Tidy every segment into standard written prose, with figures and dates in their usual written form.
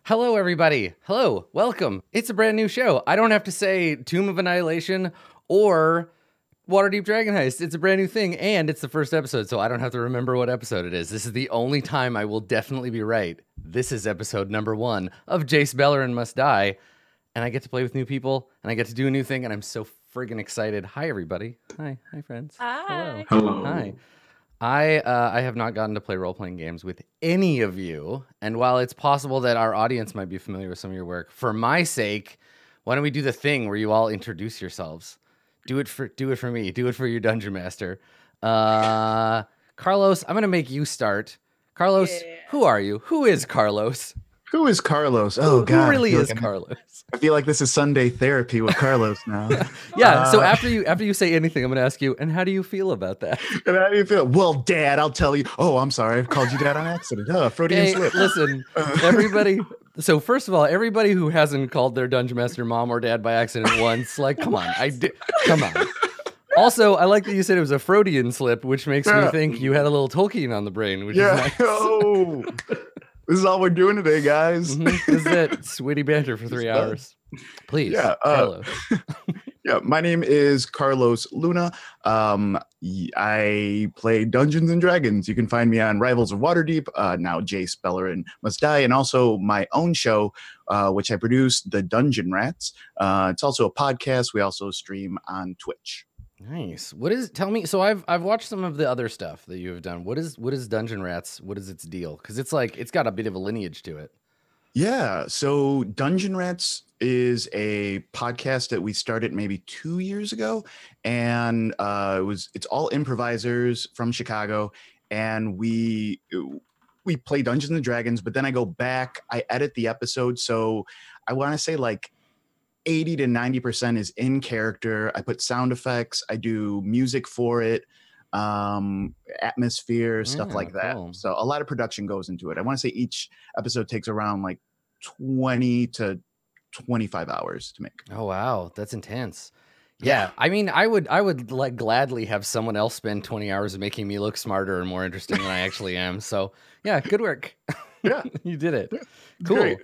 Hello, everybody. Hello, welcome. It's a brand new show. I don't have to say Tomb of Annihilation or Waterdeep Dragon Heist. It's a brand new thing, and it's the first episode, so I don't have to remember what episode it is. This is the only time I will definitely be right. This is episode number 1 of Jace Beleren Must Die, and I get to play with new people, and I get to do a new thing, and I'm so friggin' excited. Hi, everybody. Hi, friends. Hi. Hello. Hi. I have not gotten to play role-playing games with any of you, and while it's possible that our audience might be familiar with some of your work, for my sake, why don't we do the thing where you all introduce yourselves? Do it for me. Do it for your dungeon master. Carlos, I'm gonna make you start. Carlos, Who are you? Who is Carlos? Who is Carlos? Oh, God. Who really is Carlos? I feel like this is Sunday therapy with Carlos now. Yeah, so after you say anything, I'm going to ask you, and how do you feel about that? And how do you feel? Well, Dad, I'll tell you. Oh, I'm sorry. I called you Dad on accident. Freudian slip. Listen, everybody. So first of all, everybody who hasn't called their dungeon master mom or dad by accident once, like, come on. Come on. Also, I like that you said it was a Freudian slip, which makes me think you had a little Tolkien on the brain, which is nice. Oh. This is all we're doing today, guys. This is it. Sweetie banter for 3 hours. Please. Yeah. Carlos. Yeah. My name is Carlos Luna. I play Dungeons and Dragons. You can find me on Rivals of Waterdeep, now Jace Beleren Must Die, and also my own show, which I produce, The Dungeon Rats. It's also a podcast. We also stream on Twitch. Nice. Tell me, so I've watched some of the other stuff that you have done. What is Dungeon Rats? What is its deal? Because it's got a bit of a lineage to it. Yeah, so Dungeon Rats is a podcast that we started maybe 2 years ago, and it's all improvisers from Chicago, and we play Dungeons and Dragons, but then I go back, I edit the episode, so I want to say like 80 to 90% is in character. I put sound effects, I do music for it, atmosphere, stuff like that. Cool. So a lot of production goes into it. I want to say each episode takes around like 20 to 25 hours to make. Oh wow, that's intense. Yeah, I mean, I would like gladly have someone else spend 20 hours making me look smarter and more interesting than I actually am. So yeah, good work. Yeah, you did it. Yeah. Cool. Great.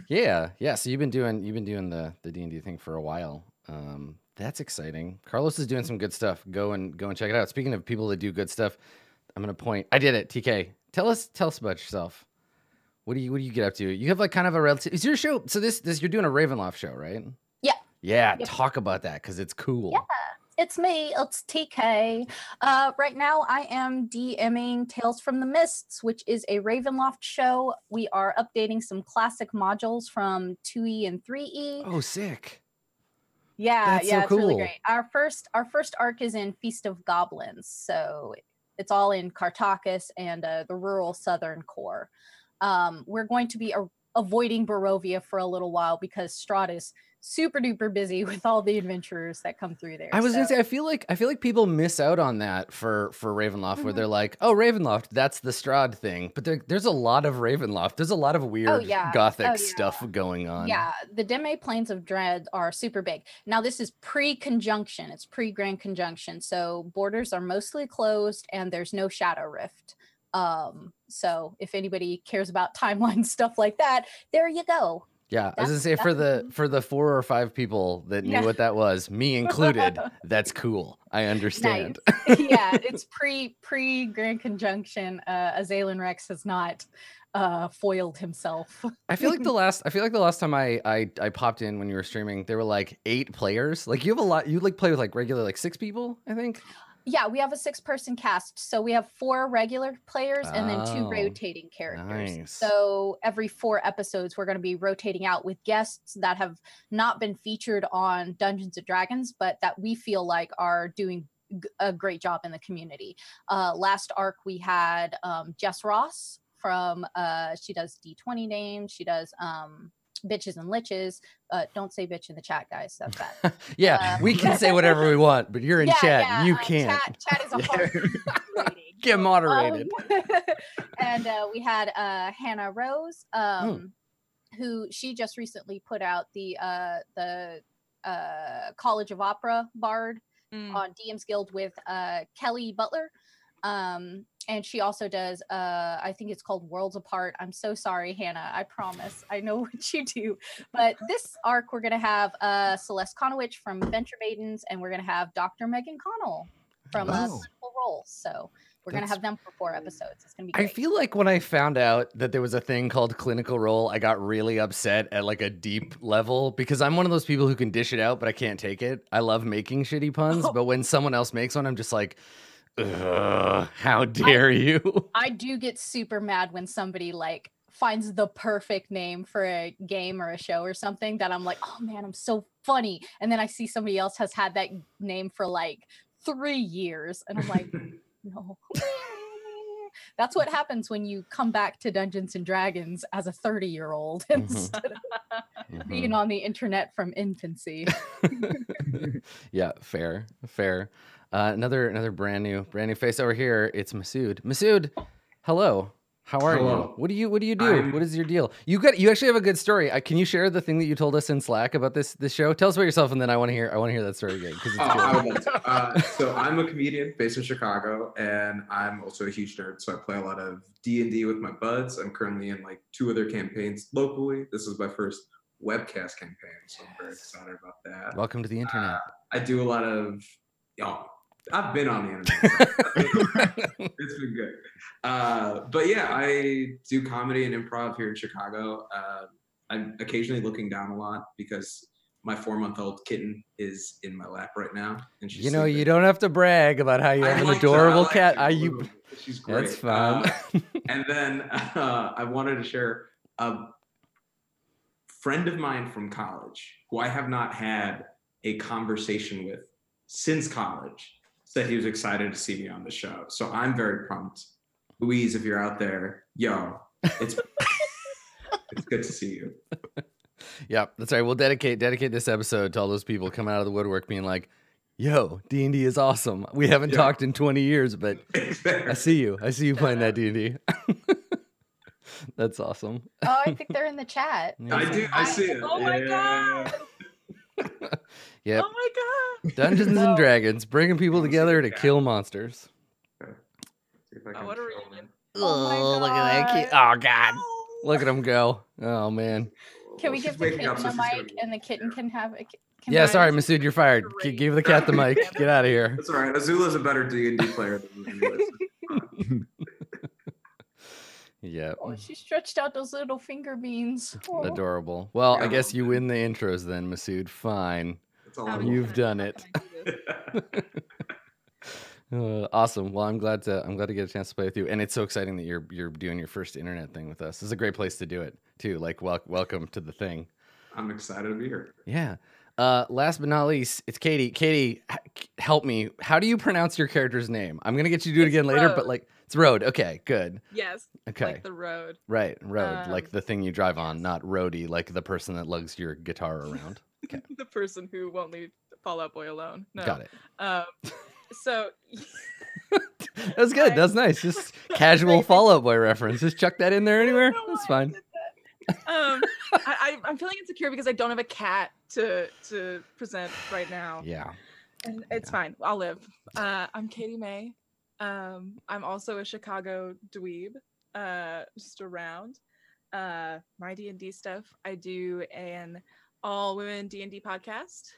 Yeah. So you've been doing the D&D thing for a while. That's exciting. Carlos is doing some good stuff. Go and check it out. Speaking of people that do good stuff, I'm gonna point. I did it. TK, tell us about yourself. What do you get up to? You have like kind of a relative. Is your show? So this you're doing a Ravenloft show, right? Yeah. Yeah. Yep. Talk about that because it's cool. Yeah. It's me. It's TK. Right now, I am DMing Tales from the Mists, which is a Ravenloft show. We are updating some classic modules from 2E and 3E. Oh, sick. Yeah, That's so it's really cool. great. Our first arc is in Feast of Goblins, so it's all in Cartacus and the rural southern core. We're going to be avoiding Barovia for a little while because Strahd is super duper busy with all the adventurers that come through there. I was gonna say I feel like people miss out on that for Ravenloft, where they're like, oh, Ravenloft, that's the Strahd thing, but there's a lot of Ravenloft. There's a lot of weird gothic stuff going on. Yeah, the Deme Plains of Dread are super big. Now this is pre-conjunction. It's pre-Grand Conjunction, so borders are mostly closed and there's no Shadow Rift. So if anybody cares about timeline stuff like that, there you go. Yeah, I was gonna say for the 4 or 5 people that knew what that was, me included, that's cool. I understand. Nice. Yeah, it's pre Grand Conjunction. Azalin Rex has not foiled himself. I feel like the last time I popped in when you were streaming, there were like 8 players. Like you have a lot. You like play with like regular like 6 people, I think. Yeah, we have a 6-person cast. So we have 4 regular players and then 2 rotating characters. Nice. So every 4 episodes, we're going to be rotating out with guests that have not been featured on Dungeons & Dragons, but that we feel like are doing a great job in the community. Last arc, we had Jess Ross from, she does D20 names. She does Bitches and Liches. Don't say bitch in the chat, guys. That's bad. Yeah, we can say whatever we want, but you're in chat. You can't. Chat is a hard rating. Get moderated. And we had Hannah Rose, who she just recently put out the College of Opera Bard on DM's Guild with Kelly Butler. And she also does, I think it's called Worlds Apart. I'm so sorry, Hannah. I promise. I know what you do. But this arc, we're going to have Celeste Conowitch from Venture Maidens, and we're going to have Dr. Megan Connell from Clinical Role. So we're going to have them for 4 episodes. It's going to be great. I feel like when I found out that there was a thing called Clinical Role, I got really upset at like a deep level because I'm one of those people who can dish it out, but I can't take it. I love making shitty puns, but when someone else makes one, I'm just like, ugh, how dare you? I do get super mad when somebody like finds the perfect name for a game or a show or something that I'm like, oh man, I'm so funny. And then I see somebody else has had that name for like 3 years. And I'm like, no. That's what happens when you come back to Dungeons and Dragons as a 30-year-old instead of being on the internet from infancy. Yeah, fair. Another brand new face over here. It's Masood. Masood, hello. How are you? What do you do? What is your deal? You actually have a good story. Can you share the thing that you told us in Slack about this show? Tell us about yourself, and then I want to hear that story again. I would love to. So I'm a comedian based in Chicago, and I'm also a huge nerd. So I play a lot of D&D with my buds. I'm currently in like 2 other campaigns locally. This is my first webcast campaign, so I'm very excited about that. Welcome to the internet. I do a lot of I've been on the internet. It's been good. But yeah, I do comedy and improv here in Chicago. I'm occasionally looking down a lot because my 4-month-old kitten is in my lap right now. And she's sleeping. You don't have to brag about how you have an adorable cat. She's great. That's fine. And then I wanted to share a friend of mine from college who I have not had a conversation with since college said he was excited to see me on the show. So I'm very pumped. Louise, if you're out there, it's it's good to see you. Yeah, that's right. We'll dedicate this episode to all those people coming out of the woodwork being like, yo, D&D is awesome. We haven't talked in 20 years, but I see you playing that D&D. That's awesome. Oh, I think they're in the chat. I do. I see it. Oh my God. Yep. Oh my God. Dungeons and Dragons, bringing people together to kill monsters. What a reunion. Oh, look at that kid. Oh, God. Look at him go. Oh, man. Can we give the kitten a mic and the kitten can have a... Yeah, sorry, Masood, you're fired. Give the cat the mic. Get out of here. That's all right. Azula's a better D&D player than me. Yeah. Oh, she stretched out those little finger beans. Oh. Adorable. Well, I guess you win the intros then, Masood. Fine. You've done it. Awesome. Well, I'm glad to get a chance to play with you, and it's so exciting that you're doing your first internet thing with us. This is a great place to do it too. Like, welcome to the thing. I'm excited to be here. Yeah. Last but not least, it's Katie. Katie, help me. How do you pronounce your character's name? I'm gonna get you to do it again later, but like it's Road. Okay, good. Yes. Okay. Like the road. Right, road, like the thing you drive on, not roadie, like the person that lugs your guitar around. Okay. The person who won't leave Fall Out Boy alone. No. Got it. So that's good. That's nice. Just casual Fall Out Boy reference. Just chuck that in there anywhere. That's fine. I'm feeling insecure because I don't have a cat to present right now. Yeah. And it's fine. I'll live. I'm Katie May. I'm also a Chicago dweeb. Just around. My D&D stuff. I do an all-women D&D podcast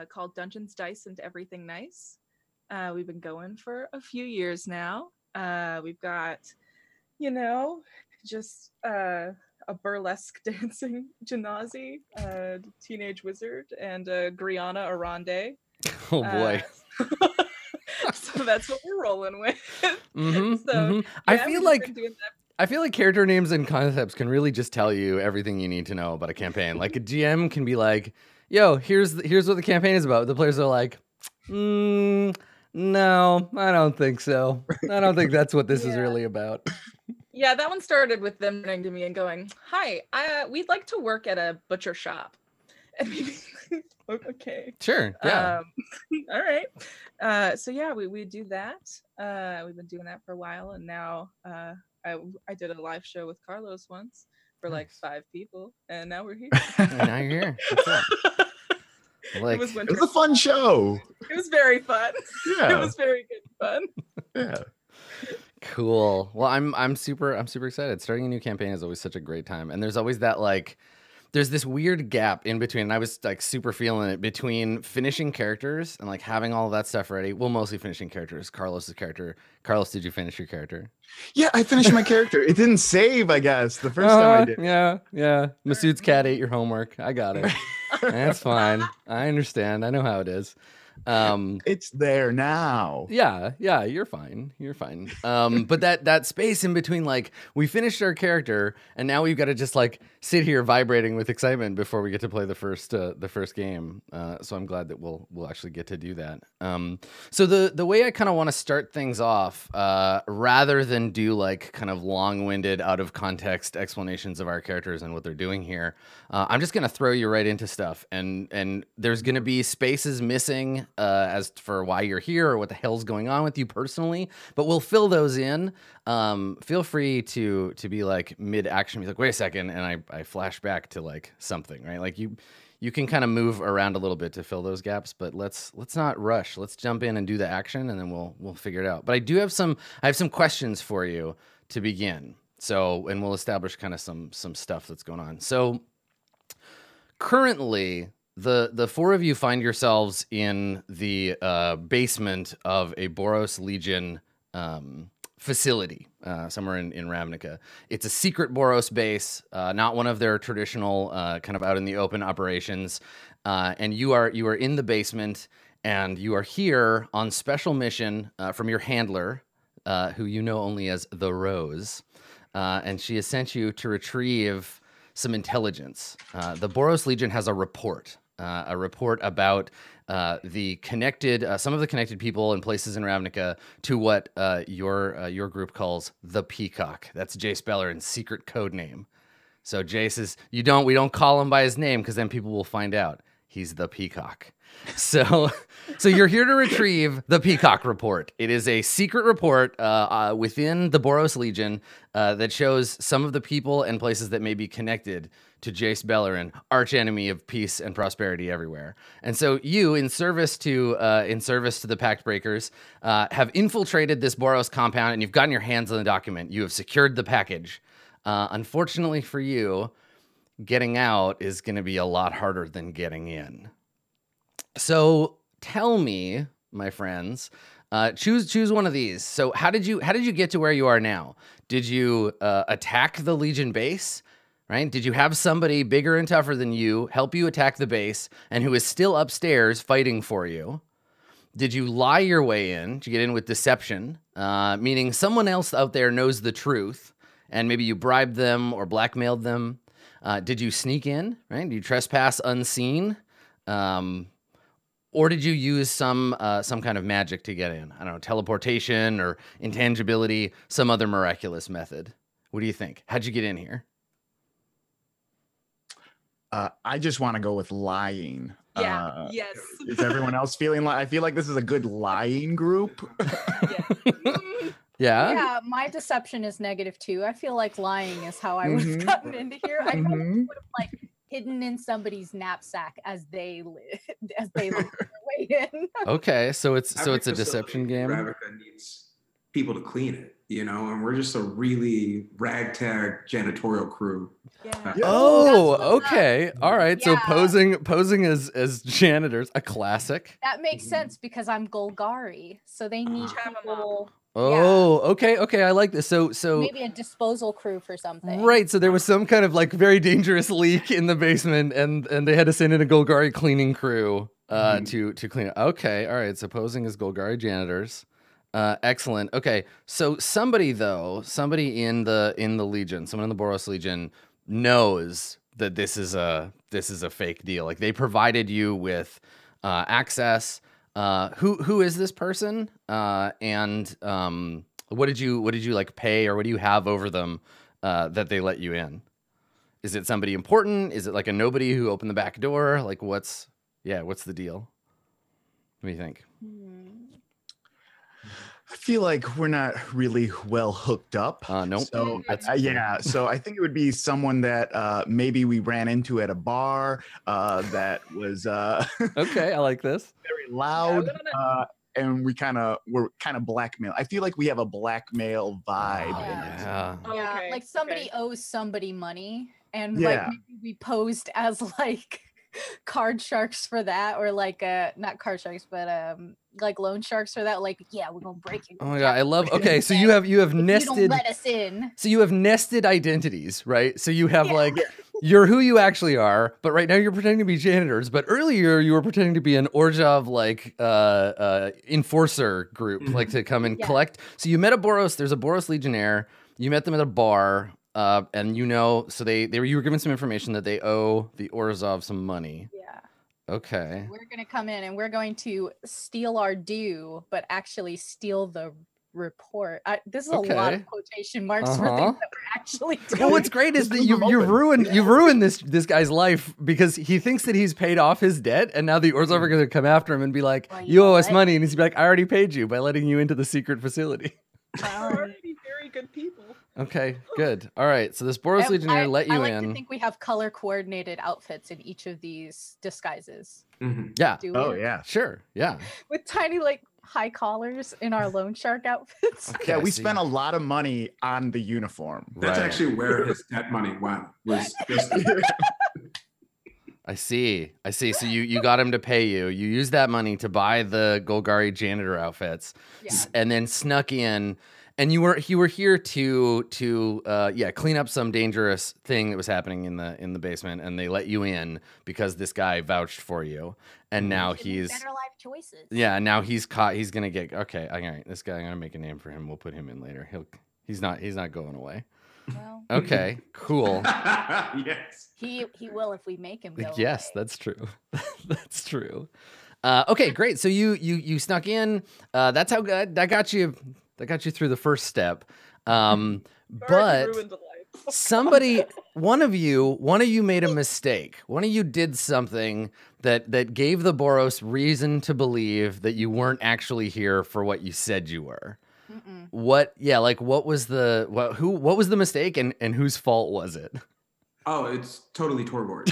called Dungeons, Dice, and Everything Nice. We've been going for a few years now. We've got, just a burlesque dancing Genasi, a teenage wizard, and a Griana Arande. Oh boy. So that's what we're rolling with. Yeah, I feel like character names and concepts can really just tell you everything you need to know about a campaign. Like a GM can be like, yo, here's what the campaign is about. The players are like, no, I don't think so. I don't think that's what this is really about. Yeah, that one started with them turning to me and going, hi, we'd like to work at a butcher shop. And maybe, okay. Sure, yeah. All right. So yeah, we do that. We've been doing that for a while, and now I did a live show with Carlos once for like 5 people, and now we're here. And now you're here. What's up? Like, it was a fun show. It was very fun. Yeah. It was very good fun. Yeah. Cool. Well, I'm super excited. Starting a new campaign is always such a great time, and there's always that like. There's this weird gap in between, and I was like super feeling it between finishing characters and like having all of that stuff ready. Well, mostly finishing characters. Carlos's character. Carlos, did you finish your character? Yeah, I finished my character. It didn't save, I guess, the first time I did. Yeah. Masood's cat ate your homework. I got it. That's fine. I understand. I know how it is. It's there now. Yeah, you're fine. But that space in between, like, we finished our character and now we've got to just like sit here vibrating with excitement before we get to play the first game. So I'm glad that we'll actually get to do that. So the way I kind of want to start things off, rather than do like kind of long-winded, out of context explanations of our characters and what they're doing here, I'm just gonna throw you right into stuff, and there's gonna be spaces missing as for why you're here or what the hell's going on with you personally, but we'll fill those in. Feel free to be like mid-action, be like, wait a second, and I flash back to like something, right? Like you can kind of move around a little bit to fill those gaps, but let's not rush. Let's jump in and do the action, and then we'll figure it out. But I have some questions for you to begin. So, and we'll establish kind of some stuff that's going on. So currently, the four of you find yourselves in the basement of a Boros Legion facility somewhere in Ravnica. It's a secret Boros base, not one of their traditional kind of out in the open operations. And you are in the basement, and you are here on special mission from your handler, who you know only as the Rose. And she has sent you to retrieve some intelligence. The Boros Legion has a report about some of the connected people and places in Ravnica to what your group calls the Peacock. That's Jace Beleren's secret code name. So Jace is we don't call him by his name because then people will find out he's the Peacock. So you're here to retrieve the Peacock report. It is a secret report within the Boros Legion that shows some of the people and places that may be connected to Jace Beleren, archenemy of peace and prosperity everywhere. And so you, in service to the Pact Breakers, have infiltrated this Boros compound, and you've gotten your hands on the document. You have secured the package. Unfortunately for you, getting out is going to be a lot harder than getting in. So tell me, my friends, choose one of these. So how did you get to where you are now? Did you attack the Legion base? Right? Did you have somebody bigger and tougher than you help you attack the base and who is still upstairs fighting for you? Did you lie your way in? Did you get in with deception, meaning someone else out there knows the truth, and maybe you bribed them or blackmailed them? Did you sneak in? Right? Did you trespass unseen? Or did you use some kind of magic to get in? I don't know, teleportation or intangibility, some other miraculous method. What do you think? How'd you get in here? I just want to go with lying. Yeah. Yes. Is everyone else feeling like? I feel like this is a good lying group. Yeah. Yeah, my deception is -2. I feel like lying is how I would have gotten into here. I probably would have like hidden in somebody's knapsack as they lived their way in. Okay, so it's a deception game. Ravnica needs people to clean it, and we're just a really ragtag janitorial crew. Yeah. Oh, okay. All right. Yeah. So posing as janitors, a classic. That makes sense because I'm Golgari, so they need people. Oh, okay. I like this. So Maybe a disposal crew for something. right. So there was some kind of like very dangerous leak in the basement, and they had to send in a Golgari cleaning crew to clean it. Okay. All right. So posing as Golgari janitors. Excellent. Okay. So somebody in the Legion, someone in the Boros Legion knows that this is a fake deal. Like they provided you with access. Who is this person? And what did you like pay, or what do you have over them that they let you in? Is it somebody important? Is it like a nobody who opened the back door? Like what's the deal? What do you think? I feel like we're not really well hooked up. Nope. So so I think it would be someone that maybe we ran into at a bar that was Okay, I like this. very loud, and we're kind of blackmail. I feel like we have a blackmail vibe. Oh, in it. yeah. Yeah, Okay, like somebody okay. owes somebody money, and Yeah. like maybe we posed as like card sharks for that, or like not card sharks, but like loan sharks for that. Like, yeah, we're gonna break it. Oh my god, I love. Okay, so you have You don't nested. let us in. So you have nested identities, right? So you have Yeah. like you're who you actually are, but right now you're pretending to be janitors. But earlier you were pretending to be an Orzhov like enforcer group, like to come and Yeah. collect. So you met a Boros. There's a Boros Legionnaire. You met them at a bar, and you were given some information that they owe the Orzhov some money. Yeah. Okay. We're gonna come in and we're going to steal our due, but actually steal the report. This is a lot Okay. of quotation marks for Uh-huh. things that we're actually doing. Well, what's great is that you've ruined this guy's life because he thinks that he's paid off his debt, and now the Orzhov are going to come after him and be like, Well, "You owe us what? money," and he's be like, "I already paid you by letting you into the secret facility." We're already very good people. Okay, good. All right, so this Boros Legionnaire let you I like in. to think we have color coordinated outfits in each of these disguises. Mhm. Yeah, Do we? Oh yeah. sure, yeah. With tiny like high collars in our loan shark outfits. Okay, Yeah, we so spent a lot of money on the uniform. That's Right. actually where his debt money went. Was just I see. So you got him to pay you. You used that money to buy the Golgari janitor outfits, Yeah. and then snuck in. And you were here to clean up some dangerous thing that was happening in the basement, and they let you in because this guy vouched for you, and now Should make he's better life choices. now he's caught. He's gonna get okay. All right, this guy. I'm gonna make a name for him. We'll put him in later. He's not going away. Well, Okay, cool. yes. he will if we make him go. Yes, away. that's true. That's true. Okay, great. So you snuck in. That's how good that got you. That got you through the first step. Already But ruined a life. one of you made a mistake. One of you did something that gave the Boros reason to believe that you weren't actually here for what you said you were. Mm-mm. What was the mistake and whose fault was it? Oh, it's totally Torgor's.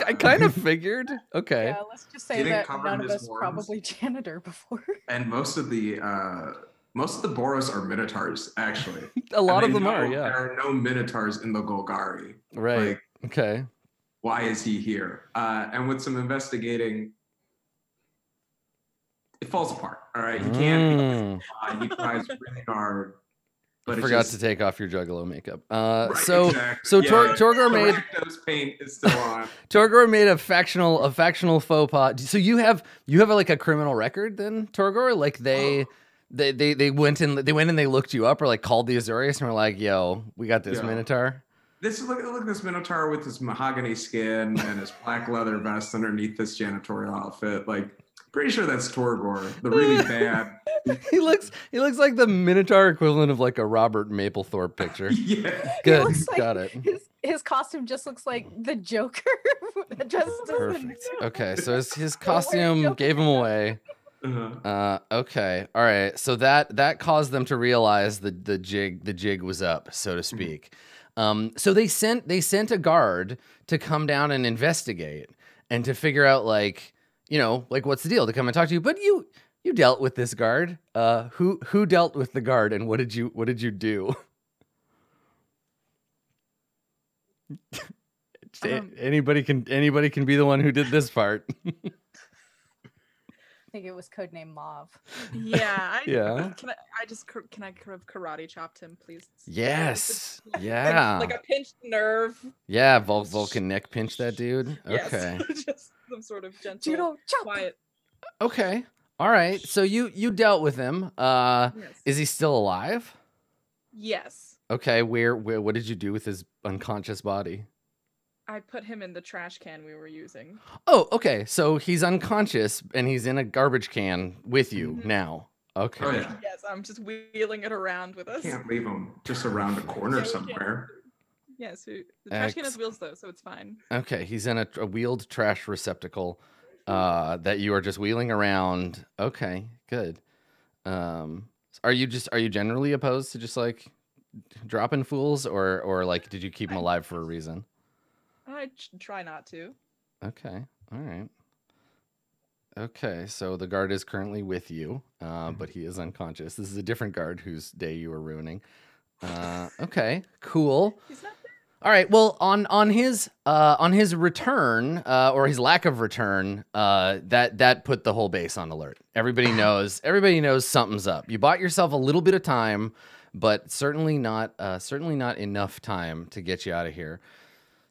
I kind of figured. Okay. Yeah, let's just say Didn't that cover none of his us horns. probably janitor before. And most of the Boros are Minotaurs, actually. A lot And of they them are, know yeah. There are no Minotaurs in the Golgari. Right. Like, Okay. why is he here? And with some investigating, it falls apart. All right, he can't. He tries really hard, but I it's forgot just, to take off your Juggalo makeup. Right, So exactly. Torgor made Rakdos paint is still on. Torgor made a factional faux pas. So you have like a criminal record then, Torgor? Like they went and they looked you up or like called the Azorius and were like, "Yo, we got this Yeah. Minotaur." Look at this Minotaur with his mahogany skin and his black leather vest underneath this janitorial outfit. Like, pretty sure that's Torgor, the really bad. He looks like the Minotaur equivalent of like a Robert Mapplethorpe picture. Yeah. Good, looks like got it. His costume just looks like the Joker. Just Perfect. Okay, so his costume gave him away. Uh-huh. Okay. All right. So that caused them to realize the jig was up, so to speak. So they sent a guard to come down and investigate and to figure out like what's the deal, to come and talk to you. But you dealt with this guard. Who dealt with the guard and what did you do? Anybody can be the one who did this part. I think it was codename Mauve. Yeah. Yeah. Can I karate chopped him, please? Yes. Like- Yeah. Like a pinched nerve. Yeah, Vulcan neck pinch that dude. Yes. Okay. Just some sort of gentle, Judo chop. quiet. Okay. All right. So you dealt with him. Yes. Is he still alive? Yes. Okay. Where what did you do with his unconscious body? I put him in the trash can we were using. Oh, okay. So he's unconscious and he's in a garbage can with you Mhm. now. Okay. Oh, yeah. Yes, I'm just wheeling it around with us. Can't leave him just around a corner Yeah, we somewhere. Yes, the trash can Ex- has wheels though, so it's fine. Okay. He's in a wheeled trash receptacle that you are just wheeling around. Okay. Good. Are you generally opposed to just like dropping fools or like did you keep him alive for a reason? I try not to. Okay. All right. Okay, so the guard is currently with you, but he is unconscious. This is a different guard whose day you were ruining. Okay, cool. He's not All right. Well, on his return or his lack of return, that put the whole base on alert. Everybody knows something's up. You bought yourself a little bit of time, but certainly not enough time to get you out of here.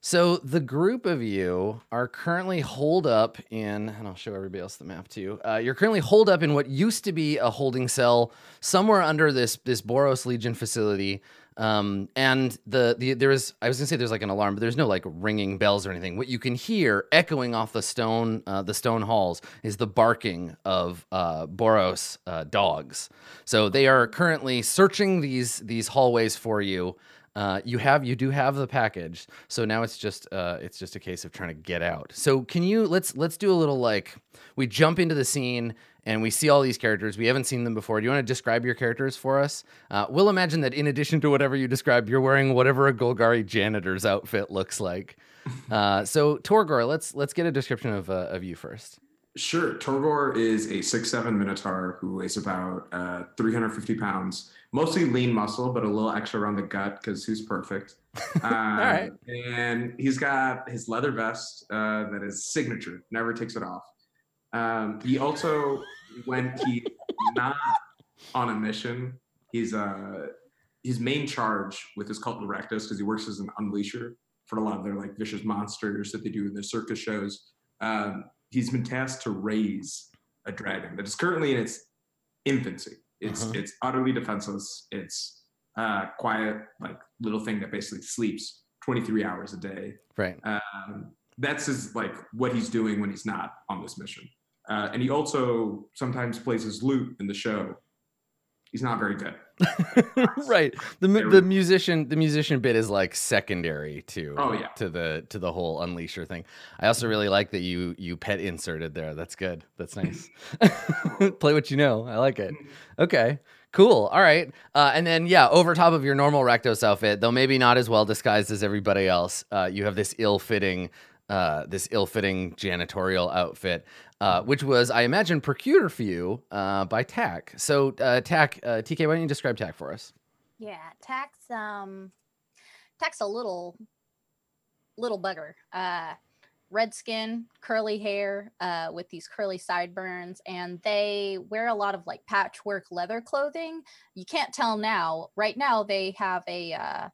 So the group of you are currently holed up in, and I'll show everybody else the map too. You're currently holed up in what used to be a holding cell somewhere under this Boros Legion facility. And there is, I was gonna say there's like an alarm, but there's no like ringing bells or anything. What you can hear echoing off the stone halls is the barking of Boros dogs. So they are currently searching these hallways for you. You do have the package, so now it's just a case of trying to get out. So can you let's do a little like we jump into the scene and we see all these characters. We haven't seen them before. Do you want to describe your characters for us? We'll imagine that in addition to whatever you describe, you're wearing whatever a Golgari janitor's outfit looks like. So Torgor, let's get a description of you first. Sure. Torgor is a 6'7" Minotaur who weighs about 350 pounds. Mostly lean muscle, but a little extra around the gut because who's perfect. All right. And he's got his leather vest that is signature, never takes it off. He also, when he's not on a mission, his main charge with his cult Erectus, because he works as an unleasher for a lot of their like vicious monsters that they do in their circus shows. He's been tasked to raise a dragon that is currently in its infancy. It's utterly defenseless. It's quiet, like little thing that basically sleeps 23 hours a day. Right. That's his like what he's doing when he's not on this mission. And he also sometimes plays his lute in the show. He's not very good. Right. The musician bit is like secondary to the whole unleasher thing. I also really like that you pet inserted there. That's good. That's nice. Play what you know. I like it. Okay. Cool. All right. And then over top of your normal Rakdos outfit, though maybe not as well disguised as everybody else, you have this ill-fitting janitorial outfit, which was, I imagine, procured for you by Tack. So, Tack, TK, why don't you describe Tack for us? Yeah, Tack's a little bugger. Red skin, curly hair, with these curly sideburns, and they wear a lot of like patchwork leather clothing. You can't tell now. Right now, they have a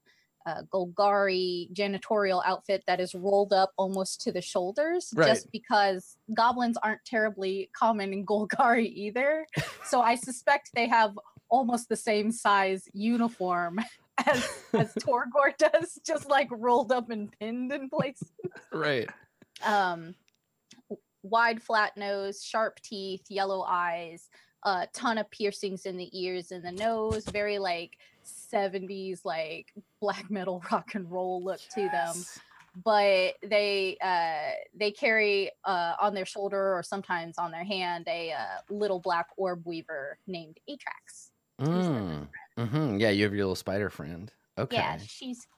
Golgari janitorial outfit that is rolled up almost to the shoulders, right, just because goblins aren't terribly common in Golgari either. So I suspect they have almost the same size uniform as Torgor does, just like rolled up and pinned in places. Right. Wide flat nose, sharp teeth, yellow eyes, a ton of piercings in the ears and the nose, very like 70s like black metal rock and roll look to them. But they carry on their shoulder or sometimes on their hand a little black orb weaver named Atrax. Yeah, you have your little spider friend. Okay. Yeah,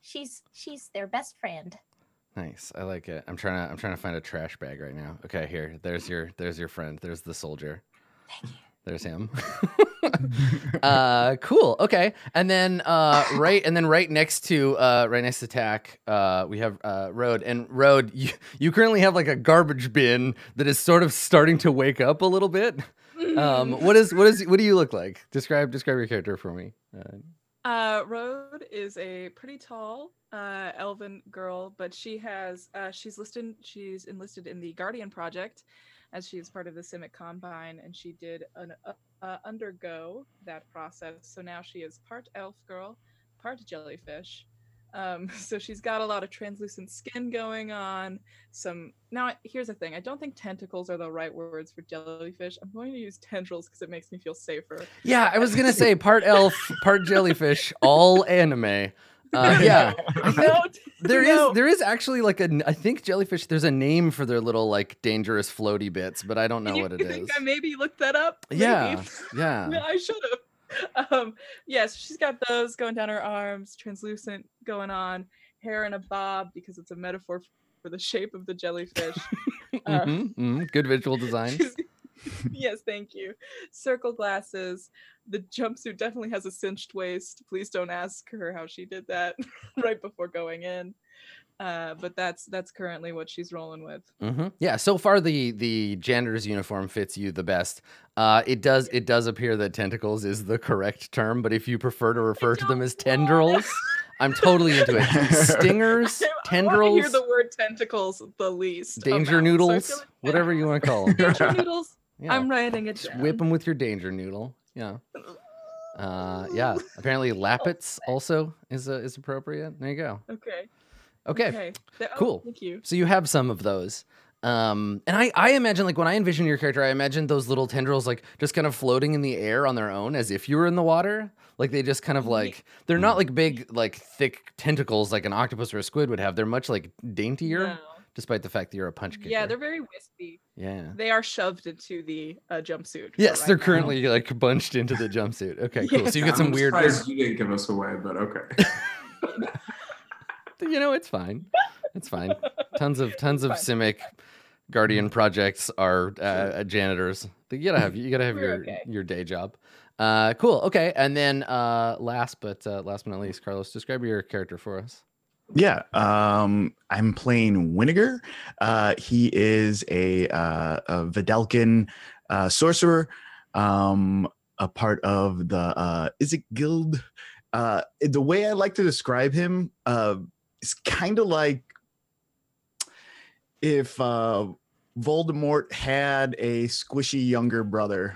she's their best friend. Nice. I like it. I'm trying to find a trash bag right now. Okay, here. There's your friend. There's the soldier. Thank you. There's him. Cool. Okay. And then right next to Tack, we have Road. And Road, you currently have like a garbage bin that is sort of starting to wake up a little bit. What do you look like? Describe your character for me. Road is a pretty tall elven girl, but she's enlisted in the Guardian Project, as she is part of the Simic Combine, and she did undergo that process. So now she is part elf girl, part jellyfish. So she's got a lot of translucent skin going on. Now here's the thing. I don't think tentacles are the right words for jellyfish. I'm going to use tendrils because it makes me feel safer. Yeah, I was going to say part elf, part jellyfish, all anime. Yeah, there is actually like I think jellyfish. There's a name for their little like dangerous floaty bits, but I don't know what it is. Think I maybe looked that up? Maybe. Yeah. No, I should have. Yes, she's got those going down her arms, translucent going on, hair in a bob because it's a metaphor for the shape of the jellyfish. Good visual design. Yes, thank you. Circle glasses. The jumpsuit definitely has a cinched waist. Please don't ask her how she did that right before going in. But that's currently what she's rolling with. Yeah, so far the janitor's uniform fits you the best. It does appear that tentacles is the correct term, but if you prefer to refer to them as tendrils, I'm totally into it. Stingers, I want to hear tendrils, the word tentacles the least. danger amount, so I noodles, feel like whatever you want to call them. danger noodles. Yeah. I'm writing it Just down. whip them with your danger noodle. Yeah. Yeah. Apparently, lappets also is appropriate. There you go. Okay. Cool. Thank you. So you have some of those. And I imagine, like, when I envision your character, I imagine those little tendrils, like, just kind of floating in the air on their own as if you were in the water. Like, they just kind of, like, they're not, like, big, like, thick tentacles like an octopus or a squid would have. They're much, like, daintier, No. despite the fact that you're a punch kicker. Yeah, they're very wispy. Yeah. They are shoved into the jumpsuit. Yes, right they're now. currently, like, bunched into the jumpsuit. Okay, cool. Yes. So you get some I'm weird... surprised you didn't give us away, but okay. You know, it's fine. It's fine. Tons of fine. Simic Guardian projects are janitors. You gotta have your day job. Cool. Okay. And then last but not least, Carlos, describe your character for us. Yeah, I'm playing Winnegar. He is a Videlkin sorcerer, a part of the Izzik Guild. The way I like to describe him is kind of like if Voldemort had a squishy younger brother.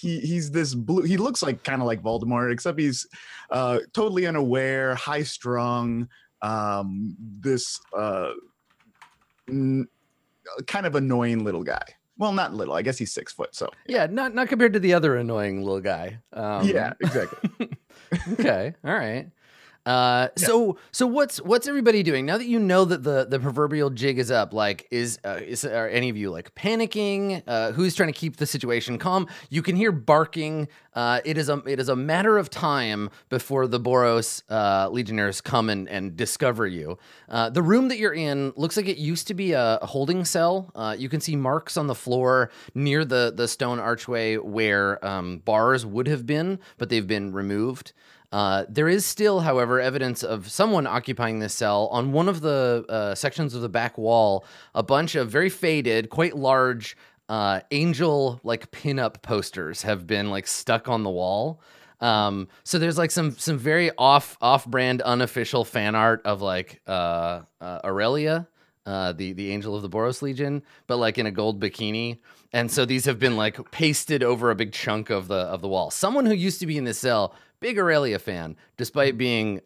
He's this blue. He looks like kind of like Voldemort, except he's totally unaware, high strung. This kind of annoying little guy. Well, not little. I guess he's 6 foot. So yeah, not compared to the other annoying little guy. Yeah, exactly. Okay. All right. So what's everybody doing now that you know that the proverbial jig is up? Like, are any of you like panicking? Who's trying to keep the situation calm? You can hear barking. It is a matter of time before the Boros legionnaires come and discover you. The room that you're in looks like it used to be a holding cell. You can see marks on the floor near the stone archway where bars would have been, but they've been removed. There is still, however, evidence of someone occupying this cell. On one of the sections of the back wall, a bunch of very faded, quite large angel like pinup posters have been like stuck on the wall. So there's like some very off-brand unofficial fan art of like Aurelia, the angel of the Boros Legion, but like in a gold bikini. And so these have been like pasted over a big chunk of the wall. Someone who used to be in this cell, big Aurelia fan, despite being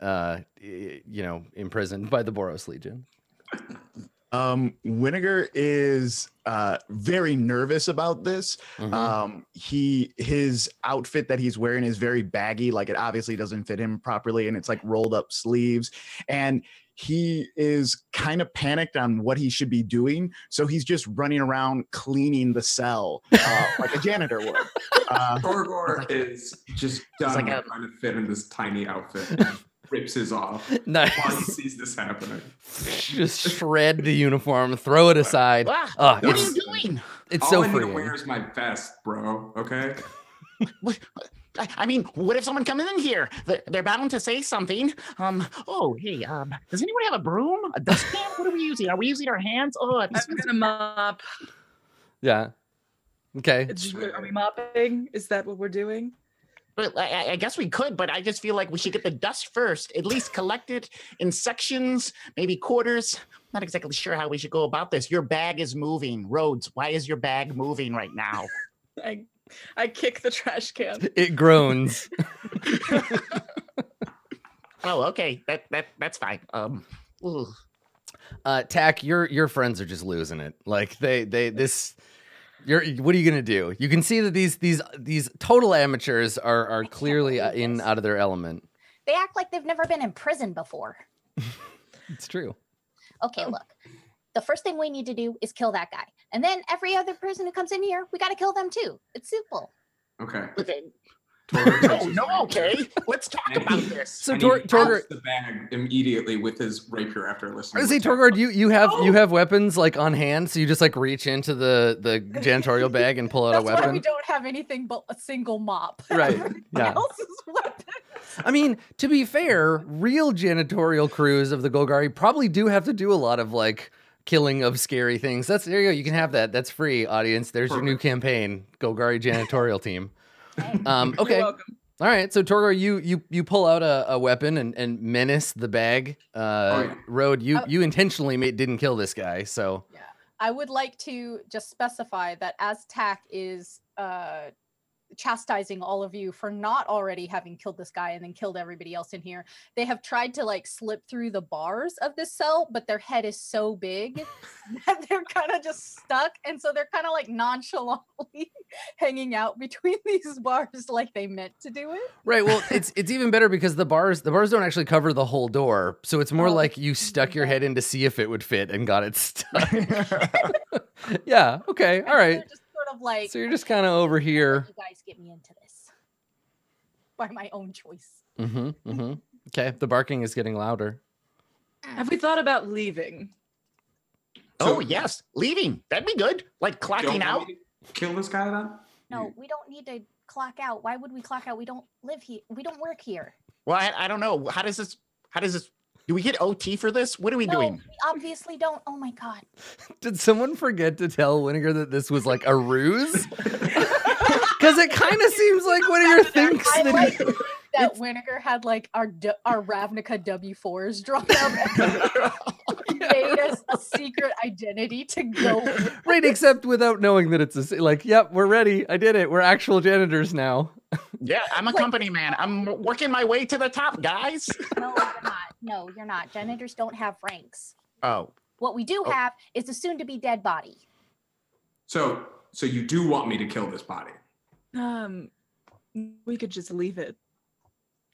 imprisoned by the Boros Legion. Winnegar is very nervous about this. His outfit that he's wearing is very baggy, like it obviously doesn't fit him properly, and it's like rolled up sleeves, and he is kind of panicked on what he should be doing, so he's just running around cleaning the cell like a janitor would. Toreador is just done trying to fit in this tiny outfit. And rips his off Nice. while he sees this happening. Just shred the uniform, throw it aside. What are you doing? It's All so I need to freeing. wear is my vest, bro. Okay. I mean, what if someone comes in here? They're bound to say something. Oh, hey, does anyone have a broom? A dustpan? What are we using? Are we using our hands? Oh, I'm gonna mop. Yeah. Okay. Are we mopping? Is that what we're doing? But I guess we could, but I just feel like we should get the dust first. At least collect it in sections, maybe quarters. Not exactly sure how we should go about this. Your bag is moving. Rhodes, why is your bag moving right now? I kick the trash can. It groans. Oh, okay. That's fine. Ooh. Tack, your friends are just losing it. Like what are you gonna do? You can see that these total amateurs are clearly out of their element. They act like they've never been in prison before. It's true. Okay, look. The first thing we need to do is kill that guy. And then every other person who comes in here, we got to kill them too. It's simple. Okay. Oh, no, okay. Let's talk about this. So And he Torgor, pops the bag immediately with his rapier after listening. see, to Jack. Torgor, you have weapons like on hand, so you just like reach into the janitorial bag and pull out That's a why we weapon. don't have anything but a single mop. Right, Everything yeah. else is weapons. I mean, to be fair, real janitorial crews of the Golgari probably do have to do a lot of like killing of scary things. There you go. You can have that. That's free, audience. There's your new campaign, Golgari janitorial team. Okay. You're welcome. All right. So Torgor, you pull out a weapon and menace the bag. yeah. Road, you intentionally didn't kill this guy. So Yeah. I would like to just specify that as Tack is chastising all of you for not already having killed this guy and then killed everybody else in here, they have tried to like slip through the bars of this cell, but their head is so big that they're kind of just stuck, and so they're kind of like nonchalantly hanging out between these bars like they meant to do it. right. Well, it's even better because the bars don't actually cover the whole door, so it's more like you stuck your head in to see if it would fit and got it stuck. Yeah. Okay. All right. They're just sort of like, So you're just kind of over here. you guys get me into this by my own choice. Mm-hmm. Mm-hmm. Okay. The barking is getting louder. Have we thought about leaving? Oh, yes. Leaving. That'd be good. Like Don't clocking want out. me to kill this guy then? No, we don't need to clock out. Why would we clock out? We don't live here. We don't work here. Well, I don't know. How does this, do we get OT for this? What are we No, doing? we obviously don't. Oh my god. Did someone forget to tell Winnegar that this was like a ruse? Because it kind of seems like Winnegar thinks I that like that Winnegar had like our Ravnica W4s drawn up and made us a secret identity to go with. right, except without knowing that it's like, yep, we're ready. I did it. We're actual janitors now. Yeah, I'm a company man. I'm working my way to the top, guys. No, you're not. No, you're not. Janitors don't have ranks. Oh, What we do have is a soon-to-be dead body. So you do want me to kill this body? We could just leave it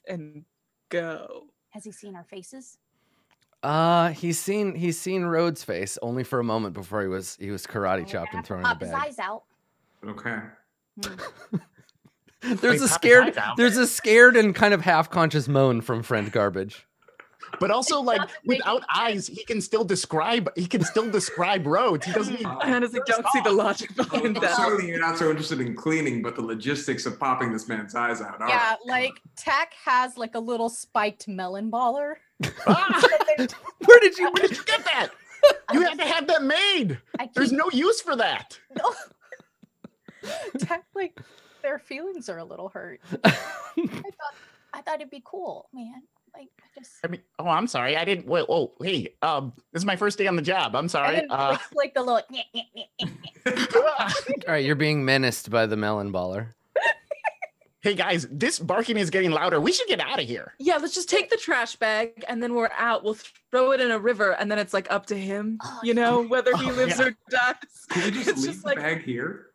and go. Has he seen our faces? He's seen Rhodes' face only for a moment before he was karate chopped and thrown in the Pop his bag. eyes out. Okay. There's Wait, pop his eyes out? a scared and kind of half conscious moan from friend Garbage. but also like doesn't make without any eyes, he can still describe roads. He doesn't need I honestly don't see the logic behind that. Clearly, you're not so interested in cleaning, but the logistics of popping this man's eyes out. All Yeah, right. like Tack has like a little spiked melon baller. Ah! Where did you? Where did you get that? You had to have that made. There's no use for that. Tack, like their feelings are a little hurt. I thought it'd be cool, man. Like I mean, oh, I'm sorry. I didn't. Wait, oh, hey, this is my first day on the job. I'm sorry. and then like the little. All right, you're being menaced by the melon baller. Hey guys, this barking is getting louder. We should get out of here. Yeah, let's just take the trash bag and then we're out. We'll throw it in a river and then it's like up to him, you know, whether he lives or dies. Can we just It's leave just the like- bag here?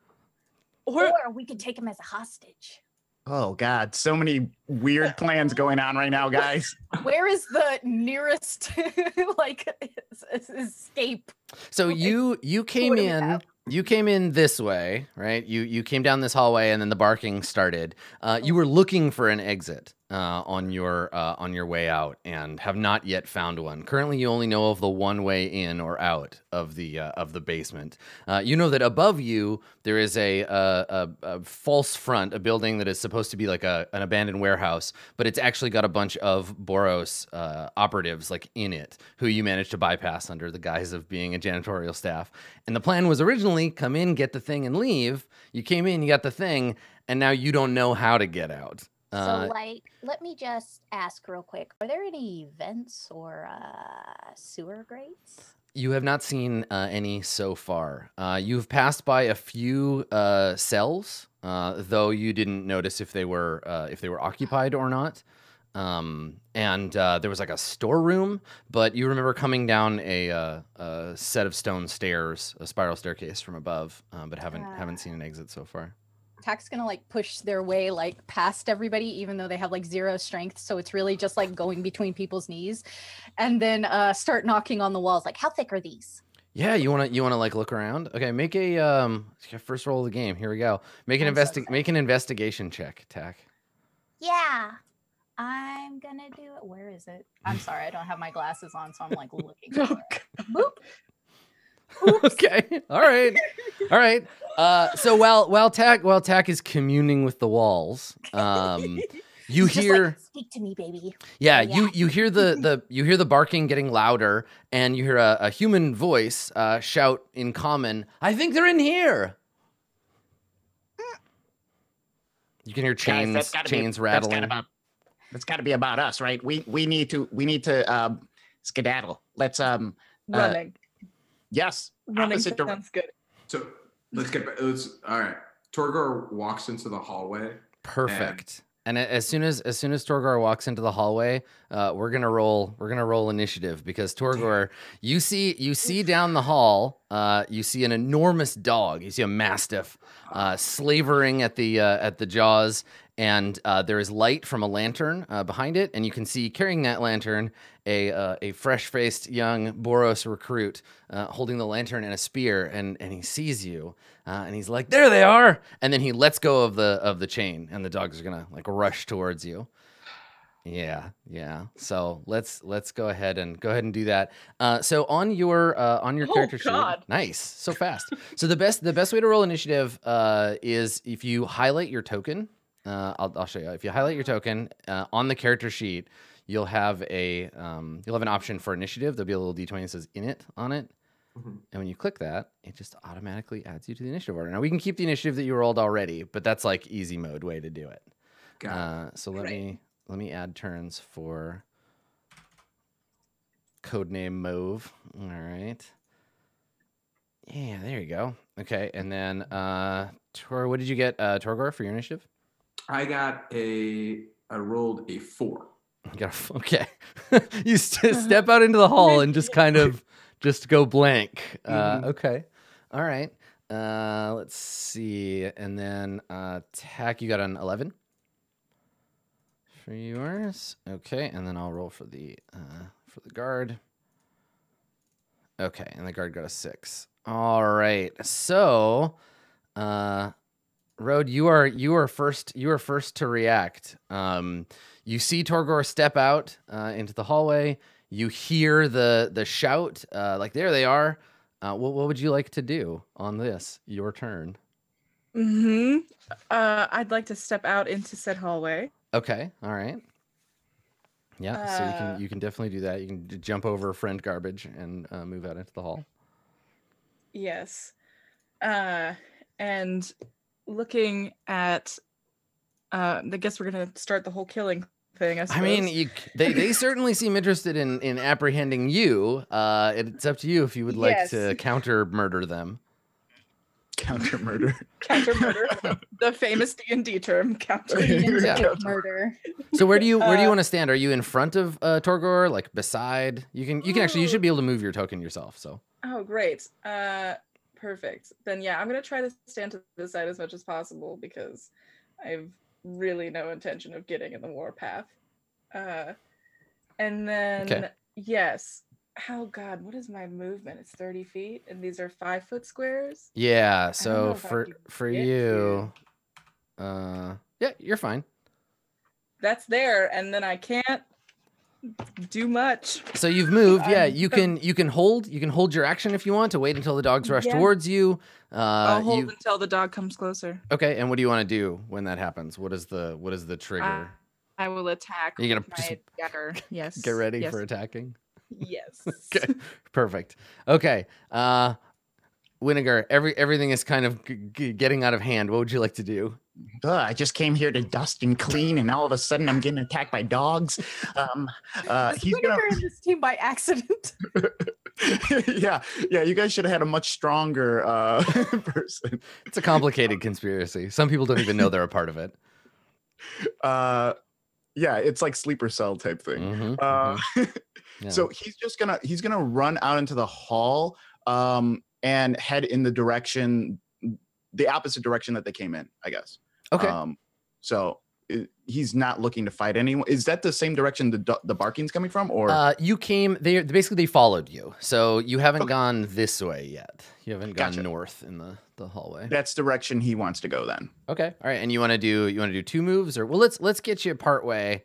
Or Or we could take him as a hostage. Oh God, so many weird plans going on right now, guys. Where is the nearest like escape? So Okay. you came What do we in. have? You came in this way, right? You came down this hallway, and then the barking started. You were looking for an exit on your way out, and have not yet found one. Currently, you only know of the one way in or out of the basement. You know that above you there is a false front, a building that is supposed to be like an abandoned warehouse, but it's actually got a bunch of Boros operatives like in it, who you managed to bypass under the guise of being a janitorial staff. And the plan was originally come in, get the thing, and leave. You came in, you got the thing, and now you don't know how to get out. So, like, let me just ask real quick: are there any vents or sewer grates? You have not seen any so far. You've passed by a few cells, though you didn't notice if they were occupied or not. And there was like a storeroom, but you remember coming down a set of stone stairs, a spiral staircase from above, but haven't seen an exit so far. Tack's gonna like push their way like past everybody, even though they have like 0 strength. So it's really just like going between people's knees, and then start knocking on the walls. Like, how thick are these? Yeah, you wanna like look around. Okay, make a first roll of the game. Here we go. Make an I'm so excited. make an investigation check, Tack. Yeah. I'm gonna do it. Where is it? I'm sorry, I don't have my glasses on, so I'm like looking for it. Boop. Okay. All right. All right. So while Tack is communing with the walls, you He's just hear like, speak to me, baby. yeah, Yeah. you hear the barking getting louder, and you hear a human voice shout in common, "I think they're in here." You can hear Guys, chains rattling. That's got to be about us, right? We need to skedaddle. Let's Running. yes, Running opposite sounds good. So let's get back. All right. Torgor walks into the hallway. Perfect. And as soon as Torgor walks into the hallway, we're gonna roll initiative, because Torgor, you see down the hall, you see an enormous dog. You see a mastiff slavering at the jaws, and there is light from a lantern behind it, and you can see carrying that lantern a fresh-faced young Boros recruit holding the lantern and a spear, and he sees you. And he's like, "There they are!" And then he lets go of the chain, and the dogs are gonna like rush towards you. Yeah. So let's go ahead and do that. So on your character sheet, nice, so fast. So the best way to roll initiative is if you highlight your token. I'll show you. If you highlight your token on the character sheet, you'll have an option for initiative. There'll be a little D20 that says "in it" on it. And when you click that, it just automatically adds you to the initiative order. Now, we can keep the initiative that you rolled already, but that's like easy mode way to do it. So let me add turns for codename Mauve. All right. Yeah, there you go. Okay, and then what did you get, Torgor, for your initiative? I rolled a 4. Okay. You step out into the hall and just kind of just go blank. Okay. All right. Let's see. And then Tack, you got an 11 for yours. Okay. And then I'll roll for the guard. Okay. And the guard got a 6. All right. So, Road, you are first to react. You see Torgor step out into the hallway. You hear the shout, like, "There they are." What would you like to do on this? Your turn. I'd like to step out into said hallway. Okay. All right. Yeah. So you can definitely do that. You can jump over friend garbage and move out into the hall. Yes. And looking at, I guess we're gonna start the whole killing thing. I mean, they certainly seem interested in apprehending you. It's up to you if you would like to counter murder them. Counter murder. Counter murder. The famous D&D term, counter murder. So where do you want to stand? Are you in front of Torgor, like beside? You should be able to move your token yourself. So. Oh, great. Perfect. Then yeah, I'm gonna try to stand to the side as much as possible, because I've really no intention of getting in the warpath. And then yes. Oh God, what is my movement? It's 30 feet, and these are 5-foot squares. Yeah. So for you, yeah, you're fine. That's there, and then I can't do much. So you've moved. Yeah, you can hold your action if you want to wait until the dogs rush towards you. I'll hold until the dog comes closer. Okay, and what do you want to do when that happens? What is the trigger? I will attack. You're gonna my dagger. Yes. Get ready for attacking. Yes. Okay. Perfect. Okay. Winnegar, everything is kind of getting out of hand. What would you like to do? I just came here to dust and clean, and all of a sudden I'm getting attacked by dogs. He's gonna in this team by accident. yeah. You guys should have had a much stronger person. It's a complicated conspiracy. Some people don't even know they're a part of it. Yeah, it's like sleeper cell type thing. Yeah. So he's gonna run out into the hall and head in the opposite direction that they came in, I guess. Okay. So he's not looking to fight anyone. Is that the same direction the barking's coming from, or you came? They followed you, so you haven't gone this way yet. You haven't gone Gotcha. north in the hallway. that's direction he wants to go then? Okay, all right. And you want to do 2 moves, or well, let's get you part way,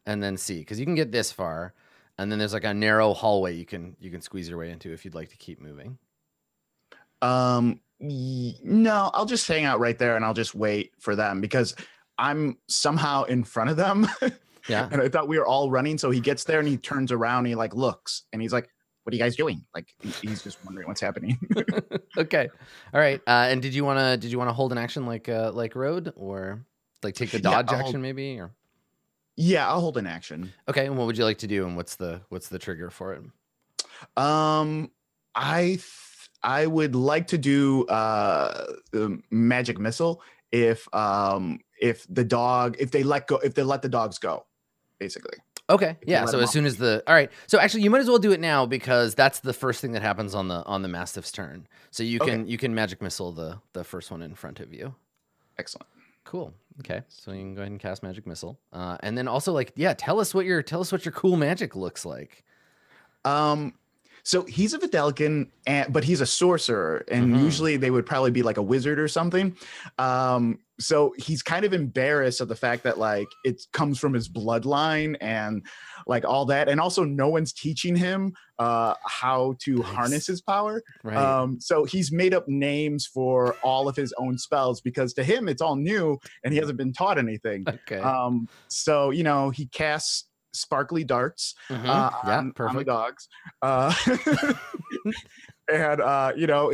and then see, because you can get this far, and then there's like a narrow hallway you can squeeze your way into if you'd like to keep moving. No, I'll just hang out right there and I'll just wait for them because I'm somehow in front of them. Yeah. And I thought we were all running. So he gets there and he turns around and he like looks and he's like, "What are you guys doing?" Like he's just wondering what's happening. Okay. All right. And did you want to hold an action like Road, or like take the dodge action maybe, or? Yeah, I'll hold an action. Okay. And what would you like to do, and what's the trigger for it? I would like to do the magic missile if they let the dogs go, basically. Okay. If you Yeah. let So them as soon as all right. So actually, you might as well do it now because that's the first thing that happens on the Mastiff's turn. So you can magic missile the first one in front of you. Excellent. Cool. Okay. So you can go ahead and cast magic missile. And then also tell us what your cool magic looks like. So he's a Vidalican, but he's a sorcerer, and usually they would probably be like a wizard or something. So he's kind of embarrassed of the fact that like it comes from his bloodline and like all that, and also no one's teaching him how to harness his power. Right. So he's made up names for all of his own spells because to him it's all new and he hasn't been taught anything. Okay. So he casts sparkly darts on the dogs, and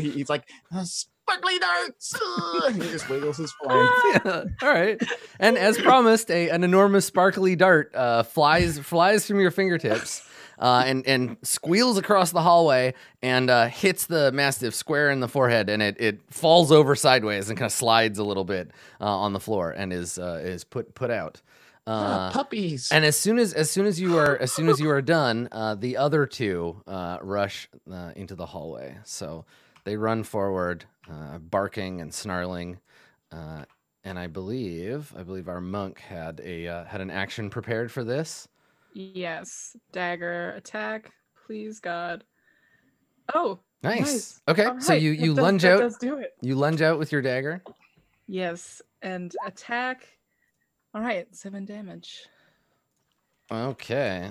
he's like, "Sparkly darts!" He just wiggles his flame. Yeah. All right. And as promised, an enormous sparkly dart flies from your fingertips and squeals across the hallway and hits the Mastiff square in the forehead, and it falls over sideways and kind of slides a little bit on the floor and is put out. Puppies. And as soon as you are done, the other two rush into the hallway. So they run forward, barking and snarling. And I believe our monk had an action prepared for this. Yes. Dagger attack, please God. Oh, Nice. Okay, All so right. you That lunge out. does do it. You lunge out with your dagger. Yes, and attack. All right, 7 damage. Okay.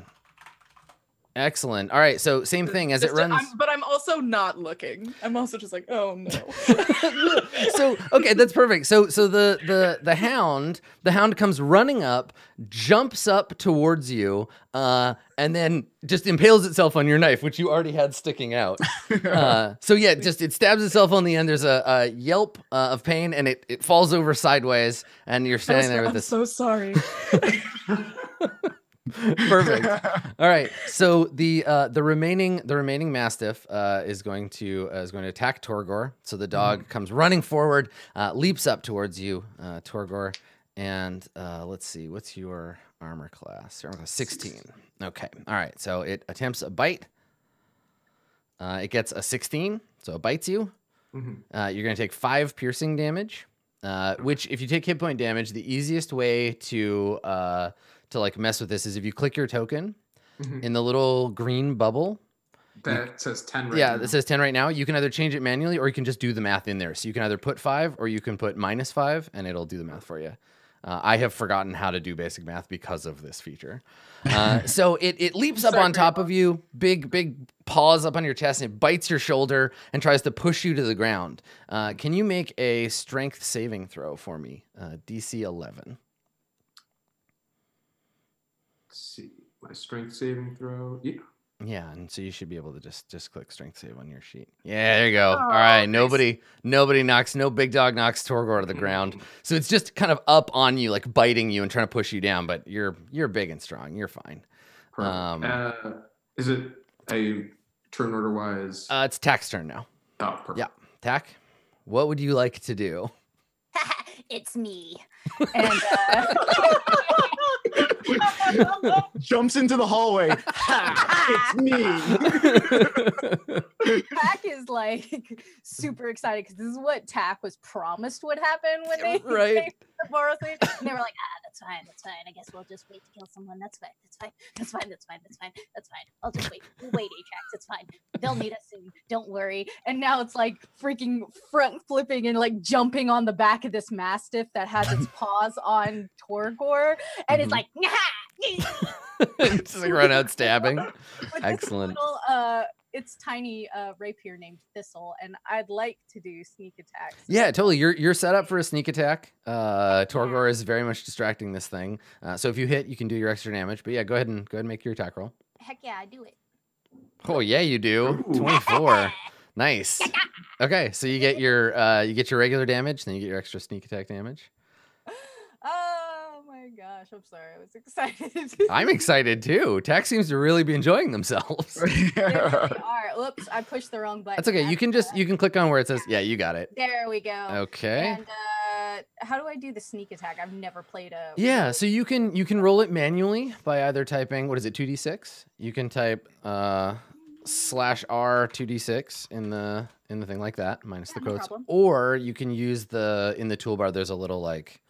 Excellent. All right, so same thing as it runs. But I'm also not looking. I'm also just like, oh no. So okay, that's perfect. So the hound comes running up, jumps up towards you, and then just impales itself on your knife, which you already had sticking out. So yeah, it stabs itself on the end. There's a yelp of pain, and it falls over sideways, and you're standing there with this. I'm so sorry. Perfect. All right. So the remaining Mastiff is going to attack Torgor. So the dog comes running forward, leaps up towards you, Torgor, and let's see, what's your armor class? Your armor class 16. Okay. All right. So it attempts a bite. It gets a 16, so it bites you. You're going to take 5 piercing damage. Which, if you take hit point damage, the easiest way to like mess with this is if you click your token in the little green bubble. That says 10 right now. Yeah, that says 10 right now. You can either change it manually or you can just do the math in there. So you can either put 5 or you can put -5 and it'll do the math for you. I have forgotten how to do basic math because of this feature. So it leaps up on top of you, big paws up on your chest, and it bites your shoulder and tries to push you to the ground. Can you make a strength saving throw for me? DC 11. Let's see. My strength saving throw. Yeah. Yeah, and so you should be able to just click strength save on your sheet. Yeah, there you go. All right, nice. no big dog knocks Torgor to the ground. So it's just kind of up on you, like biting you and trying to push you down, but you're big and strong. You're fine. Is it a turn order wise? It's Tack's turn now. Oh, perfect. Yeah, Tack, what would you like to do? It's me. And Jumps into the hallway. Ha, it's me. Tack is like super excited because this is what Tack was promised would happen when they Right. came to the Boros thing. And they were like, that's fine. I guess we'll just wait to kill someone. That's fine. I'll just wait. We'll wait, Ajax. It's fine. They'll need us soon. Don't worry. And now it's like freaking front flipping and like jumping on the back of this Mastiff that has its paws on Torgor. And it's like, Just like run out stabbing. with this Excellent. little, it's tiny rapier named Thistle, and I'd like to do sneak attacks. Yeah, totally. You're set up for a sneak attack. Torgor is very much distracting this thing. So if you hit, you can do your extra damage. But yeah, go ahead and make your attack roll. Heck yeah, I do it. Oh yeah, you do. Ooh. 24. Nice. Okay, so you get your regular damage, then you get your extra sneak attack damage. Oh my gosh, I'm sorry. I was excited. I'm excited too. Tack seems to really be enjoying themselves. There they are. Oops, I pushed the wrong button. That's okay. You can click on where it says, yeah, you got it. There we go. Okay. And how do I do the sneak attack? I've never played a. Yeah, so you can roll it manually by either typing, what is it, 2d6? You can type /R 2d6 in the thing like that, minus the no quotes. problem. Or you can use in the toolbar, there's a little like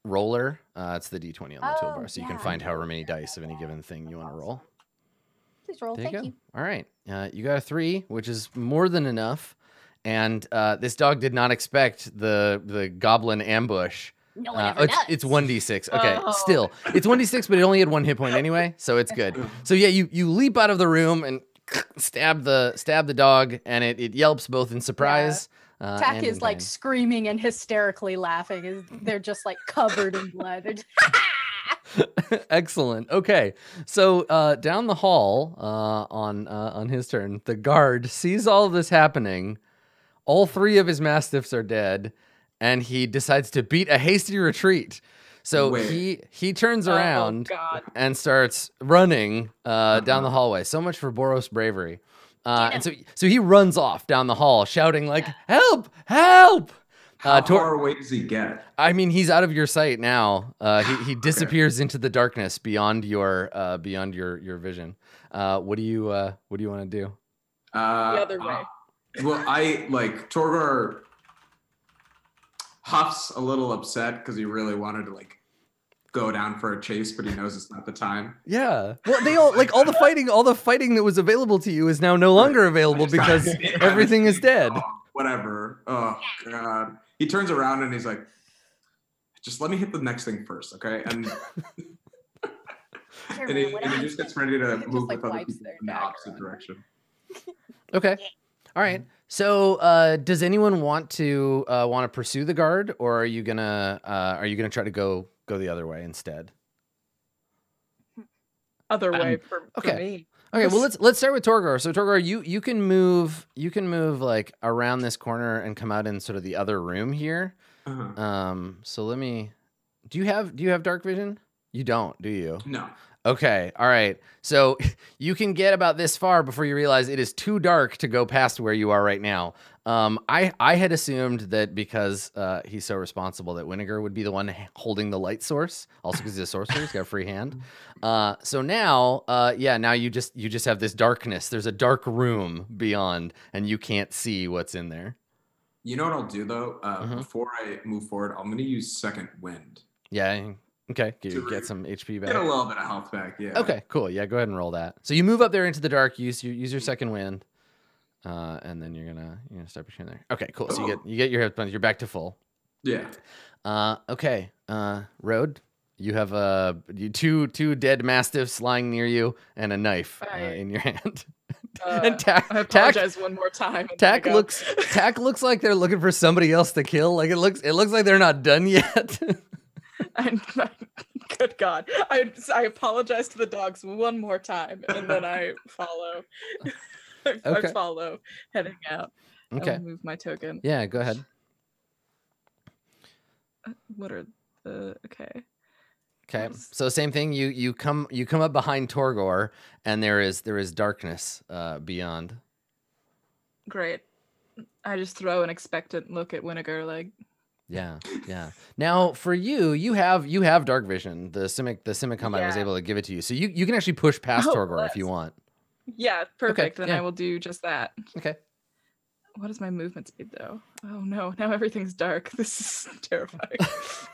roller. It's the d20 on the toolbar, so you can yeah, find I however many dice of any given thing you want to roll. Please roll. There Thank you go. you. All right. You got a 3, which is more than enough. And this dog did not expect the goblin ambush. No one ever does. It's 1d6. Okay, Oh. still. It's 1d6, but it only had 1 hit point anyway, so it's good. So yeah, you leap out of the room and stab the dog, and it yelps both in surprise. Tack and is in like pain. screaming and hysterically laughing. They're just like covered in blood. They're just, Excellent. Okay, so down the hall on his turn, the guard sees all of this happening. All 3 of his mastiffs are dead, and he decides to beat a hasty retreat. So Wait. he turns around Oh, God. and starts running down the hallway. So much for Boros bravery. And so he runs off down the hall, shouting like, "Help! Help!" How far away does he get? I mean, he's out of your sight now. He disappears into the darkness beyond your vision. What do you want to do? The other way. Well, I like Torgor huffs a little upset because he really wanted to like go down for a chase, but he knows it's not the time. Yeah. Well, they all like all the fighting that was available to you is now no longer available because everything is dead. Oh, whatever. Oh God. He turns around and he's like, "Just let me hit the next thing first, okay?" And Sure, and he whatever. just gets ready to Just, move like, with other wipes people their in the dagger opposite on. direction. Okay. All right. So, does anyone want to pursue the guard, or are you gonna try to go the other way instead? Other way for okay. me. Okay, well let's start with Torgor. So Torgor, you can move like around this corner and come out in sort of the other room here. Uh-huh. So do you have dark vision? You don't, do you? No. Okay, all right. So you can get about this far before you realize it is too dark to go past where you are right now. I had assumed that because he's so responsible that Winnegar would be the one holding the light source, also because he's a sorcerer, he's got a free hand. So now, now you just have this darkness. There's a dark room beyond, and you can't see what's in there. You know what I'll do though? Before I move forward, I'm gonna use second wind. Yeah. Okay. Get some HP back. Get a little bit of health back. Yeah. Okay. Cool. Yeah. Go ahead and roll that. So you move up there into the dark. Use your second wind, and then you're gonna start pushing there. Okay. Cool. So you get your hit points. You're back to full. Yeah. Okay. Road. You have two dead mastiffs lying near you and a knife in your hand. And I apologize one more time. Tack looks like they're looking for somebody else to kill. Like it looks like they're not done yet. Good God. I apologize to the dogs one more time, and then I follow. Okay. I follow, heading out. Okay. I'll move my token. Yeah, go ahead. What are the okay? Okay. So same thing. You come up behind Torgor, and there is darkness beyond. Great. I just throw an expectant look at Winnegar, like, Yeah, yeah. Now for you, you have dark vision. The Simic Combine was Yeah. able to give it to you, so you can actually push past Oh, Torgor if you bless. want. Yeah, perfect. Then yeah. I will do just that. Okay. What is my movement speed though? Oh no, now everything's dark. This is terrifying.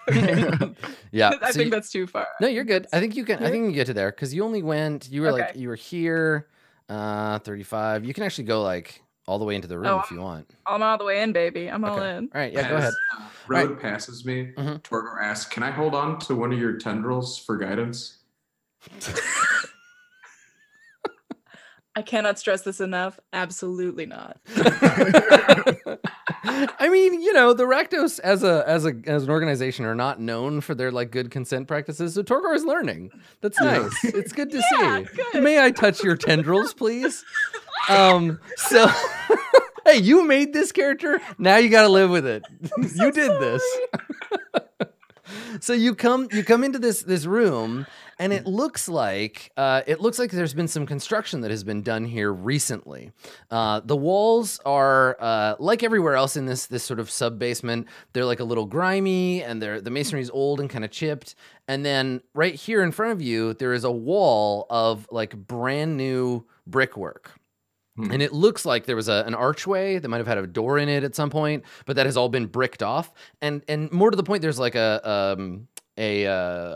Okay. Yeah. I so think that's too far. No, you're good. I think you can. I Here? think you can get to there because you only went. You were like Okay. you were here, 35. You can actually go like all the way into the room Oh, if you want. I'm all the way in, baby. I'm all Okay. in. All right. Yeah. Go As, ahead. Road passes me. Mhm. Torgor asks, "Can I hold on to one of your tendrils for guidance?" I cannot stress this enough. Absolutely not. I mean, you know, the Rakdos as an organization are not known for their like good consent practices. So Torgor is learning. That's Yeah. nice. It's good to Yeah, see. good. May I touch your tendrils, please? So hey, you made this character. Now you got to live with it. You did this. So you come into this room, and it looks like there's been some construction that has been done here recently. The walls are like everywhere else in this sort of sub basement. They're like a little grimy, and the masonry's old and kind of chipped. And then right here in front of you, there is a wall of like brand new brickwork. And it looks like there was an archway that might have had a door in it at some point, but that has all been bricked off. And more to the point, there's like a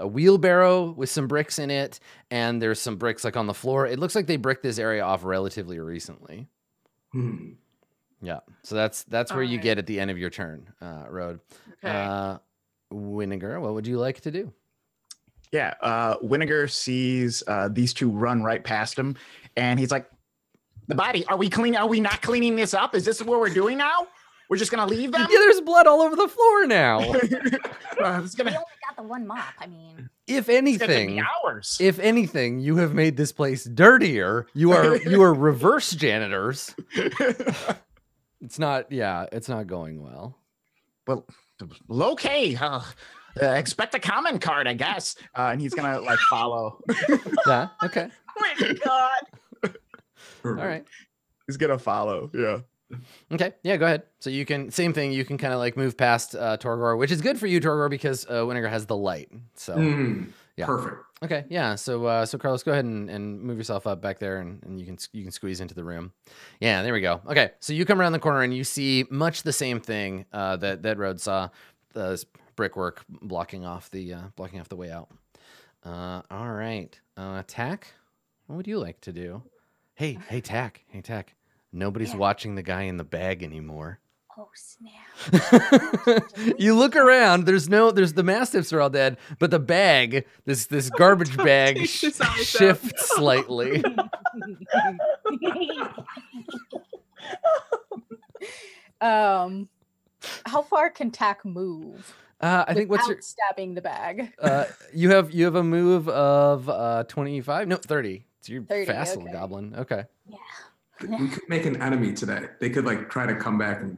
wheelbarrow with some bricks in it, and there's some bricks like on the floor. It looks like they bricked this area off relatively recently. Yeah, so that's where you Alright. get at the end of your turn, Road. Okay. Vinegar, what would you like to do? Yeah, Winnegar sees these two run right past him, and he's like, "The body, are we not cleaning this up? Is this what we're doing now? We're just gonna leave them?" Yeah, there's blood all over the floor now. It's We gonna, only got the one mop. I mean, If it's gonna take anything, me hours. if anything, you have made this place dirtier. You are reverse janitors. It's not going well. Well, okay. Expect a comment card, I guess. And he's gonna like follow. Yeah, okay. Oh my god. All right. He's gonna follow. Yeah. Okay. Yeah, go ahead. So you can kind of like move past Torgor, which is good for you, Torgor, because Winnegar has the light. So yeah. Perfect. Okay, yeah. So Carlos, go ahead and move yourself up back there, and you can squeeze into the room. Yeah, there we go. Okay, so you come around the corner and you see much the same thing that Road saw, the brickwork blocking off the way out. All right, Tack, what would you like to do? Hey, Tack. Nobody's Yeah. watching the guy in the bag anymore. oh snap! You look around. There's the mastiffs are all dead, but the bag, this garbage bag, Take this eyes out. shifts slightly. How far can Tack move? I think what's your without stabbing the bag? you have a move of 25, no 30. It's your 30, fast little okay. goblin. Okay. Yeah. We could make an enemy today. They could like try to come back and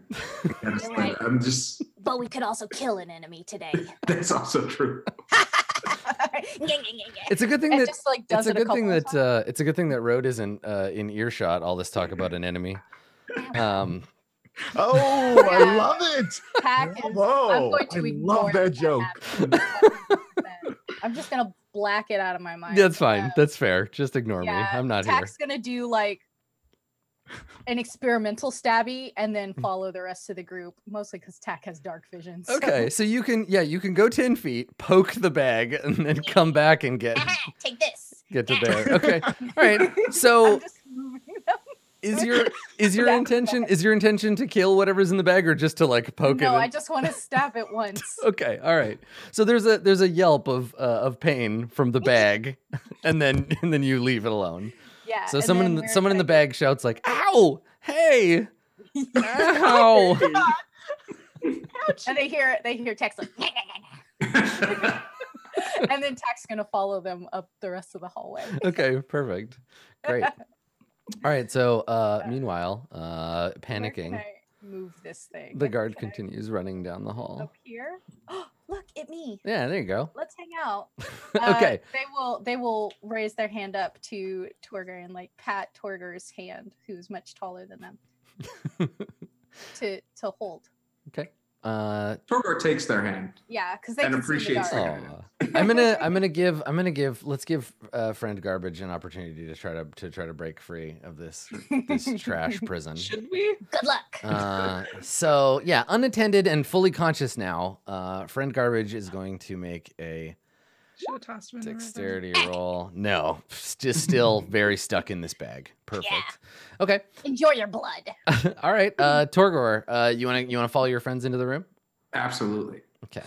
get us. You're right. I'm just. But we could also kill an enemy today. That's also true. It's a good thing It that just like does it's a it good thing couple of that it's a good thing that Road isn't in earshot. All this talk about an enemy. times. Oh, I Yeah. love it. Tack is, Whoa, I'm going to I ignore love that joke. happened. I'm just gonna black it out of my mind. That's fine. That's fair. Just ignore me. Yeah, I'm not Tack's gonna do like an experimental stabby and then follow the rest of the group, mostly because Tack has dark vision. here. so- Okay, so you can go 10 feet, poke the bag, and then come back and get Take this. to there. Okay. All right. So I'm just moving them. is your Without the intention to kill whatever's in the bag, or just to like poke it? No, in? I just want to stab it once. Okay, all right. So there's a yelp of pain from the bag, and then you leave it alone. Yeah. So and someone then in we're someone in the gonna- bag shouts like, "Ow! Hey! Ow!" And they hear Tack's like, and then Tack's gonna follow them up the rest of the hallway. Okay, perfect. Great. All right. So meanwhile, Where can panicking, I move this thing? the guard Can I continues running down the hall. up here. Look at me. Yeah, there you go. Let's hang out. Okay. They will raise their hand up to Torgor and like pat Torgor's hand, who's much taller than them, to hold. Okay. Torgor takes their hand. Yeah, because they And can see in the appreciates dark. their I'm gonna give let's give friend Garbage an opportunity to try to break free of this trash prison. Should we? Good luck. So yeah, unattended and fully conscious now. Friend Garbage is going to make a Should have tossed him in the river. dexterity roll. No, just still very stuck in this bag. Perfect. Okay. Enjoy your blood. All right. Torgor, you wanna follow your friends into the room? Absolutely. Okay.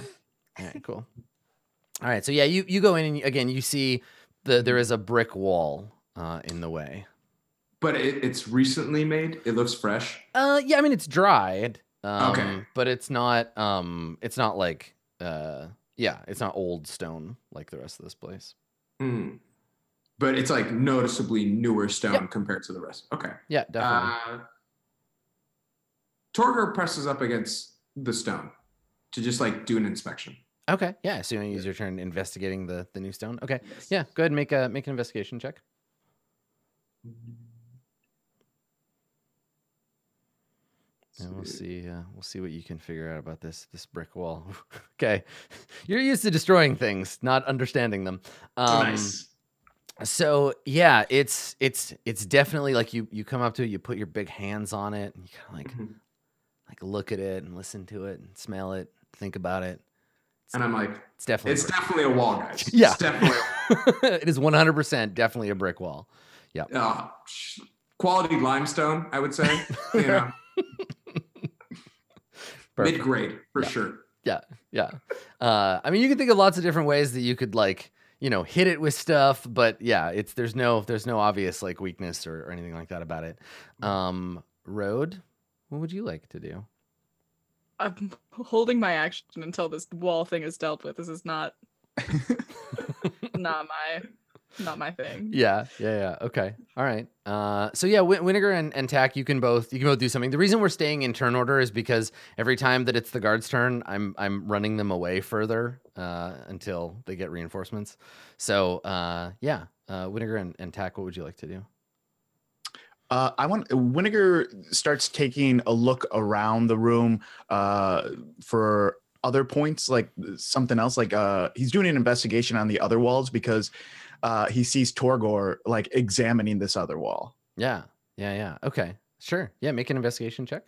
All right, cool. All right. So yeah, you go in and again you see there is a brick wall in the way. But it's recently made. It looks fresh. Yeah, I mean it's dried. Okay. But it's not like it's not old stone like the rest of this place. Mm. But it's like noticeably newer stone Yep. compared to the rest. Okay. Yeah, definitely. Torgor presses up against the stone to just like do an inspection. Okay. Yeah. So you want to use your turn investigating the new stone? Okay. Yes. Yeah. Go ahead and make an investigation check. And we'll see what you can figure out about this brick wall. Okay. You're used to destroying things, not understanding them. Nice. So yeah, it's definitely like you come up to it, you put your big hands on it, and you kind of like look at it and listen to it and smell it, think about it. And I'm like, It's definitely a wall, guys. Yeah. It's definitely it is 100% definitely a brick wall. Yeah. quality limestone, I would say. You know, Perfect. mid-grade for Yeah. sure. Yeah. I mean, you can think of lots of different ways that you could like, hit it with stuff, but yeah, there's no obvious like weakness or anything like that about it. Road, what would you like to do? I'm holding my action until this wall thing is dealt with. This is not not my thing. Yeah. Okay. All right. So yeah, Winnegar and Tack, you can both do something. The reason we're staying in turn order is because every time that it's the guard's turn, I'm running them away further until they get reinforcements. So Winnegar and Tack, what would you like to do? Winnegar starts taking a look around the room for other points, like something else. Like he's doing an investigation on the other walls because he sees Torgor like examining this other wall. Yeah. Okay. Sure. Yeah. Make an investigation check.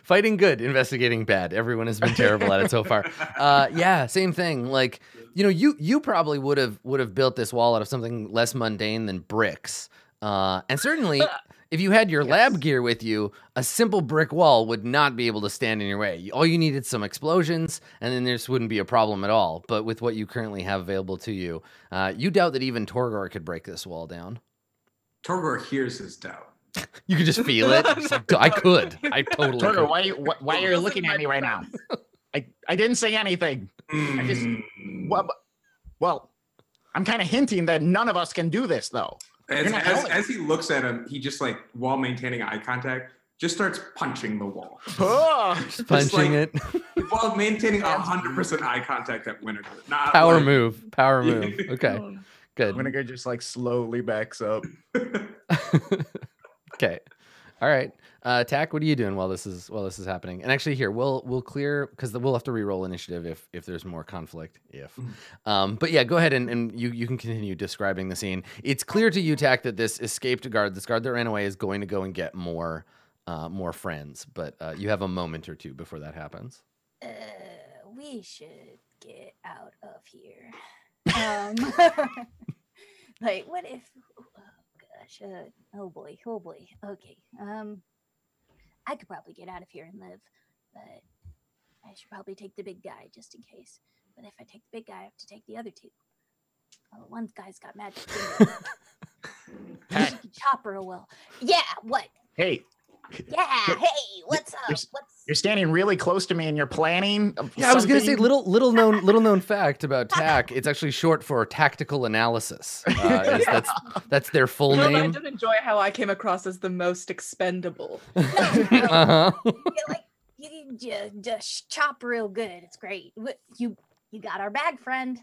Fighting good, investigating bad. Everyone has been terrible at it so far. Yeah, same thing. Like, you probably would have built this wall out of something less mundane than bricks. And certainly, if you had your lab gear with you, a simple brick wall would not be able to stand in your way. All you needed some explosions, and then this wouldn't be a problem at all. But with what you currently have available to you, you doubt that even Torgor could break this wall down. Torgor hears his doubt. You could just feel it. It's like, I could. I totally Torgor, could. why are you looking at me right now? I didn't say anything. I just well, I'm kind of hinting that none of us can do this though. As he looks at him, he just like, while maintaining eye contact, just starts punching the wall. Just punching it. While maintaining 100% eye contact at Winnegar. Not Power like, move. Okay. Good. Winnegar just like slowly backs up. Okay. All right. Tack, what are you doing while this is happening? And actually, here we'll clear because we'll have to re-roll initiative if there's more conflict. But yeah, go ahead and you can continue describing the scene. It's clear to you, Tack, that this escaped guard, this guard that ran away, is going to go and get more friends. But you have a moment or two before that happens. We should get out of here. Like, what if? Oh boy. Okay. I could probably get out of here and live, but I should probably take the big guy just in case. But if I take the big guy, I have to take the other two. Oh, one guy's got magic fingers. He can chop real well. Yeah. What? Hey. Yeah. Hey. What's up? You're standing really close to me and you're planning. Yeah, I was gonna say little known fact about TAC. It's actually short for tactical analysis. That's their full name. I did enjoy how I came across as the most expendable. Uh-huh. You just chop real good. It's great. You got our bag, friend.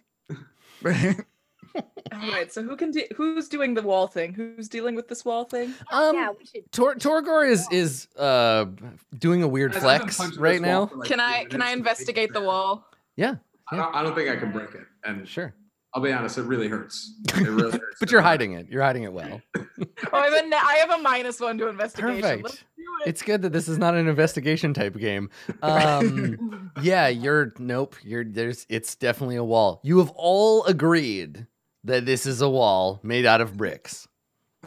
All right, so who's doing the wall thing? Who's dealing with this wall thing? Yeah, we should. Torgor is doing a weird Guys, I've been flex punching right this wall now. for, like, Can 3 I minutes. investigate the wall? Yeah, I don't think I can break it. And sure. I'll be honest, it really hurts. It really hurts. But you're hiding it. You're hiding it well. Oh, I have a -1 to investigation. Perfect. Let's do it. It's good that this is not an investigation type game. Yeah, it's definitely a wall. You have all agreed that this is a wall made out of bricks.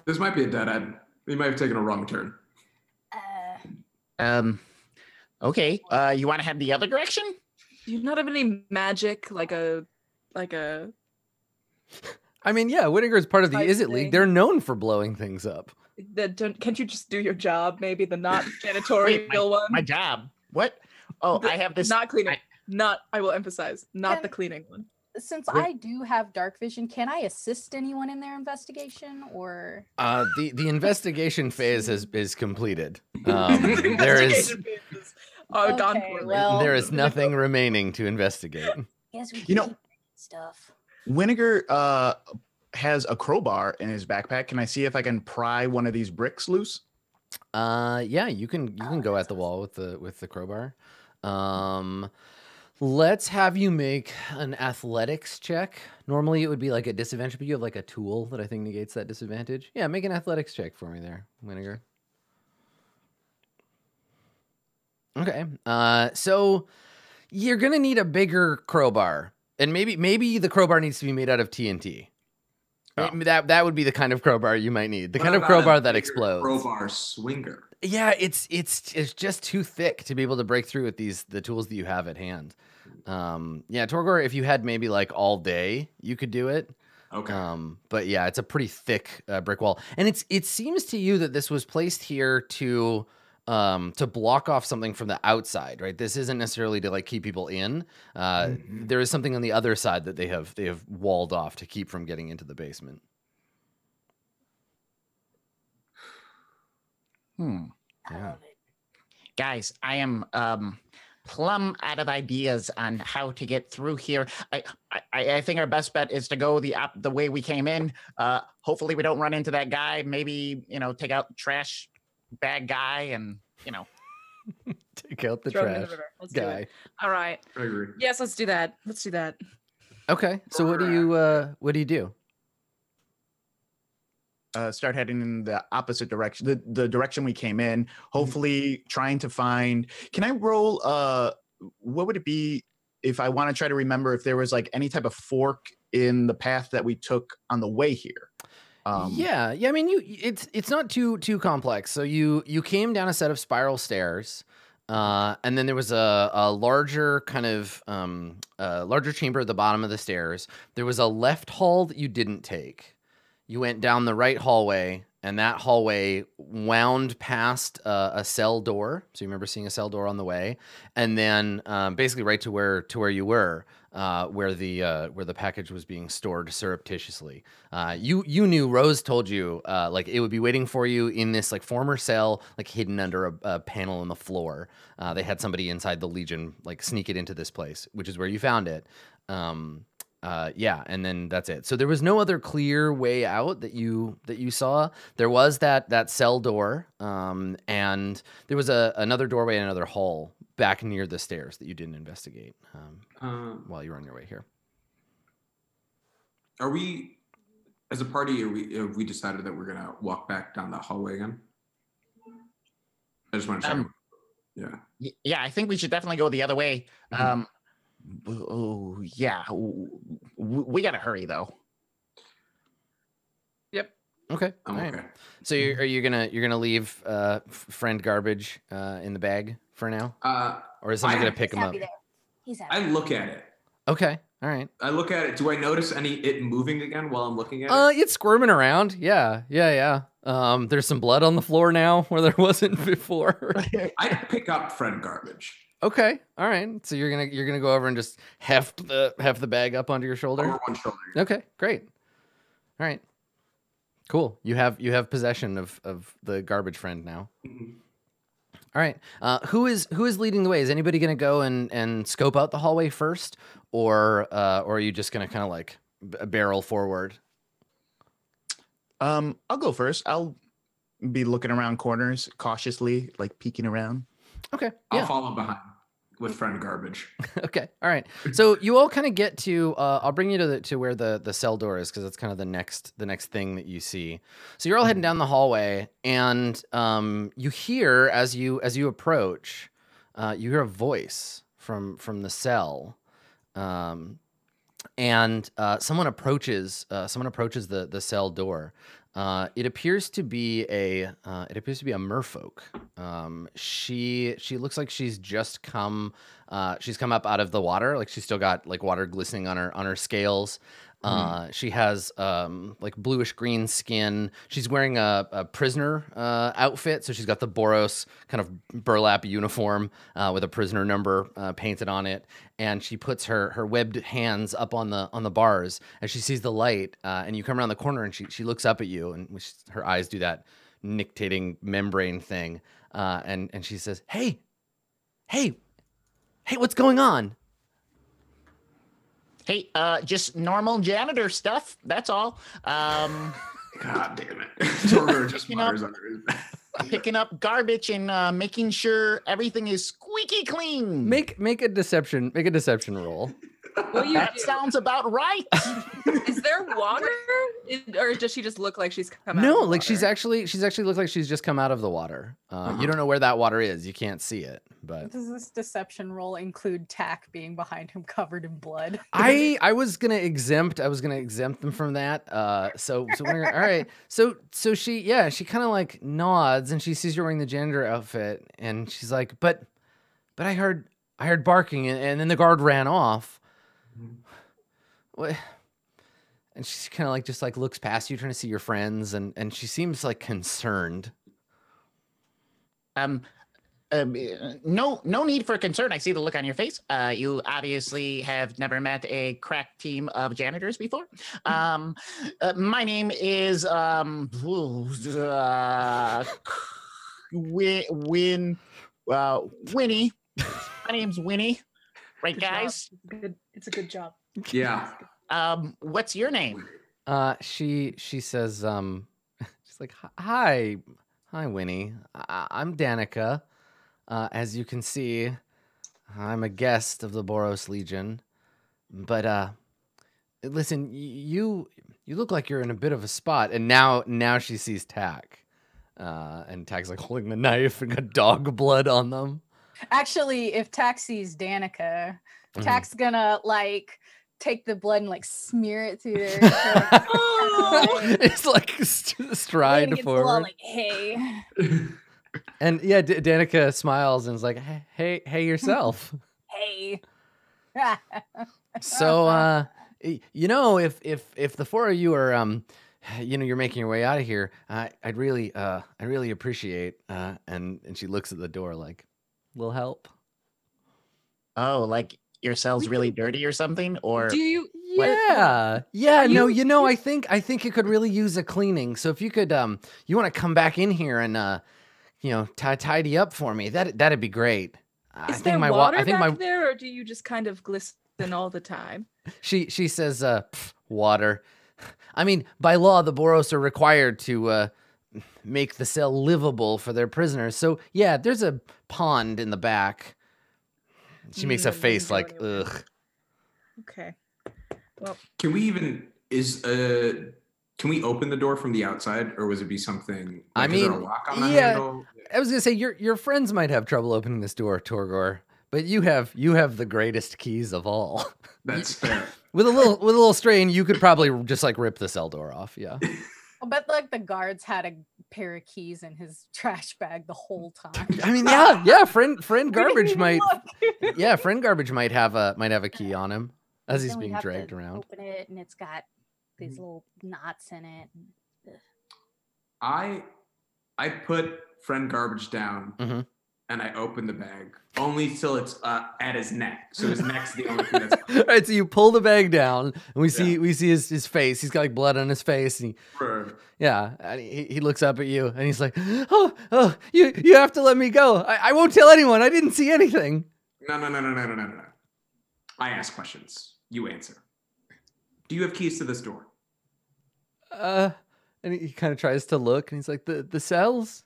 This might be a dead end. We might have taken a wrong turn. Okay. You want to head the other direction? Do you not have any magic, like a I mean, yeah, Whittaker is part of the Type Is It thing. League. They're known for blowing things up. can't you just do your job? Maybe the not janitorial one. My job. What? Oh, I have this. Not cleaning. I will emphasize, not the cleaning one. Since I do have dark vision, can I assist anyone in their investigation or? The investigation phase is completed. There is Investigation phases are gone Okay, poorly. well- there is nothing remaining to investigate. Yes, we You know- keep stuff. Winnegar has a crowbar in his backpack. Can I see if I can pry one of these bricks loose? Yeah, you can go at the wall with the crowbar. Let's have you make an athletics check. Normally it would be like a disadvantage, but you have like a tool that I think negates that disadvantage. Yeah, make an athletics check for me there, Winnegar. Okay. So you're gonna need a bigger crowbar, and maybe the crowbar needs to be made out of TNT. Oh. That would be the kind of crowbar you might need. The What kind of about a crowbar that bigger explodes. Crowbar swinger. Yeah, it's just too thick to be able to break through with the tools that you have at hand. Yeah, Torgor, if you had maybe like all day, you could do it. Okay. But yeah, it's a pretty thick brick wall, and it seems to you that this was placed here to block off something from the outside, right? This isn't necessarily to like keep people in. There is something on the other side that they have walled off to keep from getting into the basement. Yeah. Guys, I am plumb out of ideas on how to get through here. I think our best bet is to go the way we came in. Hopefully we don't run into that guy. Maybe, take out the trash bag guy and, Take out the Throw him in trash the river. Let's do guy. it. All right. I agree. Yes, let's do that. Let's do that. Okay, so what do you do? Start heading in the opposite direction, the direction we came in. Hopefully, trying to find. Can I roll? What would it be if I want to try to remember if there was like any type of fork in the path that we took on the way here? Yeah. I mean, it's not too complex. So you came down a set of spiral stairs, and then there was a larger kind of larger chamber at the bottom of the stairs. There was a left hall that you didn't take. You went down the right hallway, and that hallway wound past a cell door. So you remember seeing a cell door on the way, and then basically right to where you were, where the package was being stored surreptitiously. You knew, Rose told you like it would be waiting for you in this like former cell, like hidden under a panel in the floor. They had somebody inside the Legion like sneak it into this place, which is where you found it. Yeah, and then that's it. So there was no other clear way out that you saw. There was that cell door, and there was another doorway in another hall back near the stairs that you didn't investigate while you were on your way here. Are we, as a party, have we decided that we're gonna walk back down the hallway again? I just want to check. Yeah. Yeah, I think we should definitely go the other way. Oh, yeah. We got to hurry, though. Yep. Okay. I'm All right. okay. So you're gonna leave friend garbage in the bag for now, or is someone I- gonna pick him up? Happy there. He's happy. I look at it. Okay. All right. I look at it. Do I notice it moving again while I'm looking at it? It's squirming around. Yeah. There's some blood on the floor now where there wasn't before. I pick up friend garbage. Okay. All right. So you're gonna go over and just heft the bag up onto your shoulder. Over one shoulder. Okay. Great. All right. Cool. You have possession of the garbage friend now. Mhm. All right. Who is leading the way? Is anybody gonna go and scope out the hallway first, or are you just gonna kind of like barrel forward? I'll go first. I'll be looking around corners cautiously, like peeking around. Okay. I'll Yeah. follow behind with friend garbage. Okay. All right. So you all kind of get to. I'll bring you to where the cell door is, because that's kind of the next thing that you see. So you're all heading down the hallway, and you hear as you approach, you hear a voice from the cell, and someone approaches the cell door. It appears to be a merfolk. She looks like she's just come up out of the water. Like she's still got like water glistening on her scales. She has like bluish green skin. She's wearing a prisoner outfit, so she's got the Boros kind of burlap uniform with a prisoner number painted on it. And she puts her webbed hands up on the bars as she sees the light. And you come around the corner, and she looks up at you, and her eyes do that nictating membrane thing. And she says, "Hey, what's going on?" Hey, just normal janitor stuff. That's all. God damn it. Toreador just mutters under his breath. Picking up garbage and making sure everything is squeaky clean. Make a deception roll. What you That do? sounds about right. Is there water, or does she just look like she's come out? No, of the like water? she's actually looked like she's just come out of the water. You don't know where that water is. You can't see it, but Does this deception roll include Tack being behind him covered in blood? I was gonna exempt them from that. So we're all right. So she kind of like nods, and she sees you're wearing the janitor outfit, and she's like, but I heard barking, and then the guard ran off. What? And she's kind of like just like looks past you, trying to see your friends, and she seems like concerned. No need for concern. I see the look on your face. You obviously have never met a crack team of janitors before. My name is Winnie. My name's Winnie. Right, Good job. guys? It's a good job. Yeah. What's your name? She says, she's like, hi, Winnie. I'm Danica. As you can see, I'm a guest of the Boros Legion. But listen, you look like you're in a bit of a spot. And now she sees Tack, and Tack's like holding the knife and got dog blood on them. Actually, if Tack sees Danica, Tack's gonna like take the blood and like smear it through their It's like stride forward. like, hey. And yeah, Danica smiles and is like, hey yourself. Hey. So if the four of you are you're making your way out of here, I'd really appreciate and she looks at the door like, will help. Oh, like your cell's really dirty or something? Or Do you? Yeah. No, I think it could really use a cleaning. So if you could you want to come back in here and tidy up for me, that'd be great. Is there water back there, or do you just kind of glisten all the time? She says water. I mean, by law the Boros are required to make the cell livable for their prisoners. So yeah, there's a pond in the back. She makes a face like, ugh. Okay. Well, Can we open the door from the outside, or was it be something? Like, is there a lock on the handle? I was gonna say your friends might have trouble opening this door, Torgor, but you have the greatest keys of all. That's fair. With a little strain, you could probably just like rip the cell door off. Yeah. I bet like the guards had a pair of keys in his trash bag the whole time. I mean, yeah. Friend garbage might. Look. Yeah, friend garbage might have a key on him as he's Then we being have dragged to around. Open it, and it's got these little knots in it. I put friend garbage down, Mhm. and I open the bag only till it's at his neck. So his neck's the only thing that's. All right, so you pull the bag down, and we see his face. He's got like blood on his face, and he looks up at you, and he's like, "Oh, you have to let me go. I won't tell anyone. I didn't see anything." No. I ask questions. You answer. Do you have keys to this door? And he kind of tries to look, and he's like, the cells?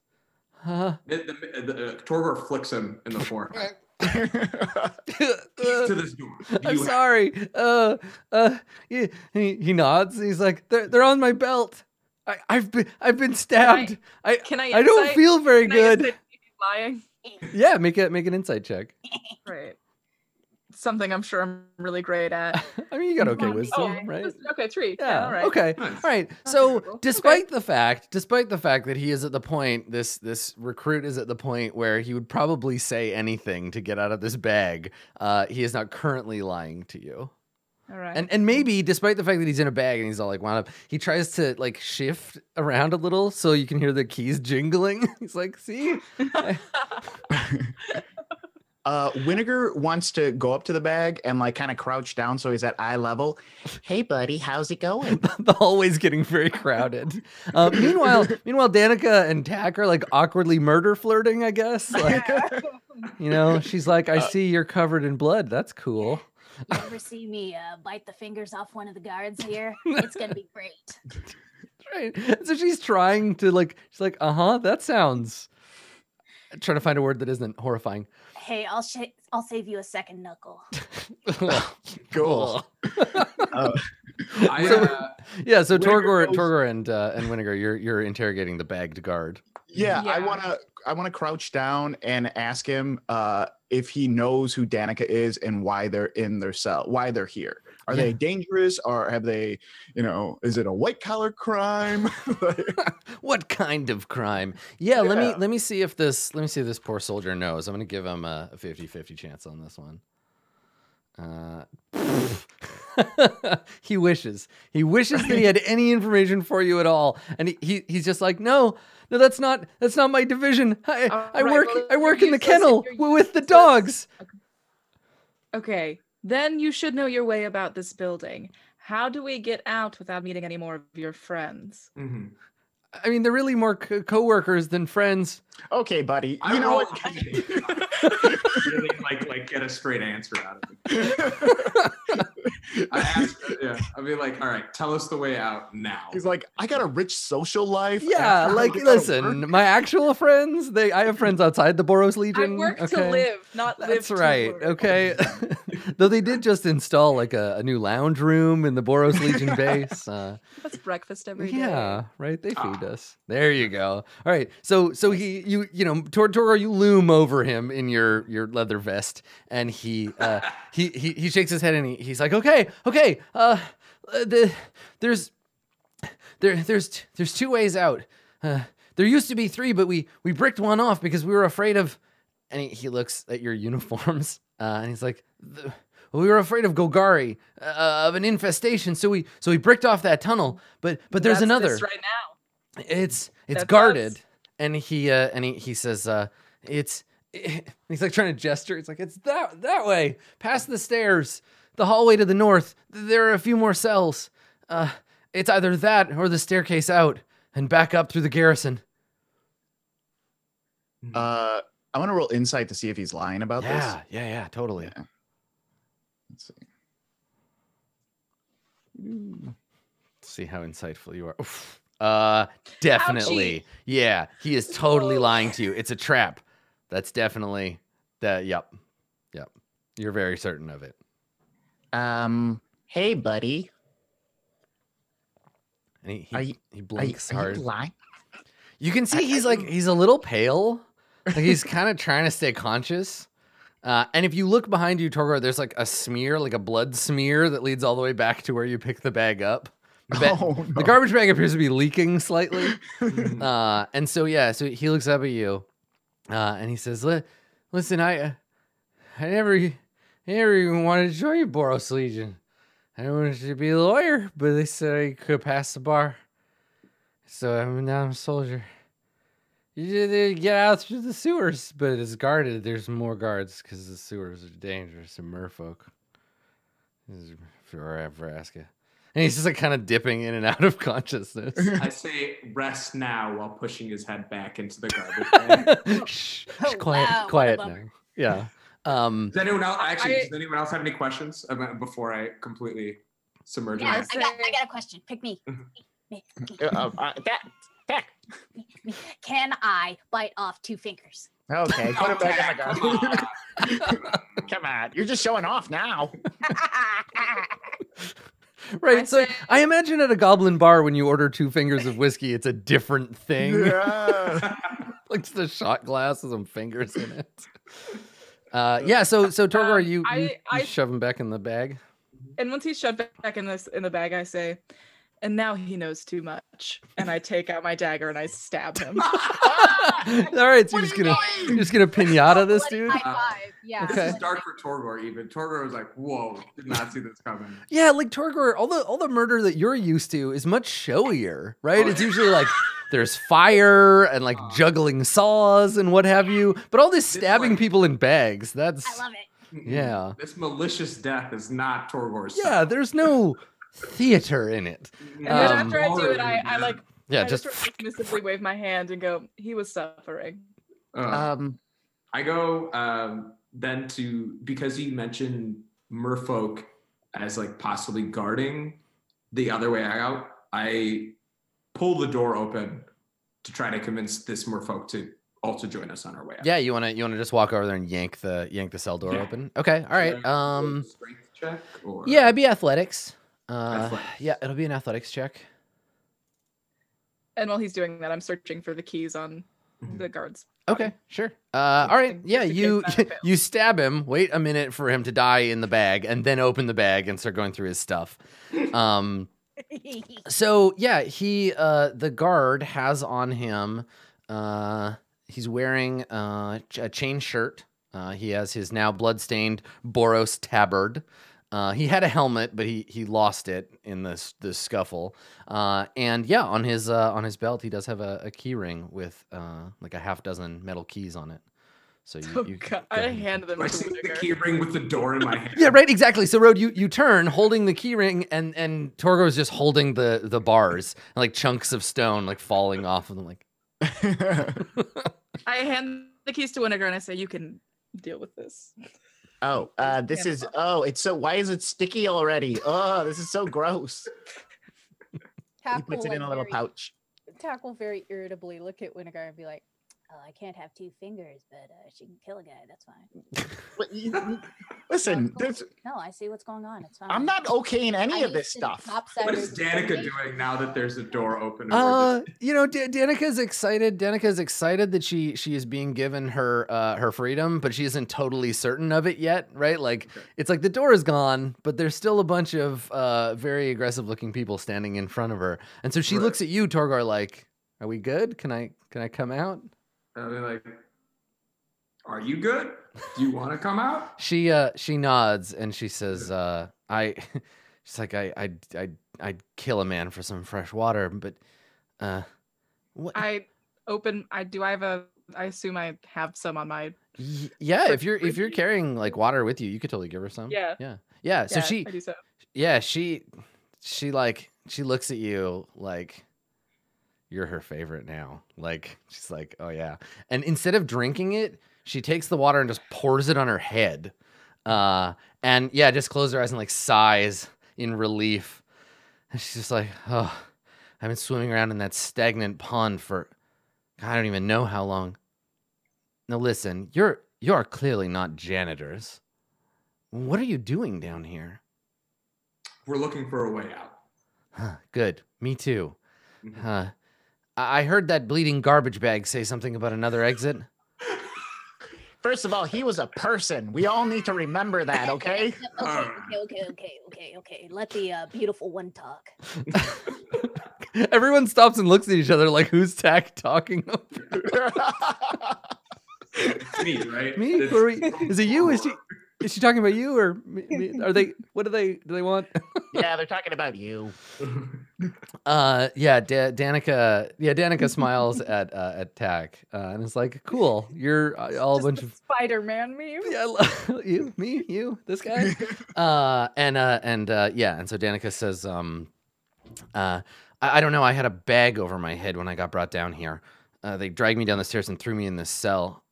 Toreador flicks him in the forehead. Keys to this door. I'm sorry. Yeah. He nods, and he's like, they're on my belt. I've been stabbed. I don't insight? feel very Can I good. insight if he's lying? Yeah, make an insight check. Right. Something I'm sure I'm really great at. I mean, you got okay wisdom, right? Okay, 3. Yeah. All right. Okay. Nice. All right. Not So, terrible. despite the fact that he is at the point, this recruit is at the point where he would probably say anything to get out of this bag. He is not currently lying to you. All right. And maybe, despite the fact that he's in a bag and he's all like wound up, he tries to like shift around a little so you can hear the keys jingling. He's like, "See." Winnegar wants to go up to the bag and like kind of crouch down so he's at eye level. Hey, buddy, how's it going? The hallway's getting very crowded. Meanwhile, Danica and Tack are like awkwardly murder flirting, I guess. Like, she's like, "I see you're covered in blood. That's cool." You ever see me bite the fingers off one of the guards here? It's gonna be great. Right. So she's trying to she's like, that sounds. Trying to find a word that isn't horrifying. Hey, I'll save you a second knuckle. Cool. Yeah, so Winnegar Torgor and Winnegar, you're interrogating the bagged guard. Yeah, Yeah. I wanna crouch down and ask him if he knows who Danica is and why they're in their cell, why they're here. Are they dangerous, or have they, is it a white collar crime? What kind of crime? Yeah, let me see if this poor soldier knows. I'm gonna give him a 50-50 chance on this one. He wishes that he had any information for you at all, and he's just like, no, that's not my division. I work in the kennel with the dogs. Okay, then you should know your way about this building. How do we get out without meeting any more of your friends? Mm-hmm. I mean, they're really more co-workers than friends. Okay, buddy. I You know what? really like get a straight answer out of it. I'd be like, all right, tell us the way out now. He's like, I got a rich social life. Yeah, after I like, get out of work." listen, my actual friends, I have friends outside the Boros Legion. I work okay? to live, not live That's to right. work. Okay. Though they did just install like a new lounge room in the Boros Legion base. That's breakfast every day. Yeah, right. They feed us. There you go. All right. So Torgor, you loom over him in your leather vest, and he shakes his head and he's like, okay. There's 2 ways out. There used to be 3, but we bricked one off because we were afraid of. And he looks at your uniforms, and he's like, we were afraid of Golgari, of an infestation, so we bricked off that tunnel. But there's That's another. this right now. It's That's guarded, us. and he says he's like trying to gesture. It's like, it's that way, past the stairs, the hallway to the north. There are a few more cells. It's either that or the staircase out and back up through the garrison. I want to roll insight to see if he's lying about this. Yeah, totally. Yeah. Let's see. See how insightful you are. Oof. Definitely. Ouchie. Yeah, he is totally lying to you. It's a trap. That's definitely that. Yep. You're very certain of it. Hey, buddy. And Are he blinks hard. You lying? You can see he's a little pale. Like he's kind of trying to stay conscious. And if you look behind you, Torgor, there's like a smear, like a blood smear that leads all the way back to where you picked the bag up. The garbage bag appears to be leaking slightly. And so he looks up at you, and he says, "Listen, I never even wanted to join you, Boros Legion. I wanted to be a lawyer, but they said I could pass the bar. So now I'm a soldier. You get out through the sewers, but it's guarded. There's more guards because the sewers are dangerous to merfolk. Forever ask you." And he's just like kind of dipping in and out of consciousness. I say rest now while pushing his head back into the garbage bag. Shh, Oh, quiet wow, what a quiet now. bummer. Yeah. Does anyone else have any questions before I completely submerging. Yeah, myself. I got a question. Pick me. Tack. Can I bite off 2 fingers? Okay, put him back in the Come garbage. on. Come on, you're just showing off now. Right. I So say- I imagine at a goblin bar when you order 2 fingers of whiskey, it's a different thing. Yeah. Like the shot glass with some fingers in it. Yeah. So Torgor, you shove him back in the bag. And once he's shoved back in the bag, I say, and now he knows too much. And I take out my dagger and I stab him. All right. So you're just gonna pinata this Bloody dude. High five. Yeah. Okay. This is dark for Torgor even. Torgor was like, whoa, did not see this coming. Yeah, like Torgor, all the murder that you're used to is much showier, right? It's usually like there's fire and like juggling saws and what have you. But all this stabbing people in bags, that's I love it. yeah. This malicious death is not Torgor's. Yeah, there's no theater in it. And then after I do it, Already, I like Yeah, I just sort of dismissively wave my hand and go, he was suffering. I go then to, because you mentioned merfolk as like possibly guarding the other way out, I pull the door open to try to convince this merfolk to also join us on our way out. yeah, you wanna just walk over there and yank the cell door Yeah. open. Okay, all right. Strength check or Yeah, it'd be athletics. Athletics. Yeah, it'll be an athletics check. And while he's doing that, I'm searching for the keys on the guards. Okay, sure. All right. Think Yeah, just in you case that fails. you stab him. Wait a minute for him to die in the bag, and then open the bag and start going through his stuff. So yeah, he the guard has on him. He's wearing a chain shirt. He has his now bloodstained Boros tabard. He had a helmet, but he lost it in this scuffle. And yeah, on his belt, he does have a key ring with like a half dozen metal keys on it. So you God, go I ahead. hand them I to see the Whittaker. key ring with the door in my hand. Yeah, right, exactly. So Rode, you turn holding the key ring, and Torgo's just holding the bars, and like chunks of stone like falling off of them. Like I hand the keys to Whittaker and I say, you can deal with this. Oh, this is. Oh, it's so. Why is it sticky already? Oh, this is so gross. He puts it in a little pouch. Tack will very irritably look at Winnegar and be like, "Oh, I can't have 2 fingers, but she can kill a guy. That's fine." Listen, there's, No, I see what's going on. It's fine. I'm not okaying any I of this used to stuff. What is Danica doing now that there's a door open? you know, Danica's excited. Danica's excited that she is being given her freedom, but she isn't totally certain of it yet, right? Like it's like the door is gone, but there's still a bunch of very aggressive looking people standing in front of her, and so she Right. looks at you, Torgor, like, "Are we good? Can I come out?" I'll be like, are you good? Do you want to come out? She nods and she says, she's like, I'd kill a man for some fresh water, but what? I assume I have some on my. Yeah, if you're carrying like water with you, you could totally give her some. Yeah. Yeah. So Yeah, I do so. yeah, she looks at you like you're her favorite now. Like she's like, oh yeah. And instead of drinking it, she takes the water and just pours it on her head. And yeah, just closes her eyes and like sighs in relief. And she's just like, oh, I've been swimming around in that stagnant pond for I don't even know how long. Now listen, you are clearly not janitors. What are you doing down here? We're looking for a way out. Huh, good. Me too. Mhm. I heard that bleeding garbage bag say something about another exit. First of all, he was a person. We all need to remember that, okay? Okay. Let the beautiful one talk. Everyone stops and looks at each other like, who's Tack talking over? It's me, right? Me? It's- Who are we- Is it you? Is she talking about you or me? Are they? What do they want? Yeah, they're talking about you. Yeah, Danica smiles at Tack and it's like, cool. You're all a bunch of Spider-Man meme. yeah, you, me, you, this guy. And so Danica says, I don't know. I had a bag over my head when I got brought down here. They dragged me down the stairs and threw me in this cell.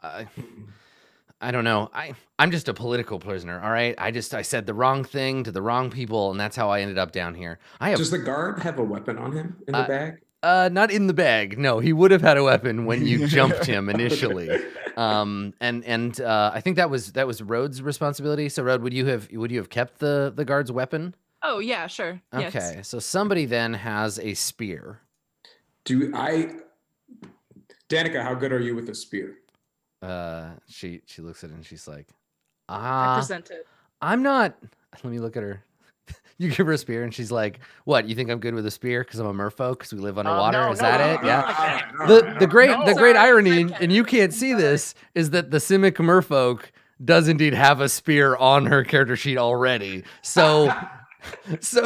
I don't know. I'm just a political prisoner. All right. I said the wrong thing to the wrong people, and that's how I ended up down here. Does the guard have a weapon on him in the bag? Not in the bag. No, he would have had a weapon when you jumped him initially. I think that was Rhodes' responsibility. So, Rhodes, would you have kept the guard's weapon? Oh yeah, sure. Okay, Yes. so somebody then has a spear. Danica, how good are you with a spear? She looks at it and she's like, I present it. I'm not. Let me look at her. You give her a spear and she's like, "What? You think I'm good with a spear because I'm a merfolk because we live underwater? No, Is that it? no, Yeah." no, The great Sorry, irony, I and you can't see this, is that the Simic merfolk does indeed have a spear on her character sheet already. So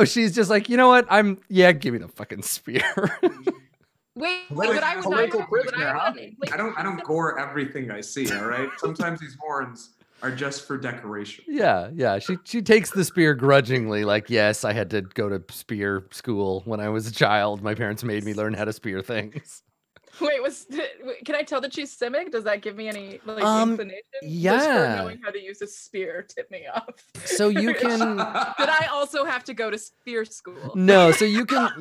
she's just like, you know what? Give me the fucking spear. Wait, Political- but I was political not. prisoner, huh? Like, I don't gore everything I see. All right. Sometimes these horns are just for decoration. Yeah. She takes the spear grudgingly. Like, yes, I had to go to spear school when I was a child. My parents made me learn how to spear things. Wait, can I tell that she's Simic? Does that give me any inclination? yeah. Just her knowing how to use a spear tip me off. So you can. Did I also have to go to spear school? No, so you can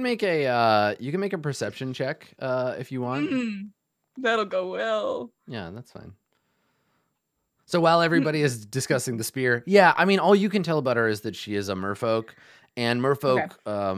make a perception check if you want. That'll go well. Yeah, that's fine. So while everybody is discussing the spear, yeah, I mean, all you can tell about her is that she is a merfolk, and merfolk,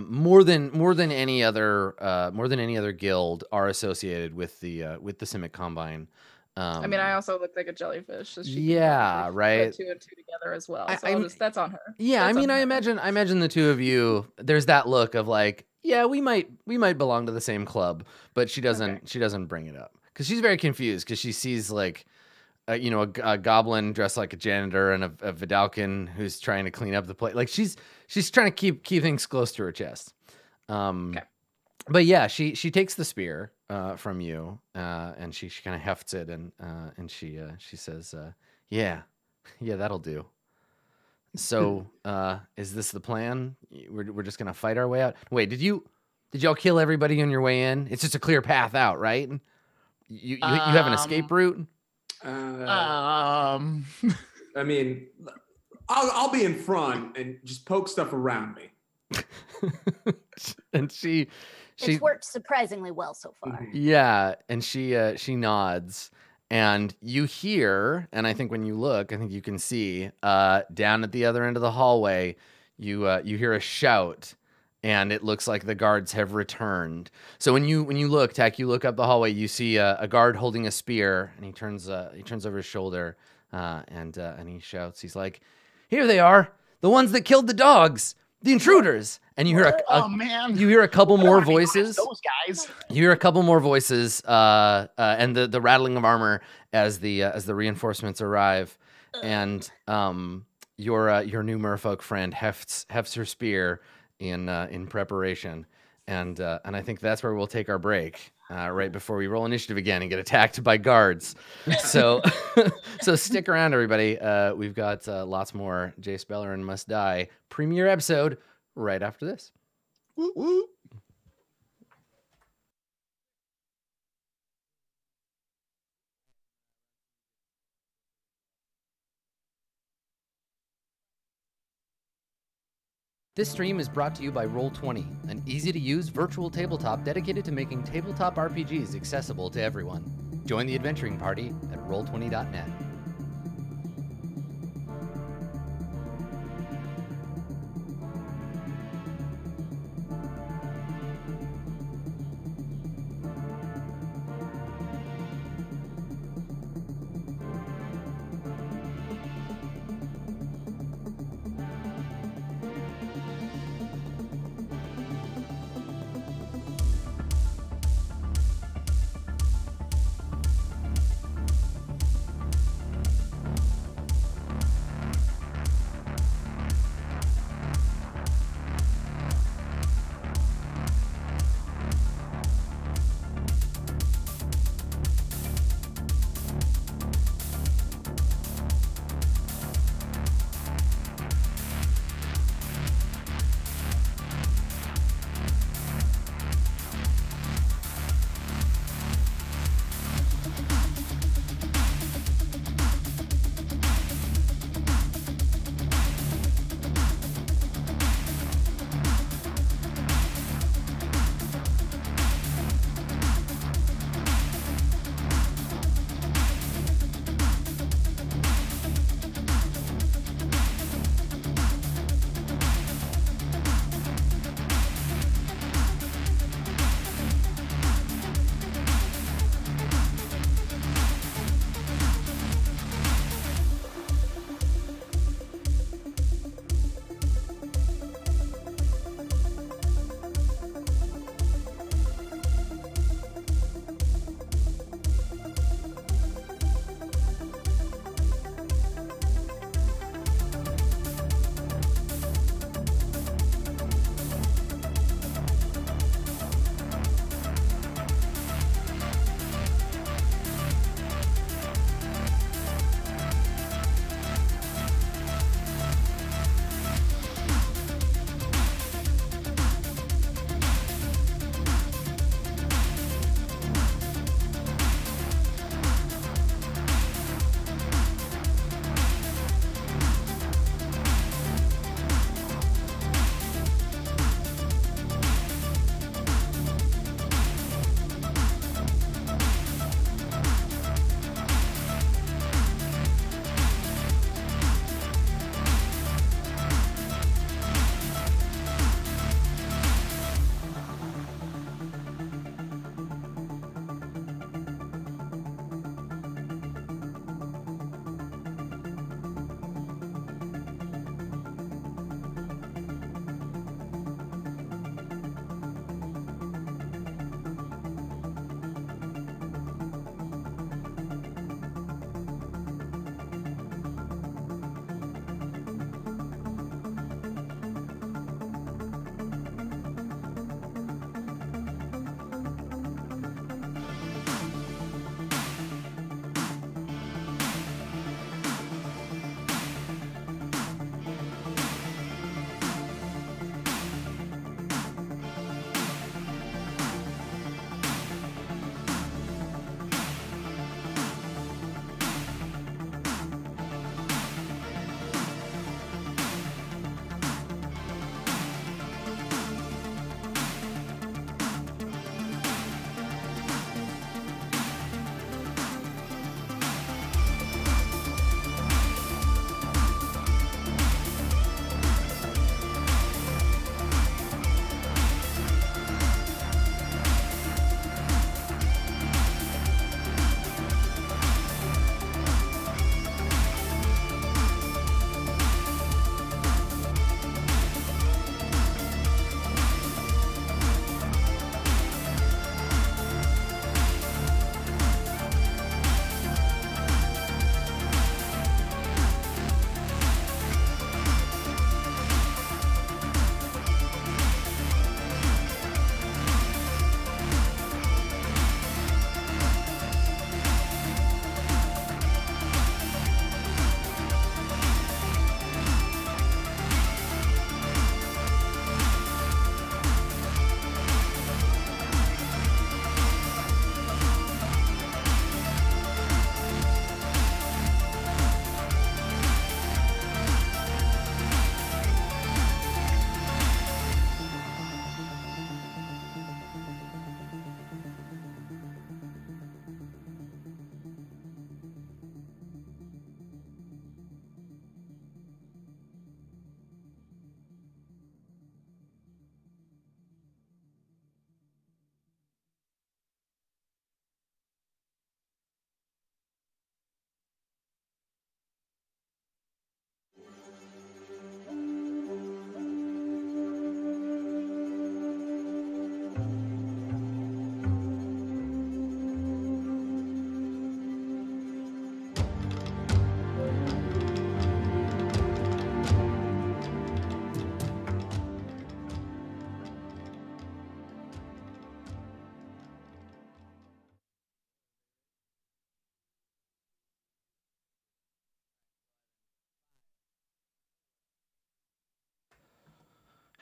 more than any other guild, are associated with the Simic Combine. I mean, I also look like a jellyfish. So she yeah, can right. put two and two together as well. So that's on her. Yeah, That's I mean, on I her. imagine the two of you. There's that look of like, yeah, we might belong to the same club, but she doesn't bring it up because she's very confused because she sees like. A goblin dressed like a janitor and a Vidalcan who's trying to clean up the place. Like she's trying to keep things close to her chest. But yeah, she takes the spear from you and she kind of hefts it and she says, yeah, that'll do. So is this the plan? We're just gonna fight our way out. Wait, did y'all kill everybody on your way in? It's just a clear path out, right? You have an escape route. I mean, I'll be in front and just poke stuff around me. And It's worked surprisingly well so far. Yeah, and she nods, and you hear, and I think when you look, I think you can see down at the other end of the hallway, you hear a shout. And it looks like the guards have returned. So when you look, Tack, you look up the hallway, you see a guard holding a spear, and he turns over his shoulder, and he shouts. He's like, "Here they are, the ones that killed the dogs, the intruders!" And you hear you hear a couple more voices. Those guys. You hear a couple more voices, and the rattling of armor as the reinforcements arrive, and your new merfolk friend hefts her spear in preparation, and I think that's where we'll take our break right before we roll initiative again and get attacked by guards. So stick around, everybody. We've got lots more Jace Beleren Must Die premiere episode right after this. Woo woo. This stream is brought to you by Roll20, an easy-to-use virtual tabletop dedicated to making tabletop RPGs accessible to everyone. Join the adventuring party at roll20.net.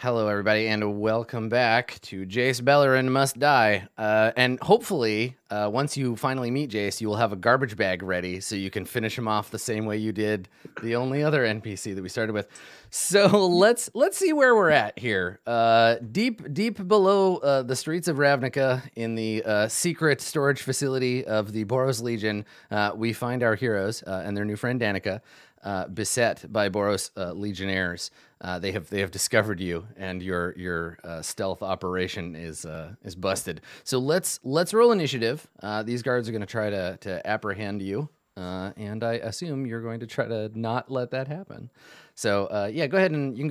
Hello, everybody, and welcome back to Jace Beleren Must Die. And hopefully, once you finally meet Jace, you will have a garbage bag ready so you can finish him off the same way you did the only other NPC that we started with. So let's see where we're at here. Deep below the streets of Ravnica, in the secret storage facility of the Boros Legion, we find our heroes and their new friend Danica. Beset by Boros legionnaires. They have discovered you, and your stealth operation is busted. So let's roll initiative. These guards are going to try to apprehend you, and I assume you're going to try to not let that happen. So yeah, you can go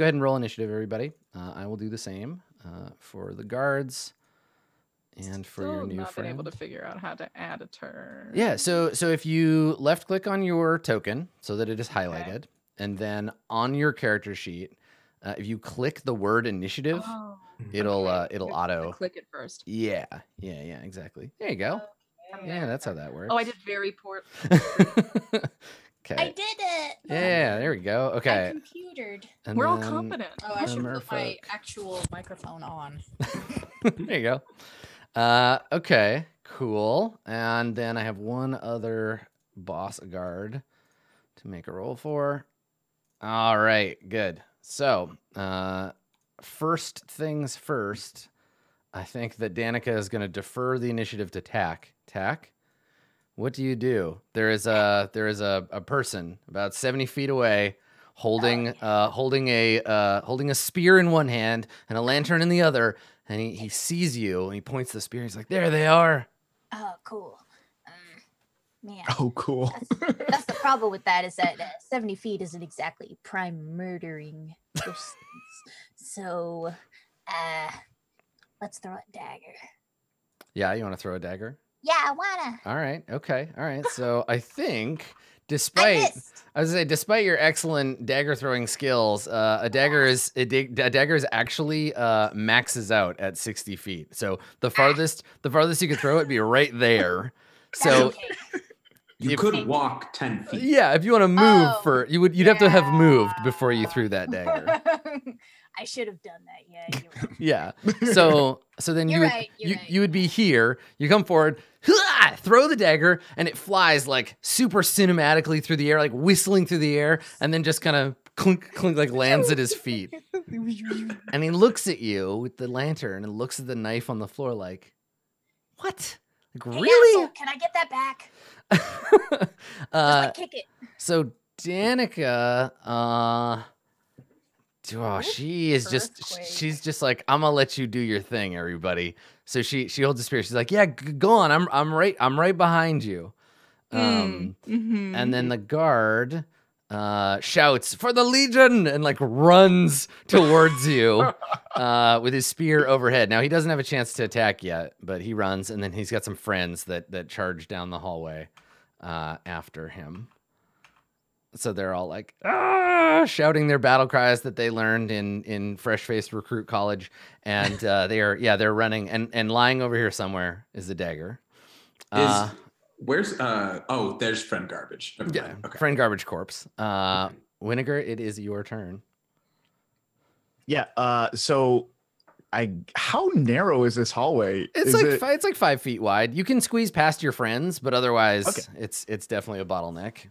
ahead and roll initiative, everybody. I will do the same for the guards. And for your new not friend, been able to figure out how to add a turn. yeah. So if you left click on your token so that it is highlighted, and then on your character sheet, if you click the word initiative, it'll auto click it first. Yeah, exactly. There you go. Yeah, that's how that works. Oh, I did very poor. Okay. I did it. Yeah, there we go. Okay. I computered. And We're all then- competent. Oh, I should put my Merfolk. actual microphone on. There you go. Okay, cool. And then I have one other boss guard to make a roll for. All right, good. So, first things first, I think that Danica is going to defer the initiative to Tack. Tack, what do you do? There is a person about 70 feet away holding a spear in one hand and a lantern in the other. And he sees you, and he points the spear. He's like, there they are. Oh, cool. Man, Oh, cool. that's the problem with that is that 70 feet isn't exactly prime murdering distance. So, let's throw a dagger. Yeah, you want to throw a dagger? Yeah, I wanna. All right, okay, all right. So I think, I despite missed. despite your excellent dagger throwing skills, a dagger is actually maxes out at 60 feet. So the farthest you could throw it would be right there. So Okay. You could walk 10 feet. yeah, if you want to move Oh, you'd have to have moved before you threw that dagger. I should have done that. Yeah, you're right. Yeah. So then You're right, you're right. you would be here. You come forward, throw the dagger, and it flies like super cinematically through the air, like whistling through the air, and then just kind of clink, clink, like lands at his feet. And he looks at you with the lantern and looks at the knife on the floor, like, what? Like, Hey, really? asshole, can I get that back? Just like kick it. So Danica, she is Earthquake. she's just like, I'm gonna let you do your thing, everybody. So she holds the spear. She's like, yeah, go on. I'm right behind you. And then the guard shouts for the Legion and like runs towards you with his spear overhead. Now he doesn't have a chance to attack yet, but he runs, and then he's got some friends that charge down the hallway after him. So they're all like, shouting their battle cries that they learned in Fresh-Faced Recruit College, and they're running, and lying over here somewhere is the dagger. Where's there's friend garbage. Never Yeah, mind. Okay. friend garbage corpse. Winnegar, it is your turn. Yeah. So how narrow is this hallway? It's it's like 5 feet wide. You can squeeze past your friends, but otherwise, Okay. it's definitely a bottleneck.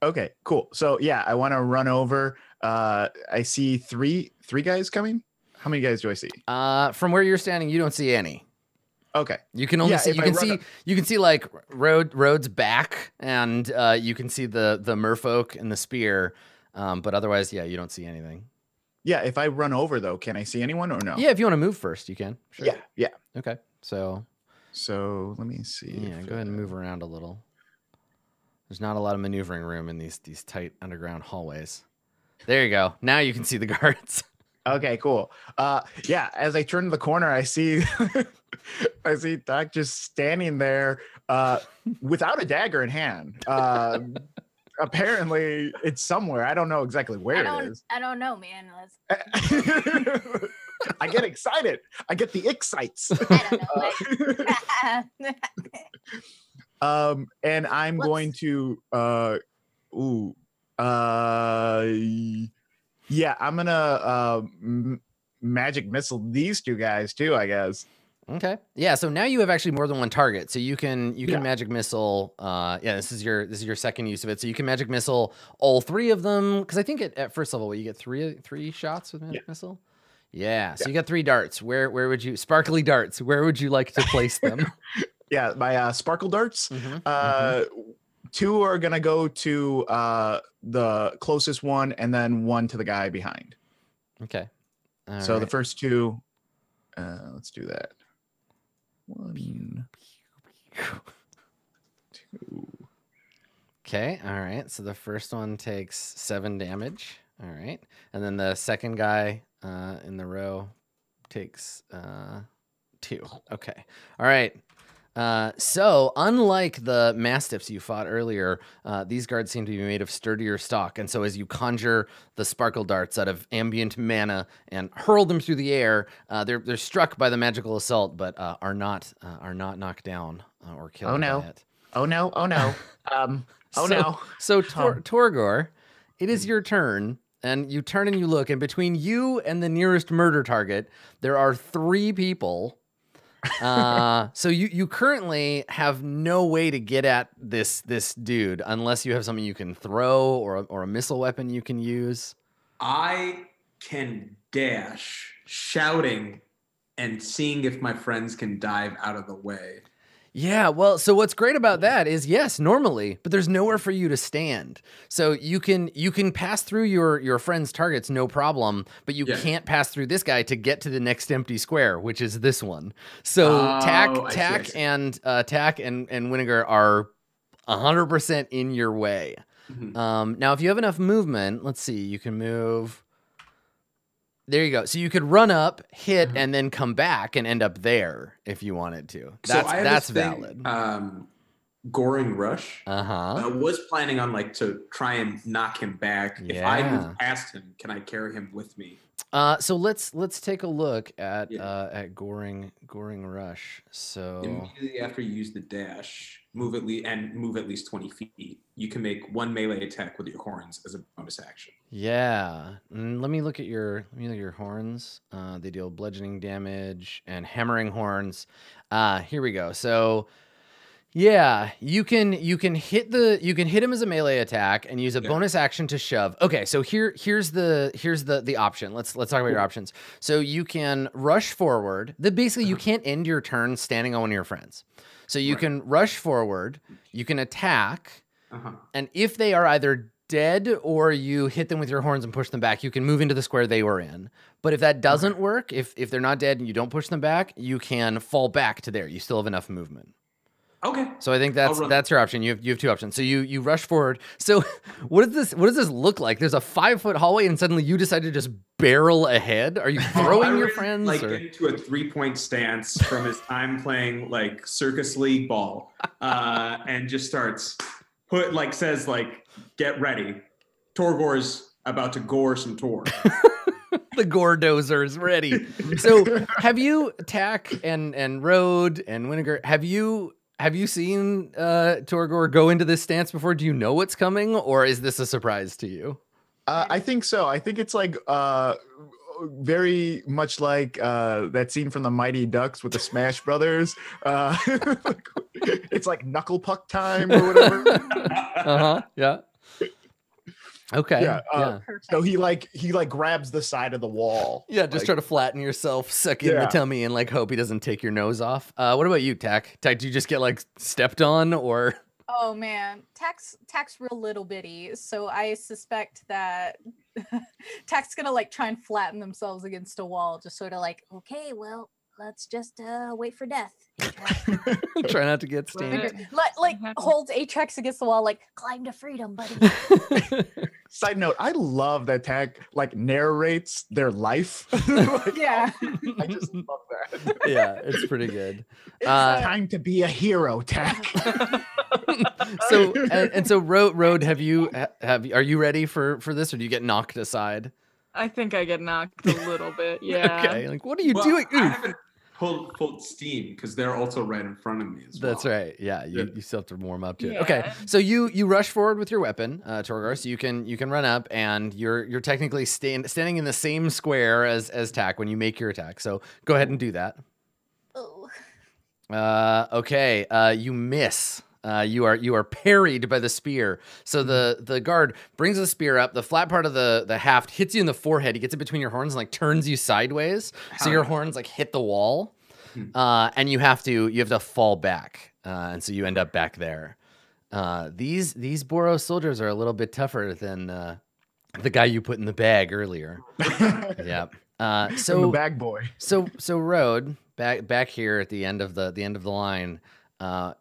Okay, cool. So yeah, I want to run over. I see three guys coming. How many guys do I see? From where you're standing, you don't see any. Okay. You can only Yeah, see if you I can run see up- you can see like Road's back, and you can see the merfolk and the spear. But otherwise, yeah, you don't see anything. Yeah, if I run over though, can I see anyone or no? Yeah, if you want to move first, you can. Sure. Yeah. Okay. So So let me see. yeah, if, go ahead and move around a little. There's not a lot of maneuvering room in these tight underground hallways. There you go. Now you can see the guards. Okay, cool. Yeah, as I turn the corner, I see I see Doc just standing there without a dagger in hand. Apparently it's somewhere. I don't know exactly where it is. I don't know, man. I get excited. I get the excites. I don't know. And I'm going to yeah, I'm gonna magic missile these two guys too, I guess. Okay. Yeah. So now you have actually more than one target. So you can magic missile. Yeah. This is your second use of it. So you can magic missile all three of them. Because I think at first level you get three shots with magic missile. Yeah. So you got 3 darts. Where would you sparkly darts? Where would you like to place them? Yeah, my sparkle darts. 2 are gonna go to the closest one, and then 1 to the guy behind. Okay. So the first 2. Let's do that. 1, 2. Okay. All right. So the first one takes 7 damage. All right. And then the second guy in the row takes 2. Okay. All right. So unlike the mastiffs you fought earlier, these guards seem to be made of sturdier stock. And so as you conjure the sparkle darts out of ambient mana and hurl them through the air, they're struck by the magical assault, but are not knocked down or killed. Oh no! By it. Oh no! Oh no! No! So Torgor, it is your turn. And you turn and you look, and between you and the nearest murder target, there are 3 people. So you currently have no way to get at this dude unless you have something you can throw or a missile weapon you can use. I can dash, shouting and seeing if my friends can dive out of the way. Yeah, well, so what's great about that is, yes, normally, but there's nowhere for you to stand. So you can pass through your friend's targets, no problem, but you can't pass through this guy to get to the next empty square, which is this one. So Tack and Winnegar are 100% in your way. Now, if you have enough movement, let's see, you can move. There you go. So you could run up, hit, and then come back and end up there if you wanted to. That's valid. Goring Rush. I was planning on to try and knock him back. If I move past him, can I carry him with me? So let's take a look at Goring Rush. So immediately after you use the dash, move at least 20 feet. You can make 1 melee attack with your horns as a bonus action. Yeah. Let me look at your horns. They deal bludgeoning damage and hammering horns. Here we go. So yeah, you can hit him as a melee attack and use a bonus action to shove. Okay, so here's the option. Let's talk about your options. So you can rush forward. Basically you can't end your turn standing on one of your friends. So you can rush forward, you can attack, and if they are either dead or you hit them with your horns and push them back, you can move into the square they were in. But if that doesn't work, if they're not dead and you don't push them back, you can fall back to there. You still have enough movement. Okay. So I think that's your option. You have 2 options. So you rush forward. So what does this look like? There's a 5-foot hallway and suddenly you decide to just barrel ahead. Are you throwing your friends? Get into a 3-point stance from his time playing Circus League ball, and just starts says get ready. Torgor's about to gore some Tor. The gore dozer is ready. So have you, Tack and Road and Winnegar, have you seen Torgor go into this stance before? Do you know what's coming, or is this a surprise to you? I think so. I think it's very much like that scene from the Mighty Ducks with the Smash Brothers. It's like knuckle puck time or whatever. Yeah. Okay. Yeah. So he grabs the side of the wall. Yeah, just try to flatten yourself, suck in the tummy, and hope he doesn't take your nose off. What about you, Tack? Tack, do you just get stepped on, or? Oh man, Tack's real little bitty, so I suspect that Tack's gonna try and flatten themselves against a wall, just sort of okay, well, let's just wait for death. Try not to get stabbed. Holds Atrax against the wall, climb to freedom, buddy. Side note, I love that Tack narrates their life. Yeah. I just love that. Yeah, it's pretty good. It's time to be a hero, Tack. So Road, are you ready for this, or do you get knocked aside? I think I get knocked a little bit. Yeah. Okay. What are you doing? full steam because they're also right in front of me as well. That's right. Yeah, you still have to warm up to it. Yeah. Okay, so you rush forward with your weapon, Torgar. So you can run up, and you're technically standing in the same square as Tack when you make your attack. So go ahead and do that. Oh. Okay. You miss. You are parried by the spear. So the guard brings the spear up. The flat part of the haft hits you in the forehead. He gets it between your horns and like turns you sideways. So your horns like hit the wall, and you have to fall back. And so you end up back there. These Boros soldiers are a little bit tougher than the guy you put in the bag earlier. Yep. So the bag boy. So Road, back here at the end of the line,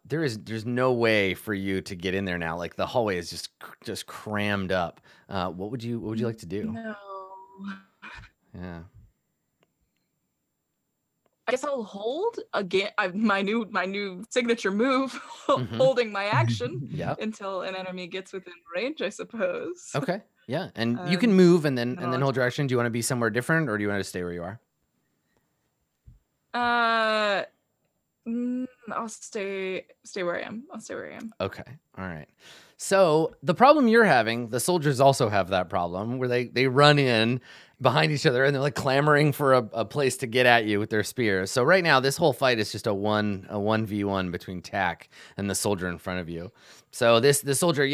there's no way for you to get in there now. Like the hallway is just crammed up. What would you like to do? No. Yeah. I guess I'll hold again. My new signature move, holding my action Yep. until an enemy gets within range, I suppose. Okay. Yeah, and you can move and then I'll hold your action. Do you want to be somewhere different, or do you want to stay where you are? I'll stay where I am. Okay. All right. So the problem you're having, the soldiers also have that problem where they run in behind each other and they're like clamoring for a place to get at you with their spears. So right now this whole fight is just a 1v1 between Tack and the soldier in front of you. So this soldier,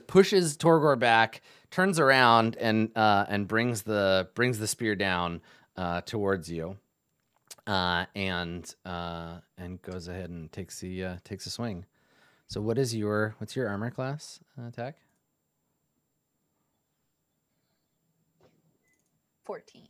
pushes Torgor back, turns around and brings the spear down towards you. And goes ahead and takes a swing. So what's your armor class, Tack? 14.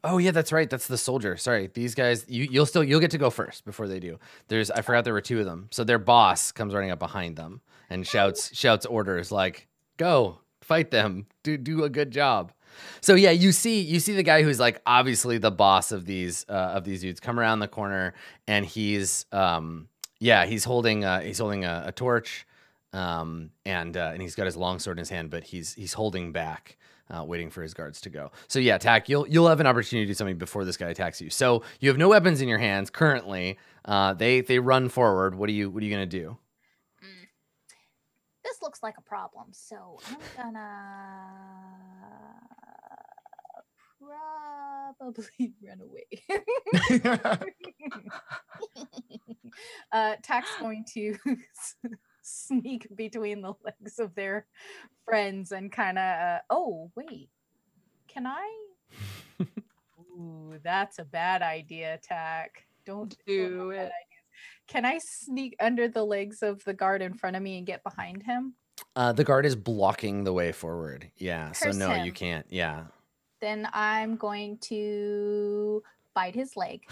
Oh yeah, that's right. That's the soldier. Sorry, these guys. You'll get to go first before they do. I forgot there were two of them. So their boss comes running up behind them and shouts orders like, "Go fight them. Do a good job." So yeah, you see the guy who's like obviously the boss of these dudes come around the corner, and he's holding a torch, and he's got his longsword in his hand, but he's holding back, waiting for his guards to go. So yeah, Tack, you'll have an opportunity to do something before this guy attacks you. So you have no weapons in your hands currently. They run forward. What are you gonna do? This looks like a problem, so I'm gonna probably run away. Tack's going to sneak between the legs of their friends and kind of, oh, wait, can I? Ooh, that's a bad idea, Tack. Don't do it. Can I sneak under the legs of the guard in front of me and get behind him? The guard is blocking the way forward. Yeah, so Curse no, him. you can't. Yeah. Then I'm going to bite his leg.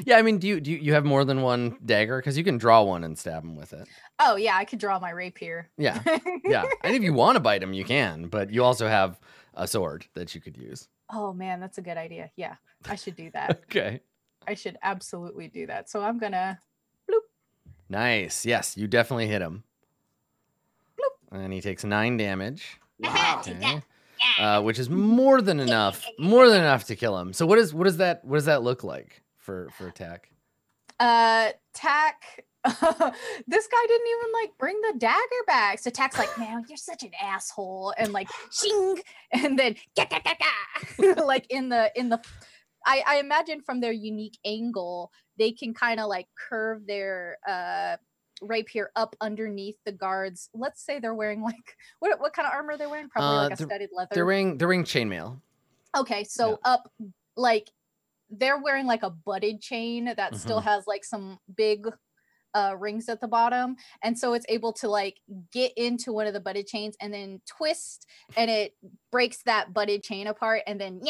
Yeah, I mean, do you have more than one dagger? Because you can draw one and stab him with it. Oh yeah, I could draw my rapier. Yeah, yeah. And if you want to bite him, you can. But you also have a sword that you could use. Oh man, that's a good idea. Yeah, I should do that. Okay. I should absolutely do that. So I'm gonna. Nice. Yes, you definitely hit him. Bloop. And he takes 9 damage. Wow. Okay. Which is more than enough to kill him. So what does that look like for Tack? Tack. This guy didn't even like bring the dagger back. So Tack's like, man, you're such an asshole, and like shing, and then like in the. I imagine from their unique angle, they can kind of like curve their rapier up underneath the guards. Let's say they're wearing like what kind of armor they're wearing? Probably like a studded leather. They're wearing chainmail. Okay, so up like they're wearing like a butted chain that still has like some big rings at the bottom, and so it's able to like get into one of the butted chains and then twist, and it breaks that butted chain apart, and then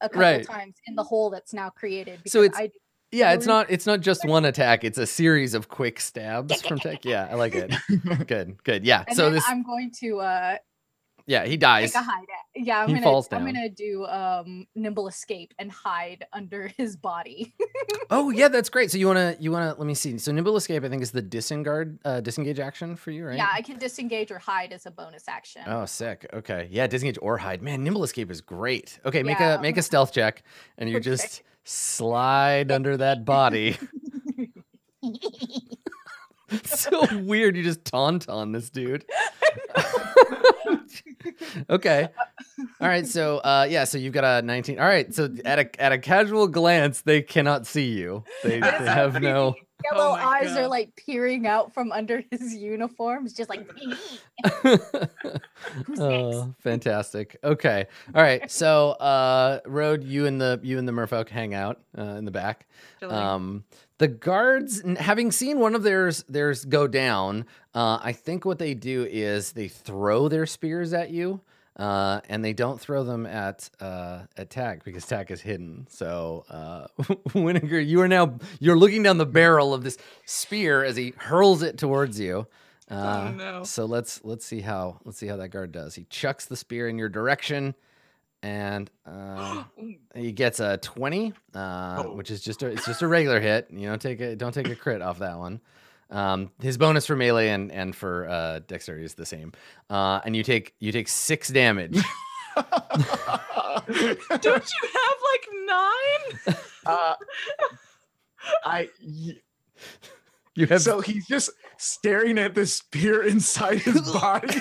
a couple times in the hole that's now created. So it's not just one attack; it's a series of quick stabs from Tack. Yeah, I like it. Good. Yeah. And so then I'm going to he dies. take a hide. Yeah, He falls down. I'm gonna do nimble escape and hide under his body. Oh yeah, that's great. So you wanna let me see. So nimble escape, I think, is the disengage action for you, right? Yeah, I can disengage or hide as a bonus action. Oh, sick. Okay, yeah, disengage or hide. Man, nimble escape is great. Okay, make a stealth check, and you just slide under that body. So weird. You just tauntaun this dude. Okay. All right. So so you've got a 19. All right. So at a casual glance, they cannot see you. They have no. Yellow Oh my eyes are God. like peering out from under his uniform. It's just like, who's next? Oh, fantastic. Okay. All right. So Road, you and the merfolk hang out in the back. Chilling. The guards, having seen one of theirs go down, I think what they do is they throw their spears at you, and they don't throw them at Tack because Tack is hidden. So Winnegar, you're looking down the barrel of this spear as he hurls it towards you. Oh, no. So let's see how that guard does. He chucks the spear in your direction, and he gets a 20, which is just a regular hit. You don't take a crit off that one. His bonus for melee and for dexterity is the same. And you take 6 damage. Don't you have like 9? You have So he's just staring at the spear inside his body.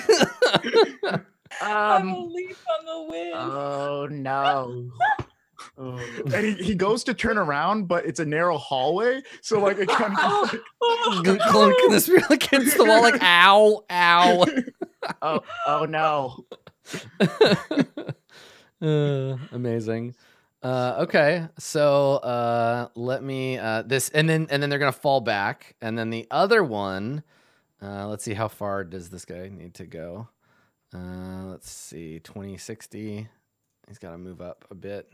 I'm a leaf on the wind. Oh no. And he goes to turn around, but it's a narrow hallway. So like it kind of clunk the spear against the wall, like ow. Oh no. Amazing. Okay, so let me this, and then they're gonna fall back, and then the other one. Let's see, how far does this guy need to go? Let's see, 20, 60. He's got to move up a bit.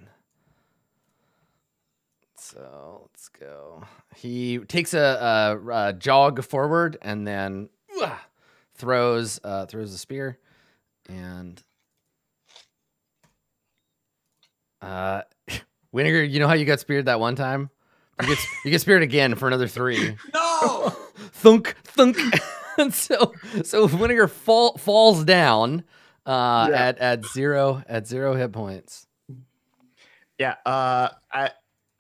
So let's go. He takes a jog forward and then throws a spear, and Winnegar, you know how you got speared that one time? You get speared again for another 3. No. Thunk. And so Winnegar falls down at 0 hit points. Yeah.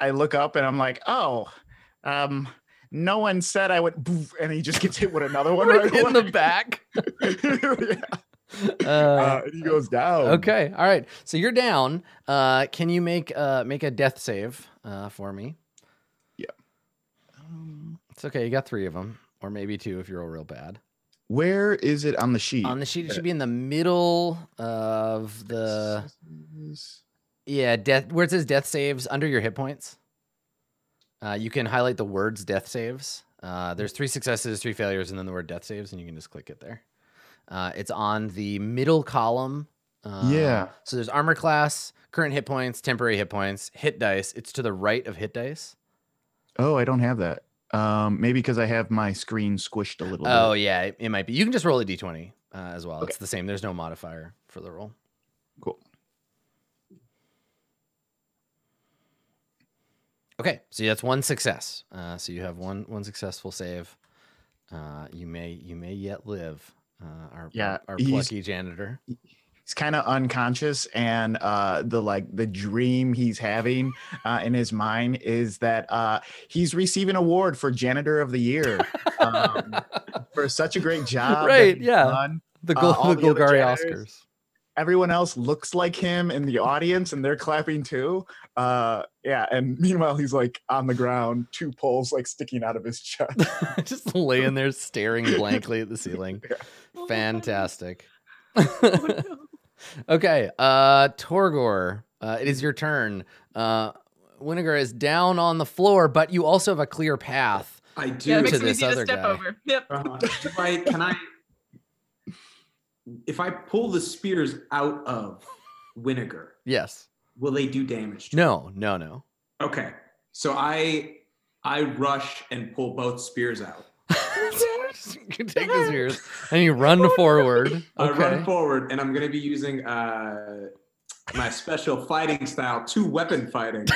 I look up and I'm like, oh, no one said I would, boof, and he just gets hit with another one right in away. the back. and he goes down. Okay, all right. So you're down. Can you make a death save for me? Yeah. It's okay. You got 3 of them, or maybe 2 if you're real bad. Where is it on the sheet? On the sheet, it should be in the middle of the death, where it says death saves under your hit points. You can highlight the words death saves. There's 3 successes, 3 failures, and then the word death saves, and you can just click it there. It's on the middle column. Yeah. So there's armor class, current hit points, temporary hit points, hit dice. It's to the right of hit dice. Oh, I don't have that. Maybe because I have my screen squished a little bit. Oh, yeah, it might be. You can just roll a d20 as well. Okay. It's the same. There's no modifier for the roll. Cool. Okay, so that's 1 success. So you have one successful save. You may yet live. Our plucky janitor. He's kind of unconscious, and the dream he's having in his mind is that he's receiving an award for janitor of the year for such a great job. Right? that he's Yeah. done. The all the other Golgari janitors, Oscars. Everyone else looks like him in the audience, and they're clapping too. And meanwhile, he's like on the ground, 2 poles like sticking out of his chest. Just laying there staring blankly at the ceiling. Yeah. Fantastic. Oh, no. Okay, Torgor, it is your turn. Winnegar is down on the floor, but you also have a clear path. I do. Yeah, it to makes it this easy to other step guy. over. Yep. If I pull the spears out of Winnegar, Yes. will they do damage to No. Okay. So I rush and pull both spears out. You take the spears and you run forward. I Okay. run forward, and I'm going to be using my special fighting style, 2-weapon fighting,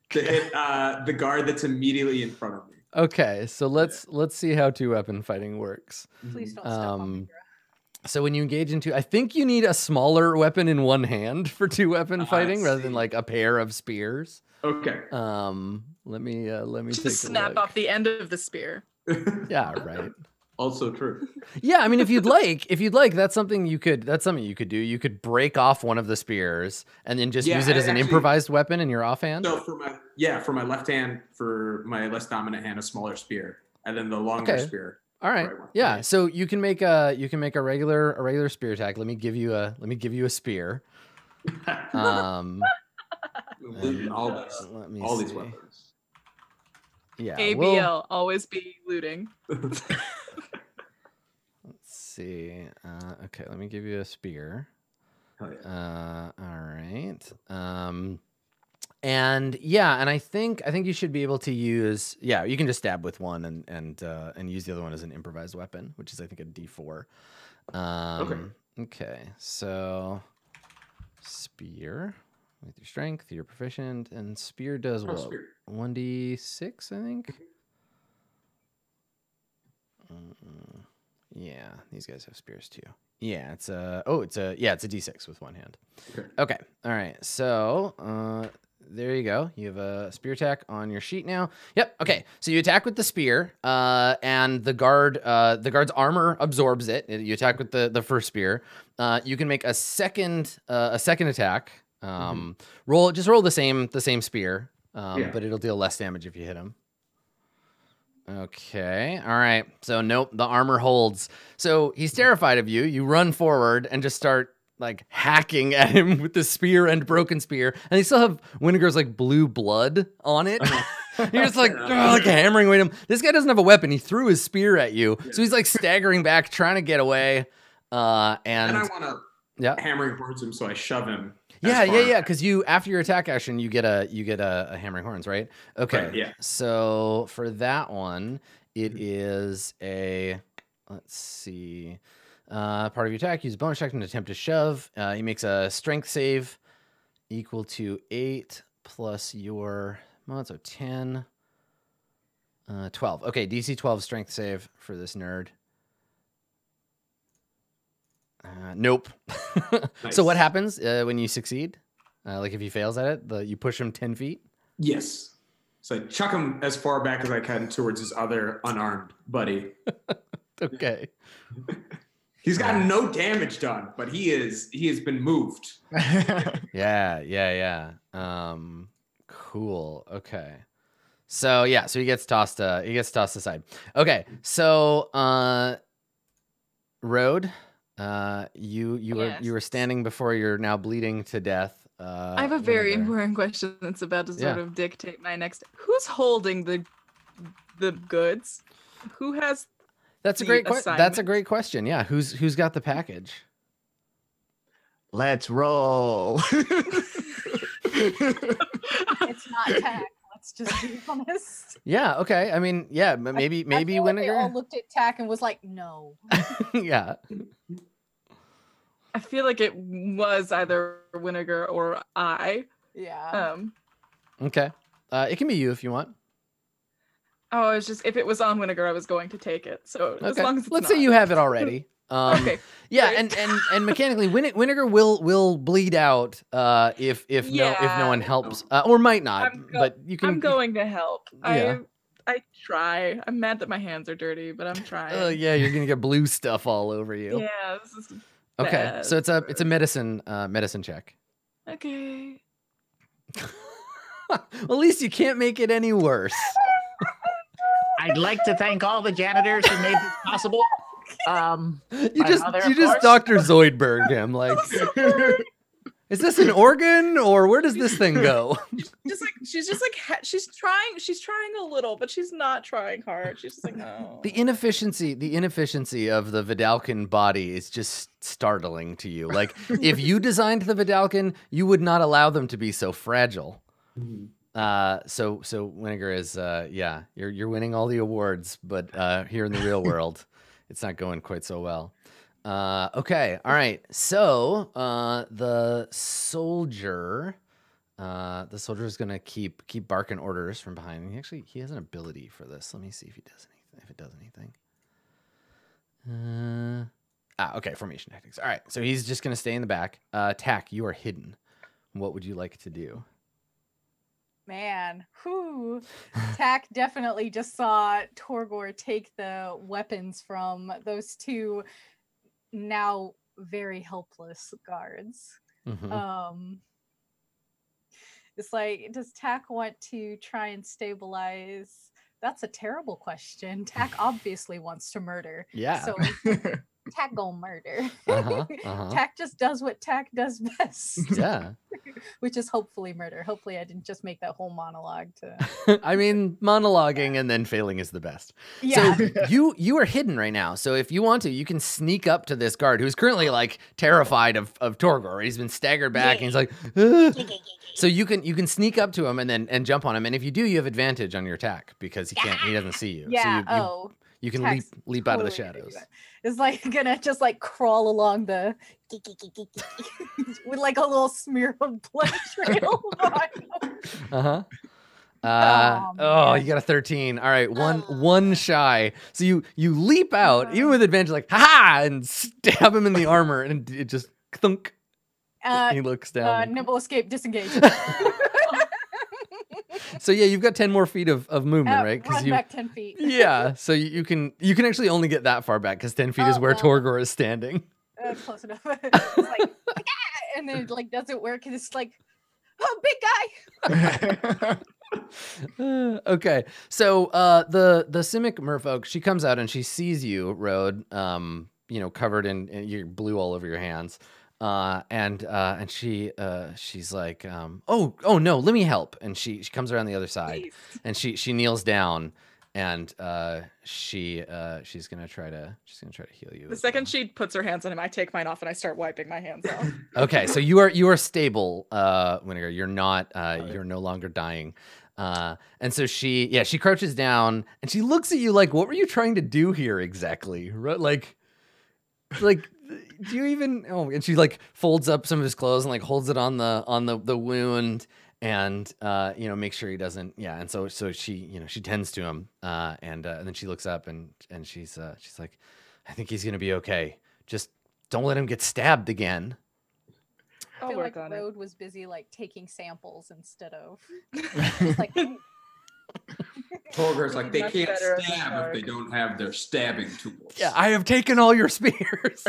to hit the guard that's immediately in front of me. Okay, so let's see how 2-weapon fighting works. Please don't step on me, So when you engage into, I think you need a smaller weapon in one hand for 2-weapon fighting rather than like a pair of spears. Okay. Let me Just take snap a look. off the end of the spear. Yeah, right. Also true. Yeah, I mean, if you'd like, that's something you could do. You could break off one of the spears and then just use it as an improvised weapon in your offhand. So for my left hand, for my less dominant hand, a smaller spear, and then the longer spear. All right. Yeah. So you can make a regular spear attack. Let me give you a spear. All these weapons. Yeah. ABL, always be looting. Let's see. Okay, let me give you a spear. Oh, yeah. All right. And I think you should be able to use. Yeah, you can just stab with one and use the other one as an improvised weapon, which is I think a D4. Okay. So spear with your strength, you're proficient, and spear does what? Spear. 1d6, I think. Yeah, these guys have spears too. Yeah, it's a D6 with one hand. Okay. All right. So, there you go. You have a spear attack on your sheet now. Yep. Okay. So you attack with the spear, and the guard's armor absorbs it. You attack with the first spear. You can make a second attack. Roll the same spear, but it'll deal less damage if you hit him. Okay. All right. So nope, the armor holds. So he's terrified of you. You run forward and just start like hacking at him with the spear and broken spear. And they still have Winnegar's like blue blood on it. You're just like hammering away at him. This guy doesn't have a weapon. He threw his spear at you. So he's like staggering back, trying to get away. And I want to hammering towards him, so I shove him. Yeah. Because after your attack action, you get a hammering horns, right? Okay. Right, yeah. So for that one, it is a, let's see, part of your attack. Use a bonus action to attempt to shove. He makes a strength save equal to 8 plus your, so 10, 12. Okay, DC 12 strength save for this nerd. Nope. Nice. So what happens when you succeed? Like if he fails at it, you push him 10 feet? Yes. So I chuck him as far back as I can towards his other unarmed buddy. Okay. He's gotten no damage done, but he has been moved. Yeah. Cool. Okay. So he gets tossed aside. Okay. So Road, you were standing before you're now bleeding to death. I have a very important question that's about to sort of dictate my next. Who's holding the goods? Who has? That's a great question. That's a great question. Yeah, who's got the package? Let's roll. It's not Tack. Let's just be honest. Yeah. Okay. I mean, yeah. Maybe Winnegar. They all looked at Tack and was like, "No." Yeah. I feel like it was either Winnegar or I. Yeah. Okay. It can be you if you want. Oh, it's just if it was on Winnegar, I was going to take it. So as long as it's let's say you have it already. Okay. Yeah, and mechanically, Winnegar will bleed out if no one helps, or might not. But you can. I'm going to help. Yeah. I try. I'm mad that my hands are dirty, but I'm trying. Oh yeah, you're gonna get blue stuff all over you. Yeah, this is okay. bad. So it's a medicine check. Okay. Well, at least you can't make it any worse. I'd like to thank all the janitors who made this possible. You just Dr. Zoidberg him like. Is this an organ or where does this thing go? She's trying a little, but she's not trying hard. She's just like, no. The inefficiency of the Vidalcan body is just startling to you. Like if you designed the Vidalcan, you would not allow them to be so fragile. So Winnegar is you're winning all the awards, but here in the real world, it's not going quite so well. Okay, all right. So the soldier is gonna keep barking orders from behind. He has an ability for this. Let me see if he does anything. If it does anything. Okay, formation tactics. All right, so he's just going to stay in the back. Tack, you are hidden. What would you like to do? Man, whew. Tack definitely just saw Torgor take the weapons from those two now very helpless guards. Mhm. It's like, does Tack want to try and stabilize? That's a terrible question. Tack obviously wants to murder. Yeah. So Tack gonna murder. Uh-huh. Tack just does what Tack does best. Yeah. Which is hopefully murder. Hopefully I didn't just make that whole monologue to I mean, monologuing and then failing is the best. Yeah. So you are hidden right now. So if you want to, you can sneak up to this guard who's currently like terrified of Torgor. He's been staggered back and he's like, "Ugh." So you can sneak up to him and jump on him. And if you do, you have advantage on your attack because he doesn't see you. Yeah. So you can Tack's leap out of the totally gonna do shadows. that. It's like gonna just like crawl along the with like a little smear of blood trail behind him. Uh-huh. Oh, You got a 13. All right, one shy. So you leap out, even with advantage, like ha, and stab him in the armor, and it just thunk. He looks down. Nimble escape, disengage. So yeah, you've got 10 more feet of movement, right? Run back 10 feet. Yeah, so you can actually only get that far back because 10 feet is where Torgor is standing. Close enough. It's like, and then it like doesn't work, and it's like, oh, big guy. Okay, so the Simic merfolk, she comes out and she sees you, Road, covered in you're blue all over your hands. And she's like, oh no, let me help. And she comes around the other side. Please. And she kneels down and she's gonna try to heal you. The second she puts her hands on him, I take mine off and I start wiping my hands off. Okay, so you are stable, Winnegar. You're not you're no longer dying. And so she crouches down and she looks at you like, what were you trying to do here exactly? Right? Like do you even and she like folds up some of his clothes and like holds it on the wound and make sure he doesn't and so she she tends to him and then she looks up and she's like, I think he's gonna be okay, just don't let him get stabbed again. I feel like Road was busy like taking samples instead of like Torgor's like, they can't stab if they don't have their stabbing tools. Yeah, I have taken all your spears.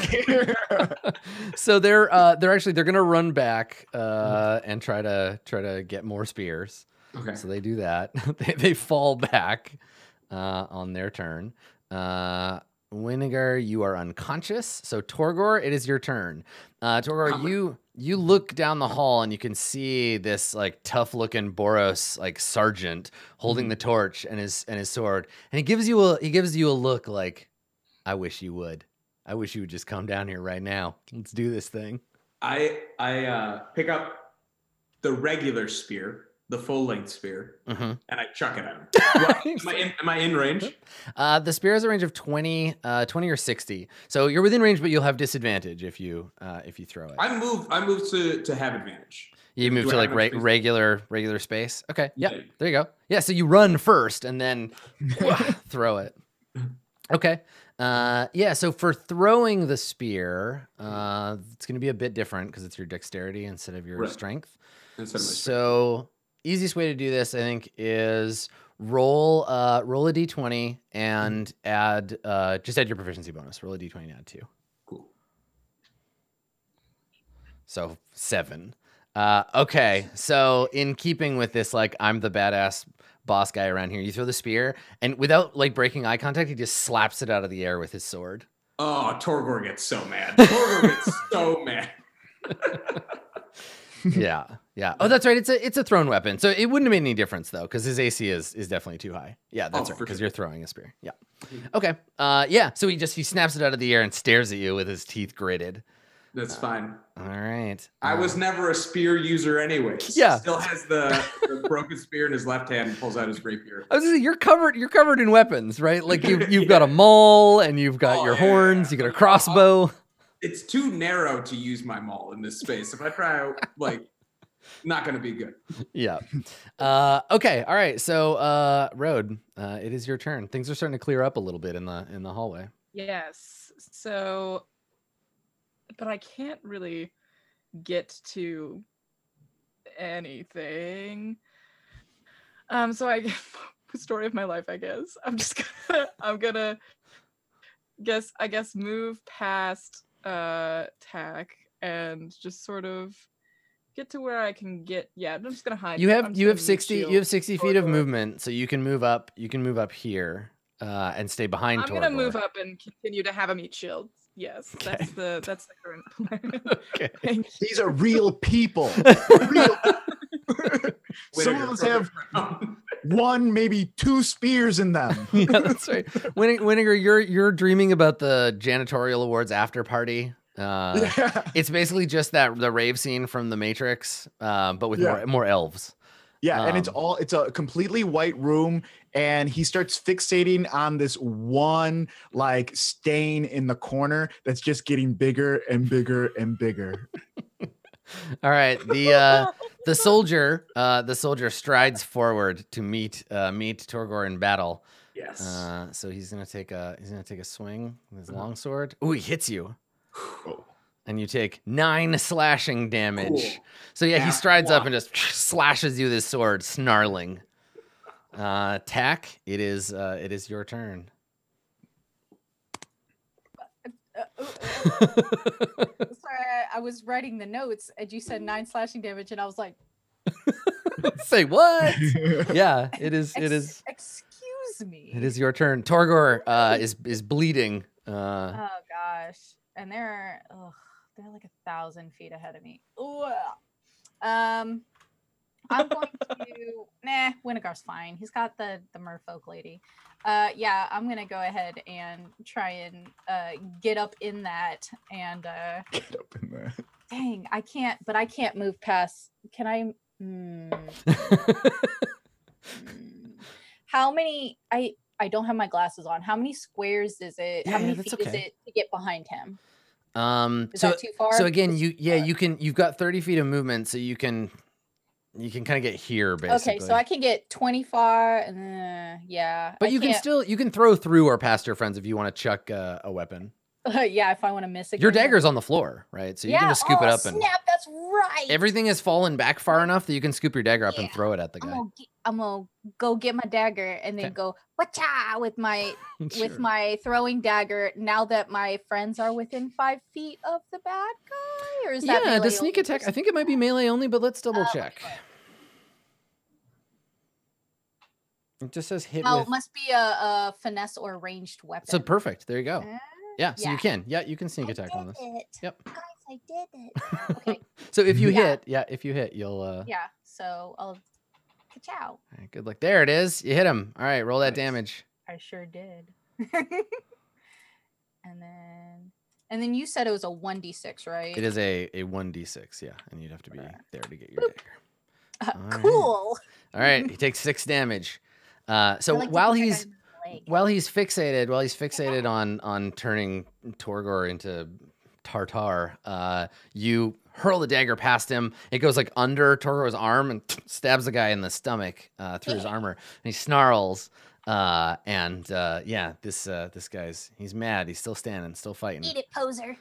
So they're gonna run back and try to get more spears. Okay. So they do that. they fall back on their turn. Winnegar, you are unconscious. So Torgor, it is your turn. Torgor, you look down the hall and you can see this like tough looking Boros like sergeant holding the torch and his sword, and he gives you a look like, I wish you would just come down here right now. Let's do this thing. I pick up the regular spear, the full length spear, and I chuck it at him. Am I in range? The spear has a range of 20 or 60. So you're within range, but you'll have disadvantage if you throw it. I move to have advantage. You move to like regular space. Okay. Yep. Yeah. There you go. Yeah. So you run first and then throw it. Okay. So for throwing the spear, it's going to be a bit different because it's your dexterity instead of your strength. So easiest way to do this, I think, is roll a d20 and add your proficiency bonus. Roll a d20 and add 2. Cool. So 7. Okay, so in keeping with this, like, I'm the badass boss guy around here, you throw the spear, and without like breaking eye contact, he just slaps it out of the air with his sword. Oh, Torgor gets so mad. Torgor gets so mad. Yeah. Oh, that's right. It's a thrown weapon, so it wouldn't have made any difference though, because his AC is definitely too high. Yeah, that's right. Because you're throwing a spear. Yeah. Okay. So he snaps it out of the air and stares at you with his teeth gritted. That's fine. All right. I was never a spear user anyways. Yeah. Still has the broken spear in his left hand and pulls out his rapier. I was gonna say, you're covered in weapons, right? Like you've got a maul and you've got your horns, you got a crossbow. It's too narrow to use my maul in this space. If I try, like, not gonna be good. Yeah. Okay. All right. So Road, it is your turn. Things are starting to clear up a little bit in the hallway. Yes. So but I can't really get to anything. So I story of my life, I guess. I'm gonna move past Tack and just sort of get to where I can get. Yeah, I'm just gonna hide. You I'm have just gonna 60 shield you have 60 feet of Toreador. movement, so you can move up. You can move up here and stay behind I'm Toreador. gonna move up and continue to have him eat shields. Yes, Okay. that's the current plan. Okay. Thank you. These are real people. Real. Some of us have one, maybe two spears in them. Yeah, that's right. Winninger, you're dreaming about the janitorial awards after party. Yeah. It's basically just the rave scene from The Matrix, but with Yeah. more elves. Yeah, and it's a completely white room, and he starts fixating on this one like stain in the corner that's just getting bigger and bigger and bigger. All right, the soldier strides forward to meet Torgor in battle. Yes. So he's gonna take a swing with his longsword. Ooh, he hits you. And you take 9 slashing damage. Cool. So yeah, he strides up and just slashes you with his sword, snarling. Tack, it is your turn. Sorry, I was writing the notes and you said 9 slashing damage, and I was like, Say what? Yeah, it is. Excuse me. It is your turn. Torgor is bleeding. Oh gosh, and they're like 1,000 feet ahead of me. Ugh. I'm going to Winnegar's fine. He's got the merfolk lady. Yeah, I'm gonna go ahead and try and get up in that and Get up in there. dang, I can't move past. Can I? How many? I don't have my glasses on. How many squares is it? Yeah, How many that's feet is okay. it to get behind him? Is So that too far? so again, you've got 30 feet of movement, so you can kind of get here basically. Okay, so I can get 25. Yeah, But I you can't- can throw through or past your friends if you want to chuck a weapon. yeah, if I want to miss again. Your dagger's on the floor, right? So you can just scoop it up and snap, that's right. everything has fallen back far enough that you can scoop your dagger up and Yeah. throw it at the guy. I'm gonna go get my dagger and then Okay. go wacha with my Sure. my throwing dagger. Now that my friends are within 5 feet of the bad guy, or is that Yeah, melee the sneak only attack. for I think it might be melee only, but let's double check. okay. It just says hit Oh, with. it must be a finesse or ranged weapon. So perfect. There you go. Yeah, so yeah. you can. Yeah, you can sneak attack on this. It. Yep. Guys, I did it. Okay, So if you Yeah. hit, you'll. yeah. So I'll ka-chow. All right, good luck. There it is. You hit him. All right, roll that Nice. damage. I sure did. and then you said it was a 1d6, right? It is a 1d6, yeah, and you'd have to be there to get your dagger. All right. Cool. All right, he takes 6 damage. So I like to while put he's that on my leg. While he's fixated on turning Torgor into tartar, you hurl the dagger past him. It goes like under Torgor's arm and stabs the guy in the stomach through his armor. And he snarls. This guy's he's mad. He's still standing, still fighting. Eat it, poser.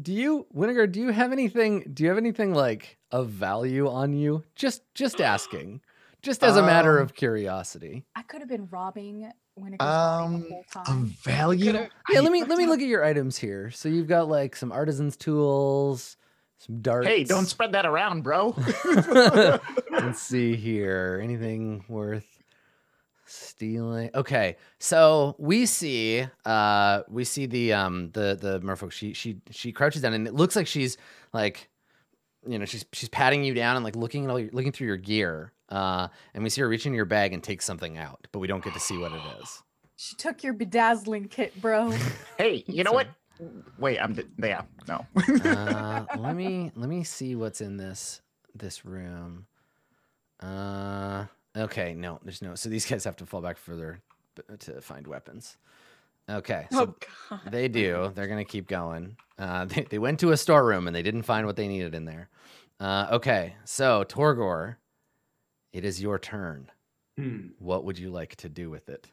Do you, Winnegar? Do you have anything like of value on you? Just asking. Just as a matter of curiosity. I could have been robbing Winnegar's body the whole A time. value. Yeah, let me look at your items here. So you've got like some artisan's tools, some darts. Hey, don't spread that around, bro. Let's see here. Anything worth stealing? Okay, so we see the merfolk. She crouches down, and it looks like she's like, she's patting you down and like looking through your gear. And we see her reach into your bag and take something out, but we don't get to see what it is. She took your bedazzling kit, bro. Hey, you know what? Wait, no. Let me see what's in this room. Okay, no, there's no. So these guys have to fall back further to find weapons. Okay, so God. they do. They're gonna keep going. They went to a storeroom and they didn't find what they needed in there. Okay, so Torgor, it is your turn. What would you like to do with it?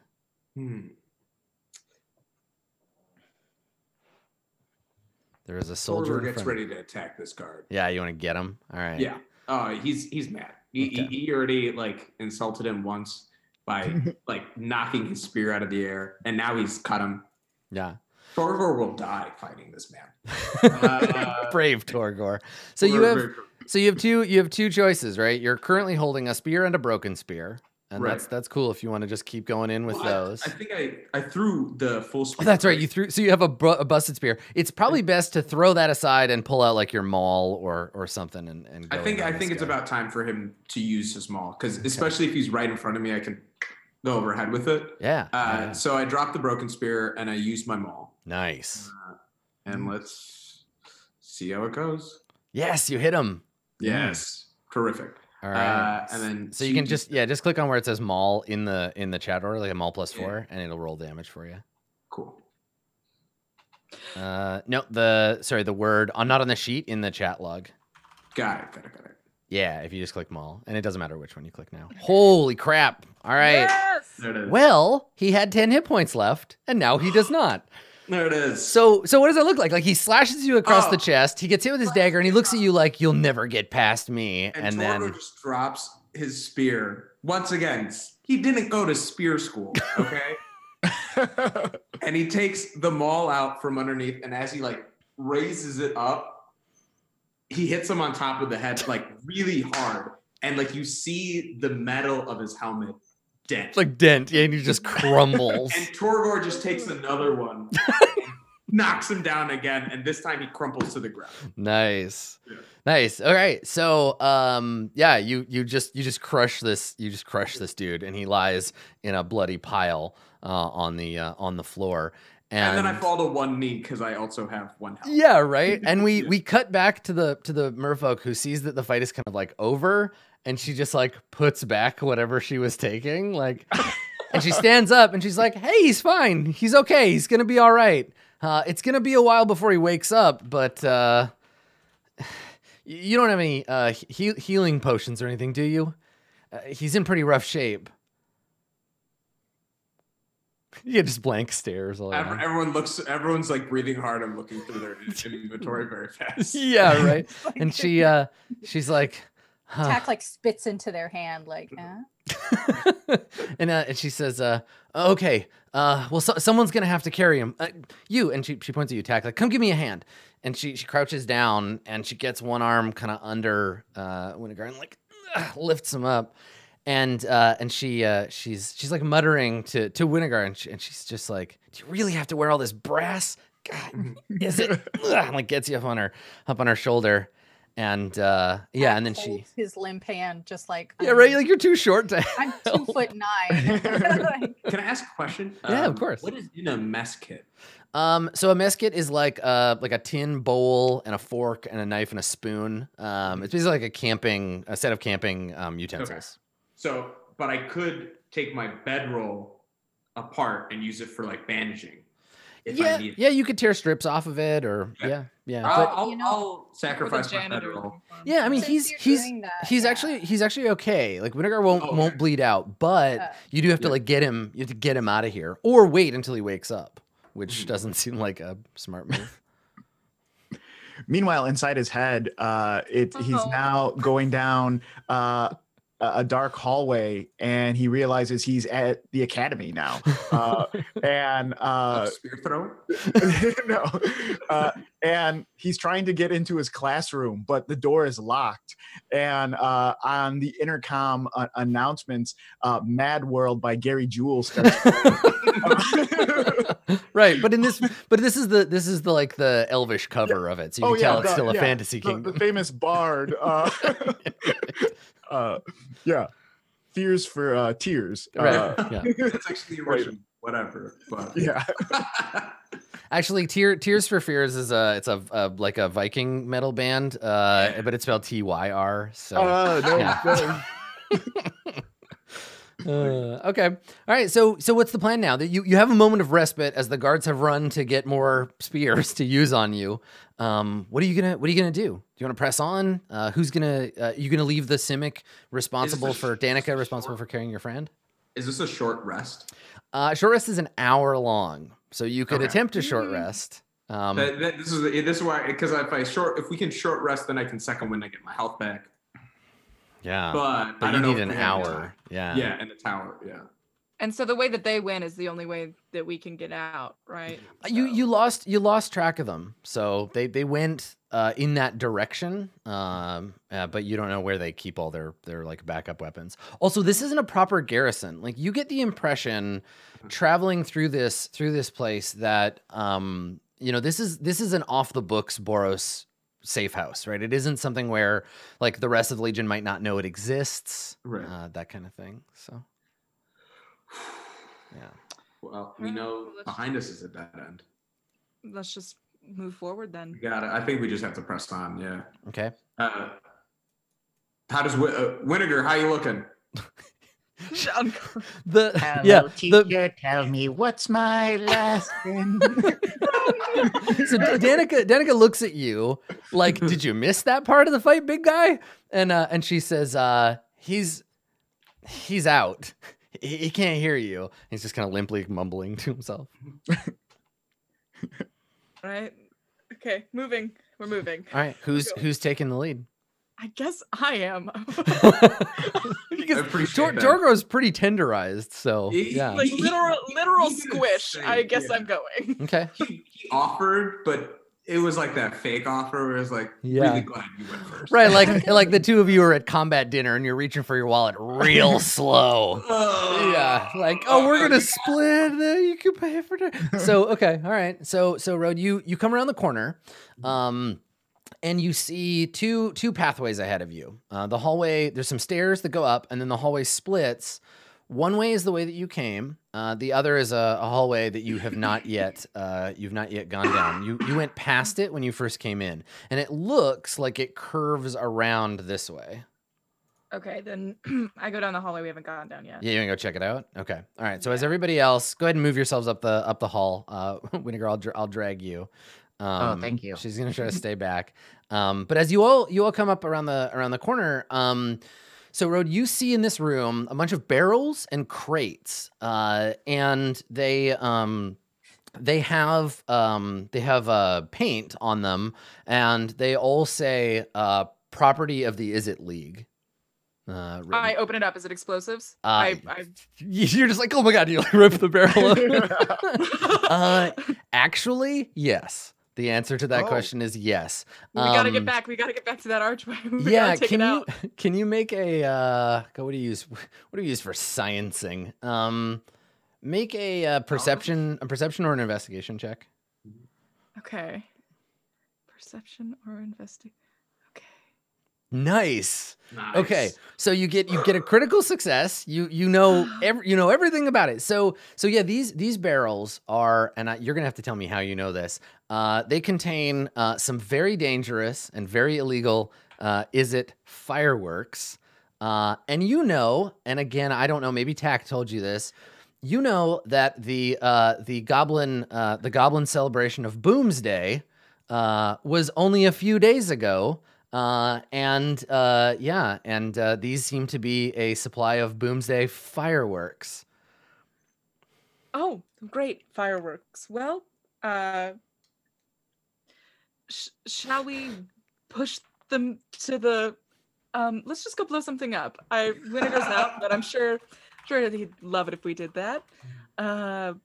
There is a soldier Toreador in gets front. ready to attack this guard. Yeah, you want to get him? All right. Yeah. He's mad. He already like insulted him once by like knocking his spear out of the air, and now he's cut him. Yeah. Toreador will die fighting this man. Brave Torgor. So you have two choices, right? You're currently holding a spear and a broken spear. And Right. that's cool if you want to just keep going in with those. I think I threw the full spear. Oh, that's right. You threw, so you have a busted spear. It's probably best to throw that aside and pull out like your maul or something and go I think in on this it's guy. about time for him to use his maul, because especially if he's right in front of me, I can go overhead with it. Yeah. So I dropped the broken spear and I used my maul. Nice. And let's see how it goes. Yes, you hit him. Yes. Terrific. All right. And then so you can just click on where it says maul in the chat order, like a maul +4, and it'll roll damage for you. Cool. No, the word not on the sheet, in the chat log. Got it. Yeah, if you just click maul, and it doesn't matter which one you click now. Holy crap. All right. Yes. There it is. Well, he had 10 hit points left, and now he does not. There it is. So what does it look like? Like he slashes you across the chest, he gets hit with his dagger, and he looks at you like, you'll never get past me. And Toreador then just drops his spear. Once again, he didn't go to spear school, okay? And he takes the maul out from underneath, and as he like raises it up, he hits him on top of the head like really hard, and like you see the metal of his helmet dent. yeah, and he just crumbles. And Toreador just takes another one, and knocks him down again, and this time he crumples to the ground. Nice. Yeah. Nice. All right. So you just crush this dude, and he lies in a bloody pile on the floor. And then I fall to one knee because I also have one health. Yeah, right. And we cut back to the merfolk who sees that the fight is kind of like over, and she just like puts back whatever she was taking, like, and she stands up and she's like, "Hey, he's fine. He's okay. He's gonna be all right. It's gonna be a while before he wakes up, but you don't have any healing potions or anything, do you? He's in pretty rough shape." You just blank stares all around. Everyone's like breathing hard and looking through their inventory very fast. Yeah, right. And she's like, Tack like spits into their hand, like, and she says, "Okay, well, someone's gonna have to carry him. You." And she points at you, Tack, like, "Come give me a hand." And she crouches down and she gets one arm kind of under Winnegar and like lifts him up. And she's like muttering to Winnegar, and she's just like, "Do you really have to wear all this brass? God, is it?" And like gets you up on her shoulder, and and then she holds his limp hand, just like, right, like you're too short to. I'm 2'9". Like, Can I ask a question? Yeah, of course. What is in a mess kit? So a mess kit is like a tin bowl and a fork and a knife and a spoon. It's basically like a set of camping utensils. Okay. So, but I could take my bedroll apart and use it for like bandaging. If I need it. Yeah, you could tear strips off of it, or Yeah. yeah. I'll sacrifice my janitor. bedroll. Yeah, I mean Since he's you're doing that, he's actually okay. Like Winnegar won't bleed out, but you do have to like get him out of here, or wait until he wakes up, which doesn't seem like a smart move. Meanwhile, inside his head, he's now going down a dark hallway, and he realizes he's at the academy now. Spear throw? No. And he's trying to get into his classroom, but the door is locked. And on the intercom announcements, Mad World by Gary Jewell starts. Right, but this is the like the elvish cover of it, so you can tell it's still a fantasy kingdom. The famous bard. Fears for tears. Right. It's actually the original, whatever. But Yeah. Actually, Tears for Fears is like a Viking metal band, but it's spelled TYR. So No. okay, all right. So what's the plan now? That you have a moment of respite as the guards have run to get more spears to use on you. What are you gonna do? Do you want to press on? Who's gonna? You gonna leave the Simic responsible for Danica, responsible for carrying your friend? is this a short rest? Short rest is an hour long, so you could attempt a short rest. This is why, because if we can short rest, then I can second wind and get my health back. Yeah, But you I don't know need if an we have hour. time. Yeah. Yeah, in the tower. Yeah. And so the way that they win is the only way that we can get out, right? You lost track of them. So they went in that direction, but you don't know where they keep all their like backup weapons. Also, this isn't a proper garrison. Like you get the impression traveling through this place that this is an off the books Boros safe house, right? It isn't something where like the rest of the Legion might not know it exists, right? That kind of thing. So. Yeah. Well, we know behind us is a dead end. Let's just move forward then. We got it. I think we just have to press on. Yeah. Okay. How does Winnegar? How you looking? Hello, teacher, tell me what's my last name. So Danica looks at you like, did you miss that part of the fight, big guy? And she says, he's out. He can't hear you. He's just kind of limply mumbling to himself. All right. Okay, moving. We're moving. All right. Who's taking the lead? I guess I am. Because Torgo's pretty tenderized, so yeah. Like literal squish. I guess I'm going. Okay. He offered, but it was like that fake offer where it was like, really glad you went first. Right, like the two of you are at combat dinner and you're reaching for your wallet real slow. Yeah, like, we're gonna split. You can pay for dinner. So okay, all right. So Road, you come around the corner, and you see two pathways ahead of you. The hallway, there's some stairs that go up, and then the hallway splits. One way is the way that you came. The other is a hallway that you have not yet gone down. You went past it when you first came in, and it looks like it curves around this way. Okay, then I go down the hallway we haven't gone down yet. Yeah, you want to go check it out? Okay. All right. So as everybody else, go ahead and move yourselves up the hall. Winnegar, I'll drag you. Thank you. She's gonna try to stay back. But as you all come up around the corner, so Road, you see in this room a bunch of barrels and crates, and they have paint on them, and they all say property of the Is It League. I open it up. Is it explosives? You're just like, oh my god, you like rip the barrel open. Actually, yes. The answer to that question is yes. We gotta get back. We gotta get back to that archway. Can you make a what do you use for sciencing? Make a perception or an investigation check. Okay. Perception or investigation. Nice. Okay, so you get a critical success. You know everything about it. So yeah, these barrels are, and you're gonna have to tell me how you know this. They contain some very dangerous and very illegal Is It fireworks. And and again, I don't know. Maybe Tack told you this. You know that the goblin celebration of Boomsday was only a few days ago. These seem to be a supply of Boomsday fireworks. Oh, great fireworks. Well, shall we push them to the? Let's just go blow something up. Winnegar's out, but I'm sure he'd love it if we did that. And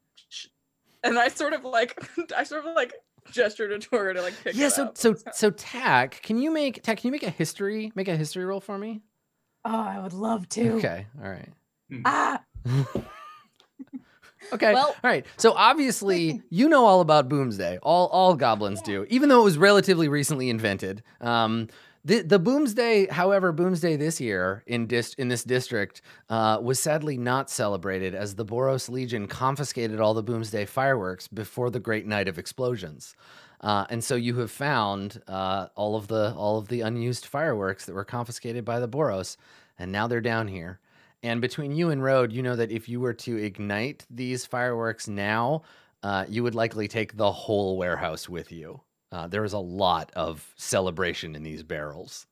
I sort of like gesture to Tora to like pick it up. So Tack, can you make a history roll for me? Oh, I would love to. Okay, all right. Okay, Well, all right. So obviously, you know all about Boomsday. All goblins do, even though it was relatively recently invented. The Boomsday, however, Boomsday this year in this district was sadly not celebrated, as the Boros Legion confiscated all the Boomsday fireworks before the Great Night of Explosions. And so you have found all of the unused fireworks that were confiscated by the Boros, and now they're down here. And between you and Road, you know that if you were to ignite these fireworks now, you would likely take the whole warehouse with you. There is a lot of celebration in these barrels.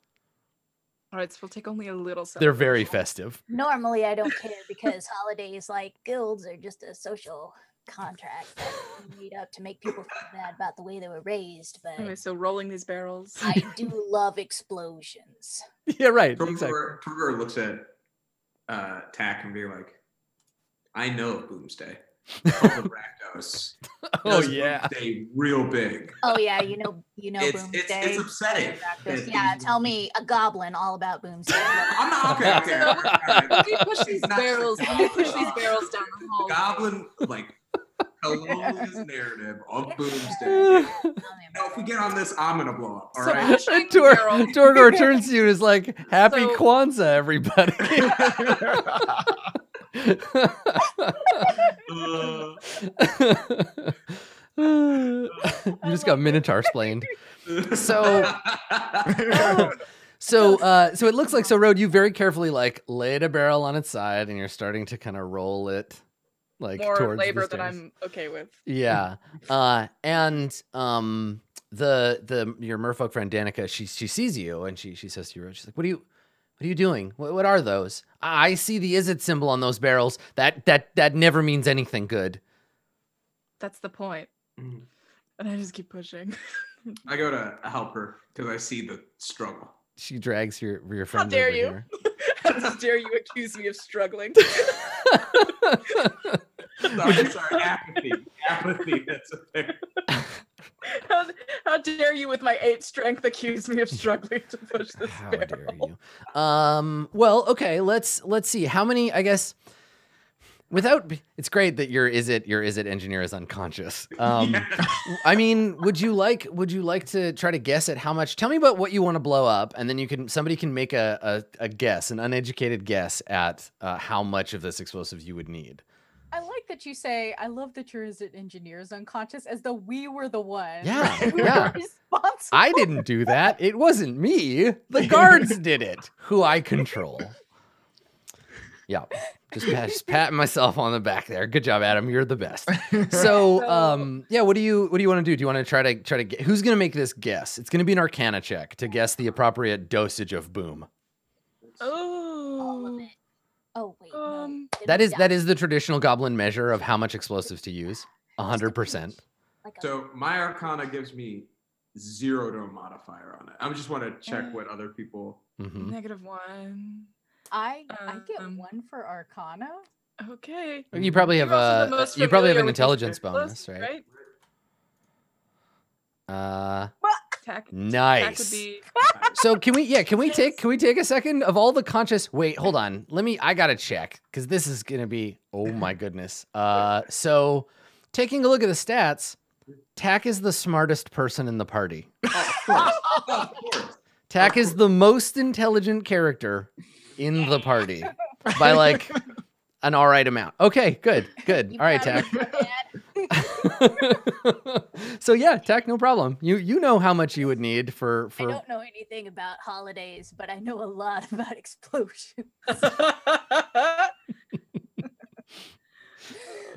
All right, so we'll take only a little. They're very festive. Normally, I don't care because holidays like guilds are just a social contracts that we made up to make people feel bad about the way they were raised, but Okay, so rolling these barrels. I do love explosions. Yeah, right. Exactly. Toreador looks at Tack and be like, I know Boomsday. Called the Rakdos. Oh yeah. Boomsday real big. Oh yeah, you know It's Boomsday. upsetting. Yeah, tell me a goblin all about Boomsday. I'm not okay. Let me push these barrels. Let me push these barrels down the hall. Goblin like colonialist narrative of Boomsday. Now, if we get on this, I'm gonna blow up. All So right. pushing the barrel. Torgor turns to you and is like, "Happy So- Kwanzaa, everybody." You just got Minotaur splained. So it looks like Road, you very carefully like laid a barrel on its side and you're starting to kind of roll it like More towards labor the than stairs. I'm okay with. Yeah. And your merfolk friend Danica, she sees you and she says to you, she's like, What are you doing? What are those? I see the Izzet symbol on those barrels. That never means anything good. That's the point. Mm. And I just keep pushing. I go to help her because I see the struggle. She drags your How friend dare over you? here. How dare you accuse me of struggling? Sorry, apathy. Apathy, that's a thing. How dare you with my 8 strength accuse me of struggling to push this How barrel? dare you? Well, okay, let's see. How many, I guess, it's great that your Izzet engineer is unconscious. I mean, would you like to try to guess at how much? Tell me about what you want to blow up, and then somebody can make a guess, an uneducated guess at how much of this explosive you would need. I like that you say, I love that your engineer is unconscious, as though we were the ones. Yeah, who yeah. were responsible. I didn't do that. It wasn't me. The guards did it, who I control. Yeah, just patting myself on the back there. Good job, Adam. You're the best. So, yeah, what do you want to do? Do you want to try to get, who's going to make this guess? It's going to be an Arcana check to guess the appropriate dosage of boom. All of Oh. it. Oh wait. No. That is the traditional goblin measure of how much explosives to use. 100%. So my Arcana gives me 0 to a modifier on it. I just want to check what other people. Mm-hmm. -1. I get Um, 1 for Arcana. Okay. You probably have You're also the most you probably have familiar an with these intelligence barrels, bonus, right? Tack would Nice. be So can we take a second of all the conscious? Wait, hold on. I gotta check because this is gonna be. Oh my goodness. So taking a look at the stats, Tack is the smartest person in the party. Of course. Tack is the most intelligent character in the party by like an all right amount. Okay, good. You All right, proud Tack. of me, Dad? So yeah, Tack, no problem. You know how much you would need for. I don't know anything about holidays, but I know a lot about explosions. All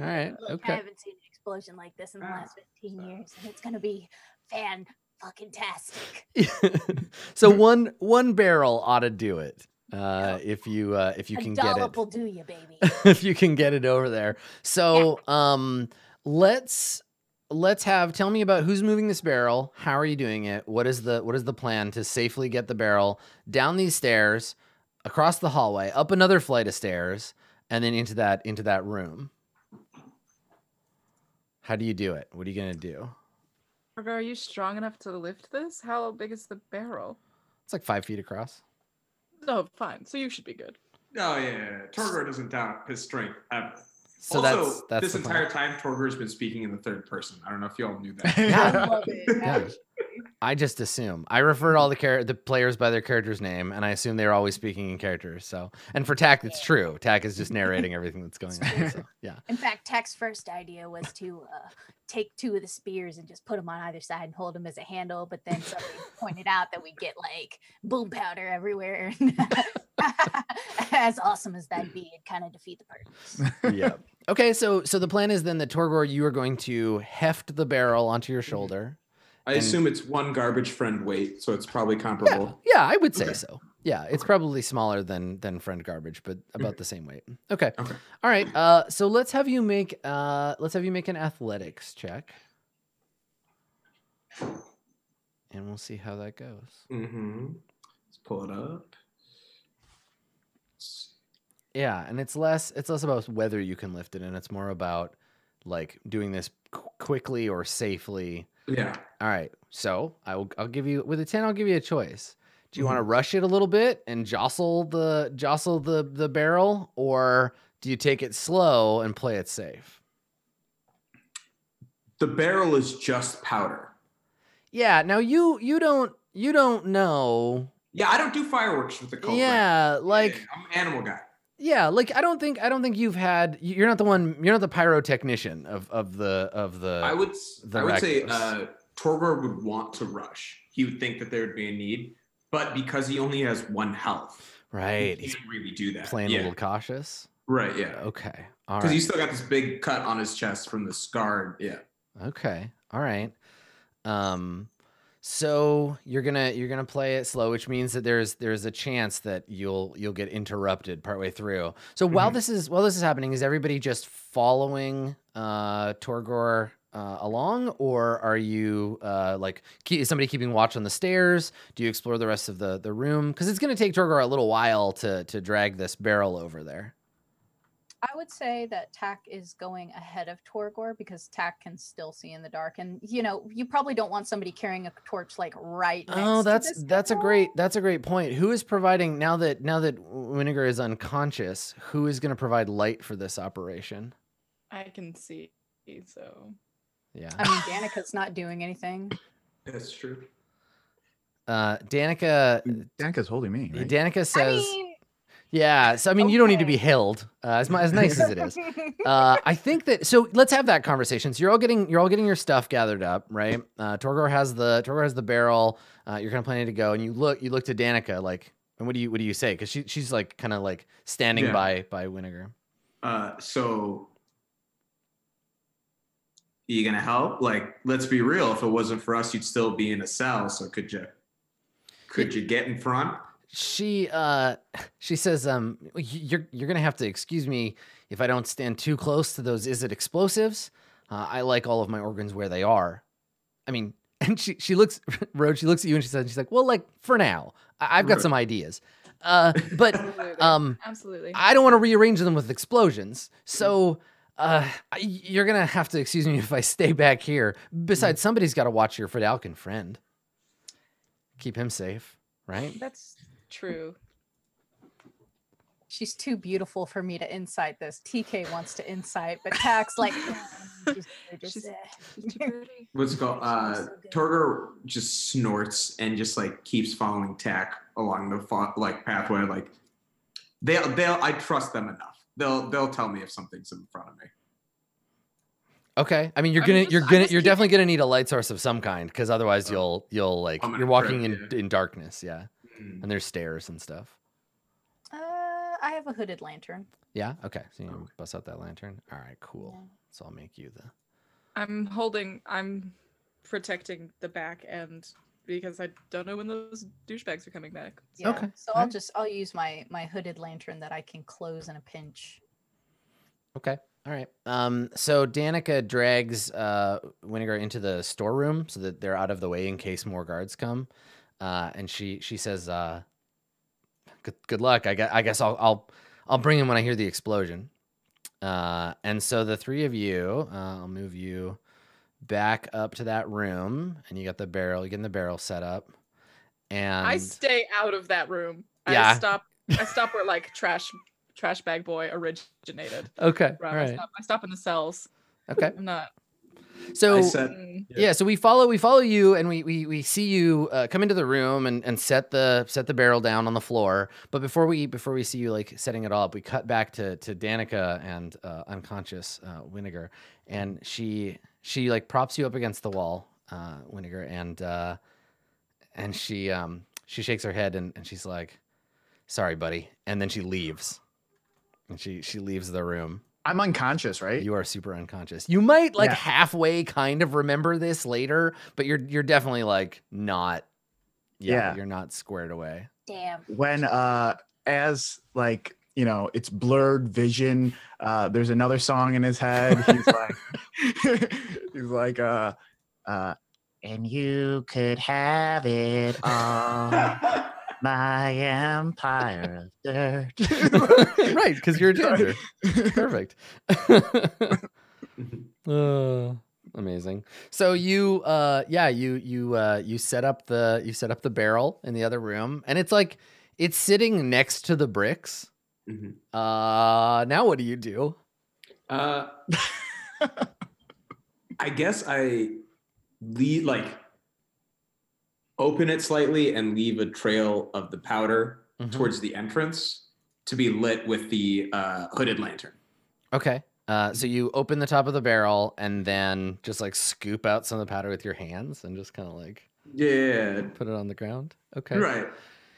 right. Look, I Okay. haven't seen an explosion like this in the last 15 years, and it's gonna be fan-fucking-tastic. So one barrel ought to do it. If you A can get dollop it. will do you, baby. If you can get it over there. So let's tell me about who's moving this barrel. How are you doing it? What is the plan to safely get the barrel down these stairs, across the hallway, up another flight of stairs, and then into that room? How do you do it? What are you gonna do? Are you strong enough to lift this? How big is the barrel? It's like 5 feet across. Oh, fine. So you should be good. Oh yeah. Torgor doesn't doubt his strength ever. So also, that's this the plan. entire time, Torgor's been speaking in the third person. I don't know if y'all knew that. I love it. Yeah. actually. I just assume. I refer to all the players by their character's name, and I assume they're always speaking in characters. So, and for Tack, it's true. Tack is just narrating everything that's going on. So, yeah. In fact, Tack's first idea was to take 2 of the spears and just put them on either side and hold them as a handle. But then somebody pointed out that we get like boom powder everywhere. As awesome as that'd be, it'd kind of defeat the purpose. Yeah. Okay. So the plan is then that Torgor, you are going to heft the barrel onto your shoulder. I assume it's 1 garbage friend weight, so it's probably comparable. Yeah, I would say so. Yeah, it's probably smaller than friend garbage, but about the same weight. Okay. Okay. All right. So let's have you make an athletics check. And we'll see how that goes. Mm-hmm. Let's pull it up. Yeah, and it's less about whether you can lift it, and it's more about like doing this quickly or safely. Yeah. All right. So I'll give you with a 10. I'll give you a choice. Do you want to rush it a little bit and jostle the barrel, or do you take it slow and play it safe? The barrel is just powder. Yeah. Now you don't know. Yeah, I don't do fireworks with the cult. Yeah, like I'm an animal guy. yeah, like I don't think you've had. You're not the pyrotechnician of the. I would say reckless. Torgor would want to rush. He would think that there would be a need, but because he only has 1 health, Right. he can't really do that. Playing a little cautious. Right. Yeah. Okay. All Because right. he's still got this big cut on his chest from the scar. Yeah. Okay. All right. So you're gonna play it slow, which means that there's a chance that you'll get interrupted partway through. So while this is happening, is everybody just following Torgor along, or are you is somebody keeping watch on the stairs? Do you explore the rest of the room? Because it's gonna take Torgor a little while to drag this barrel over there. I would say that Tack is going ahead of Torgor because Tack can still see in the dark, and you probably don't want somebody carrying a torch like right next Oh, to this that's a barrel. great point. Who is providing now that Winnegar is unconscious? Who is going to provide light for this operation? I can see, so Yeah, I mean, Danica's not doing anything. That's true. Danica's holding me. Right? Danica says. I mean, Yeah, so I mean, you don't need to be okay. held as nice as it is. I think that so. Let's have that conversation. So you're all getting your stuff gathered up, right? Torgor has the barrel. You're kind of planning to go, and you look to Danica like, and what do you say? Because she's like kind of like standing by Winnegar. So you gonna help? Like, let's be real. If it wasn't for us, you'd still be in a cell. So could you get in front? She says, you're gonna have to excuse me if I don't stand too close to those. Is it explosives? I like all of my organs where they are. I mean, and she looks, Rhodes, she looks at you and she's like, well, like for now, I've got some ideas. But absolutely. I don't want to rearrange them with explosions. So you're gonna have to excuse me if I stay back here. Besides, somebody's got to watch your Fidalcan friend. Keep him safe, right? That's true. She's too beautiful for me to insight this. TK wants to insight, but Tack's like, She's too pretty. What's it called? Torgor just snorts and just like keeps following Tack along the pathway. Like I trust them enough. They'll tell me if something's in front of me. Okay. I mean, you're definitely gonna need a light source of some kind, because otherwise you'll like you're walking in darkness. Yeah, and there's stairs and stuff. I have a hooded lantern. Yeah. Okay. So you bust out that lantern. All right. Cool. Yeah. So I'll make you the. I'm protecting the back end because I don't know when those douchebags are coming back. Yeah. Okay. So I'll use my hooded lantern that I can close in a pinch. Okay. All right. So Danica drags Winnegar into the storeroom so that they're out of the way in case more guards come. And she says, good luck. I guess I'll bring him when I hear the explosion. And so the three of you, I'll move you back up to that room, and you got the barrel. You get the barrel set up, and I stay out of that room. Yeah. I stop where like trash bag boy originated. Okay. Right. All right. I stop in the cells. Okay. I'm not. So Yeah. so we follow you, and we see you come into the room and set the barrel down on the floor. But before we see you like setting it all up, we cut back to Danica and unconscious Winnegar, and she like props you up against the wall, Winnegar, and she shakes her head and she's like, "Sorry, buddy," and then she leaves, and she leaves the room. I'm unconscious, right? You are super unconscious. You might like halfway kind of remember this later, but you're definitely like not. Yeah, you're not squared away. Damn. when as like, you know, it's blurred vision, there's another song in his head. He's like he's like And you could have it all, my empire of dirt. Right, because you're a ginger. Perfect. Amazing. So you you set up the barrel in the other room, and it's like it's sitting next to the bricks. Now what do you do? I guess I open it slightly and leave a trail of the powder towards the entrance to be lit with the hooded lantern. Okay. So you open the top of the barrel and then just like scoop out some of the powder with your hands and just kind of like put it on the ground. Okay. Right.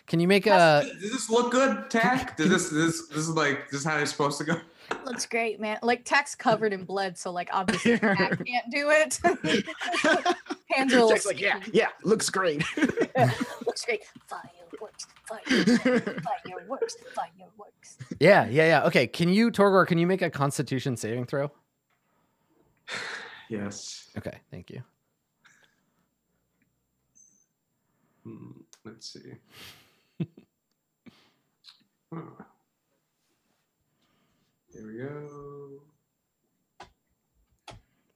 Can you make Does this look good, Tack? This is how it's supposed to go? Looks great, man. Like Tack's covered in blood, so like obviously Tack can't do it. Hands are a little Jack's like, yeah, looks great. Looks great. Fireworks. Fireworks. Fireworks. Yeah. Okay. Torgor, can you make a Constitution saving throw? Yes. Okay, thank you. Let's see. There we go.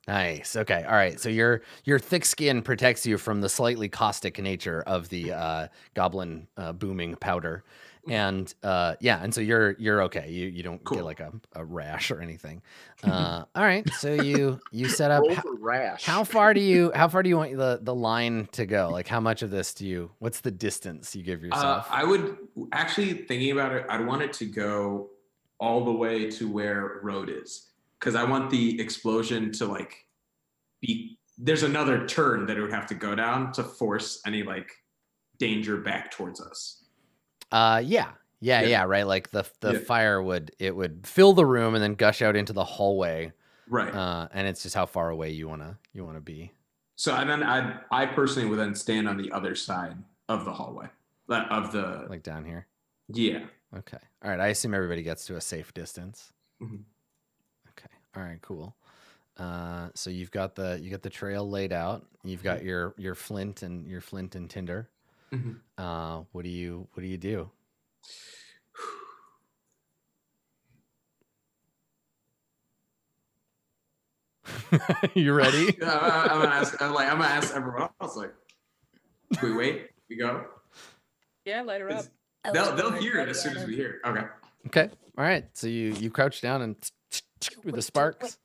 Nice. Okay. All right. So your thick skin protects you from the slightly caustic nature of the goblin booming powder, and and so you're okay. You don't get like a rash or anything. All right. So you set up. Roll for rash. How far do you want the line to go? Like how much of this what's the distance you give yourself? I would actually, thinking about it, I'd want it to go all the way to where Road is. Because I want the explosion to like there's another turn that it would have to go down to force any like danger back towards us. Yeah, right. Like the fire would fill the room and then gush out into the hallway. Right. And it's just how far away you wanna be. So and then I personally would then stand on the other side of the hallway. Of the like down here. Yeah. Okay. All right. I assume everybody gets to a safe distance. Mm-hmm. Okay. All right. Cool. So you got the trail laid out. You've got your flint and tinder. Mm-hmm. What do you do? You ready? I'm gonna ask everyone else. Like, we wait. We go. Yeah, light her up. They'll hear it as soon as we hear it. Okay. All right. So you crouch down and with the sparks,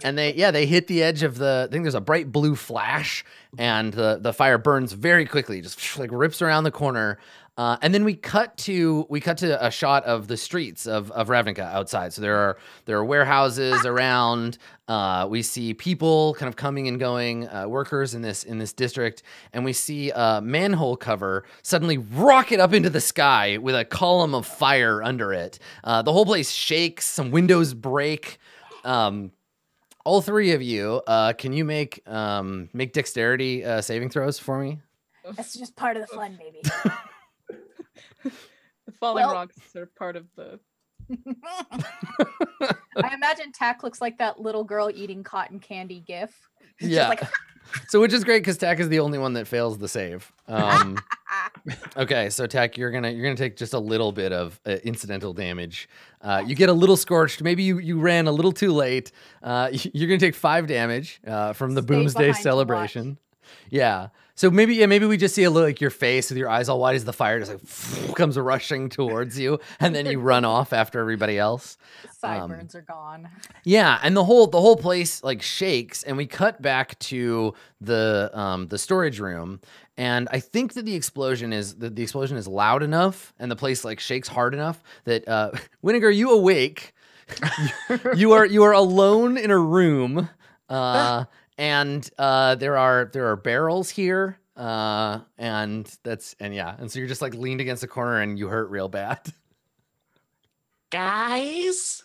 and they hit the edge of I think there's a bright blue flash, and the fire burns very quickly, just like rips around the corner. And then we cut to a shot of the streets of Ravnica outside. So there are warehouses around. We see people kind of coming and going, workers in this district, and we see a manhole cover suddenly rocket up into the sky with a column of fire under it. The whole place shakes. Some windows break. All three of you, can you make dexterity saving throws for me? That's just part of the fun, baby. The falling rocks are part of the. I imagine Tack looks like that little girl eating cotton candy gif. It's Yeah. just like, So which is great because Tack is the only one that fails the save. Okay, so Tack, you're gonna take just a little bit of incidental damage. You get a little scorched. Maybe you ran a little too late. You're gonna take 5 damage from the Stayed Boomsday behind to celebration. Yeah. So maybe we just see a little like your face with your eyes all wide as the fire just like comes rushing towards you, and then you run off after everybody else. sideburns are gone. Yeah, and the whole place like shakes, and we cut back to the storage room, and I think that the explosion is loud enough, and the place like shakes hard enough that Winnegar, you awake. you are alone in a room. And there are barrels here, and so you're just like leaned against the corner and you hurt real bad. Guys.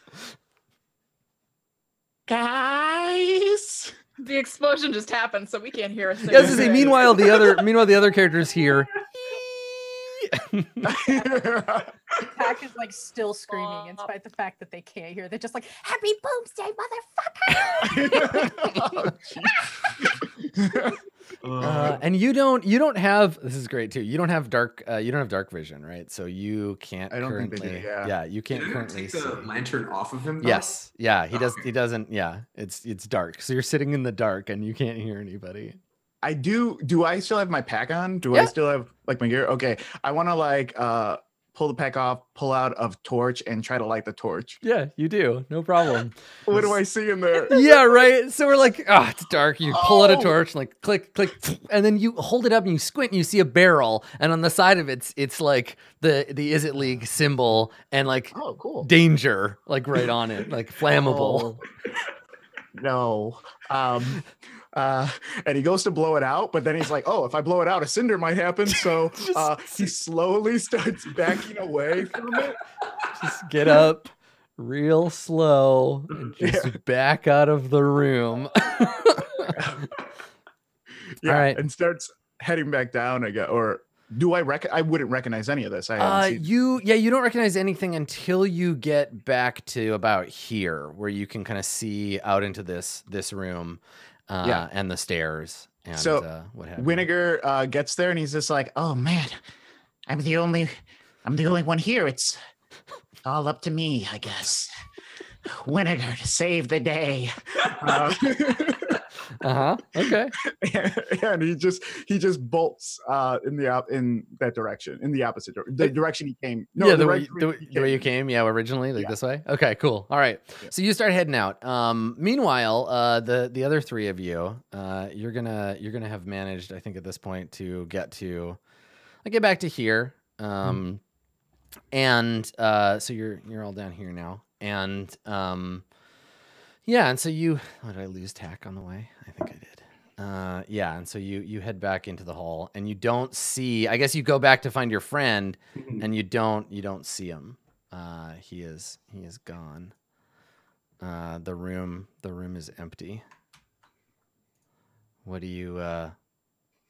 The explosion just happened, so we can't hear a thing. Yes, meanwhile the other characters here. Pack is like still screaming in spite of the fact that they can't hear. They're just like, "Happy Boomsday, motherfucker!" And you don't have, this is great too. You don't have dark vision, right? So you can't I don't currently, think they do, yeah. you can't Did anyone currently take see. the lantern off of him? Though? Yes. Yeah. He does. Okay. He doesn't. Yeah. It's dark. So you're sitting in the dark and you can't hear anybody. I do. Do I still have my pack on? Do Yeah. I still have like my gear? Okay. I want to like pull the pack off, pull out a torch, and try to light the torch. Yeah, you do. No problem. What do I see in there? Yeah, right. So we're like, it's dark. You pull out a Oh! torch, and like click, click, and then you hold it up and you squint and you see a barrel, and on the side of it's like the Is It League symbol and like Oh, cool. danger, like right on it, like flammable. No. And he goes to blow it out, but then he's like, "Oh, if I blow it out, a cinder might happen." So he slowly starts backing away from it. Just get up real slow and just back out of the room. Yeah, All right. and starts heading back down again. Or do I I wouldn't recognize any of this. I haven't seen. You don't recognize anything until you get back to about here, where you can kind of see out into this room, and the stairs, and So, what have you. Winnegar gets there and he's just like, Oh man, I'm the only one here. It's all up to me, I guess. Winnegar to save the day. Okay. and he just bolts in that direction, in the opposite direction, the direction he came. No, Yeah, the way you came. Yeah, originally, like this way. Okay, cool. All right. Yeah. So you start heading out. Meanwhile, the other three of you, you're gonna have managed, I think, at this point to get back to here. And so you're all down here now, and and so did I lose tack on the way? I think I did. And so you head back into the hall, and you don't see. I guess you go back to find your friend, and you don't see him. He is gone. The room is empty. What do you?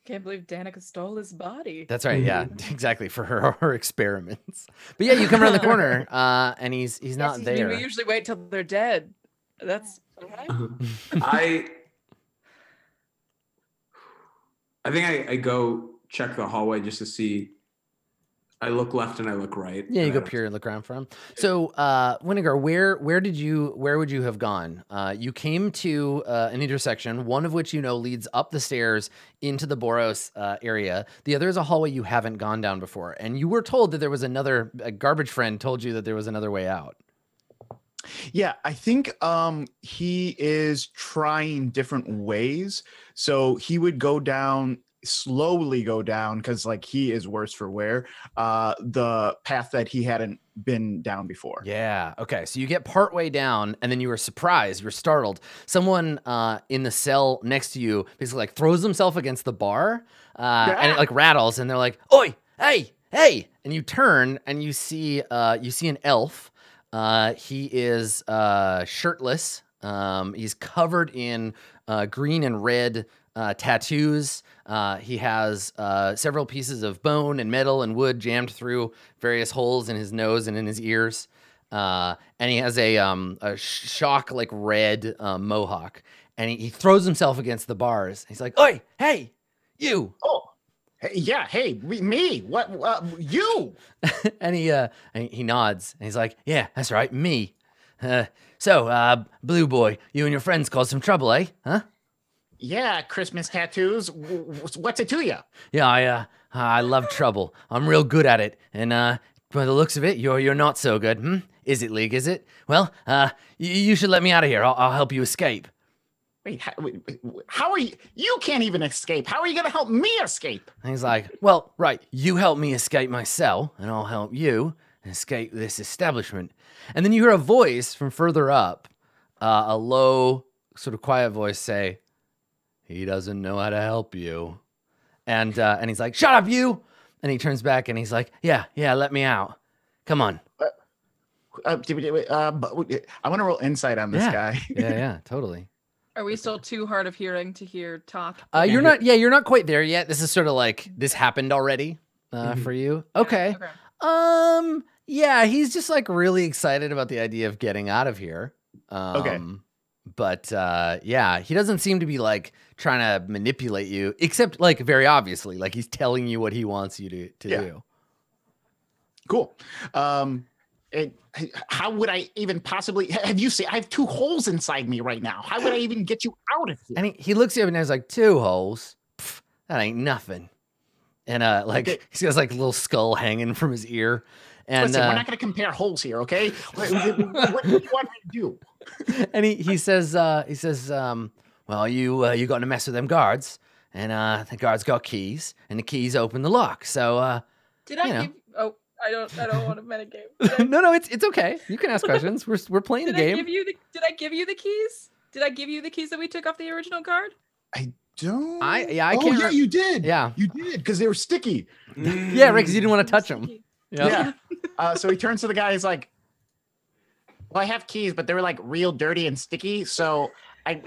Can't believe Danica stole his body. That's right. Yeah, exactly, for her experiments. But yeah, you come around the corner, and he's not I mean, there. we usually wait till they're dead. That's okay. I think I go check the hallway just to see. I look left and I look right. Yeah, you go peer and look around for him. So, Winnegar, where would you have gone? You came to an intersection, one of which leads up the stairs into the Boros area. The other is a hallway you haven't gone down before, and you were told that there was a garbage friend told you that there was another way out. Yeah, I think he is trying different ways. So he would slowly go down because like he is worse for wear, the path that he hadn't been down before. Yeah. Okay. So you get partway down, and then you were surprised. You're startled. Someone in the cell next to you basically like throws himself against the bar, and it like rattles, and they're like, "Oi, hey, hey!" And you turn, and you see an elf. He is shirtless. He's covered in green and red tattoos. He has several pieces of bone and metal and wood jammed through various holes in his nose and in his ears. And he has a shock like red mohawk. And he throws himself against the bars. He's like, "Oi, hey, you!" Oh, hey, yeah, hey, me? What? You? And he nods. And he's like, "Yeah, that's right, me. So, Blue Boy, you and your friends caused some trouble, eh? Huh?" Yeah, Christmas tattoos. What's it to you? Yeah, I love trouble. I'm real good at it, and by the looks of it, you're not so good. Is it, League? Is it? Well, you should let me out of here. I'll help you escape. Wait, how are you? You can't even escape. How are you going to help me escape? And he's like, "Well, right, you help me escape my cell, and I'll help you escape this establishment." And then you hear a voice from further up, a low, sort of quiet voice say, "He doesn't know how to help you." And he's like, "Shut up, you!" And he turns back and he's like, Yeah, let me out. Come on. I want to roll insight on this guy. Yeah, totally. Are we still too hard of hearing to hear talk? You're not quite there yet. This is sort of like, this happened already. for you. Okay. Yeah, he's just like really excited about the idea of getting out of here. Okay. But yeah, he doesn't seem to be like trying to manipulate you, except like very obviously, like he's telling you what he wants you to do. Cool. How would I even possibly have you seen? I have 2 holes inside me right now. How would I even get you out of here? And he looks at you and he's like, 2 holes? Pff, that ain't nothing. And he's got like a little skull hanging from his ear. And listen, we're not going to compare holes here, okay? What do you want me to do? And he says, well, you got to mess with them guards, and the guards got keys, and the keys open the lock. So Did I give? Oh, I don't want to metagame. no, it's okay. You can ask questions. We're playing the game. Did I give you the keys? Did I give you the keys that we took off the original card? I don't. I oh can't. Yeah, you did. Yeah, you did because they were sticky. Yeah, right. Because you didn't want to touch them. Yeah. So he turns to the guy. He's like, "Well, I have keys, but they were like real dirty and sticky. So we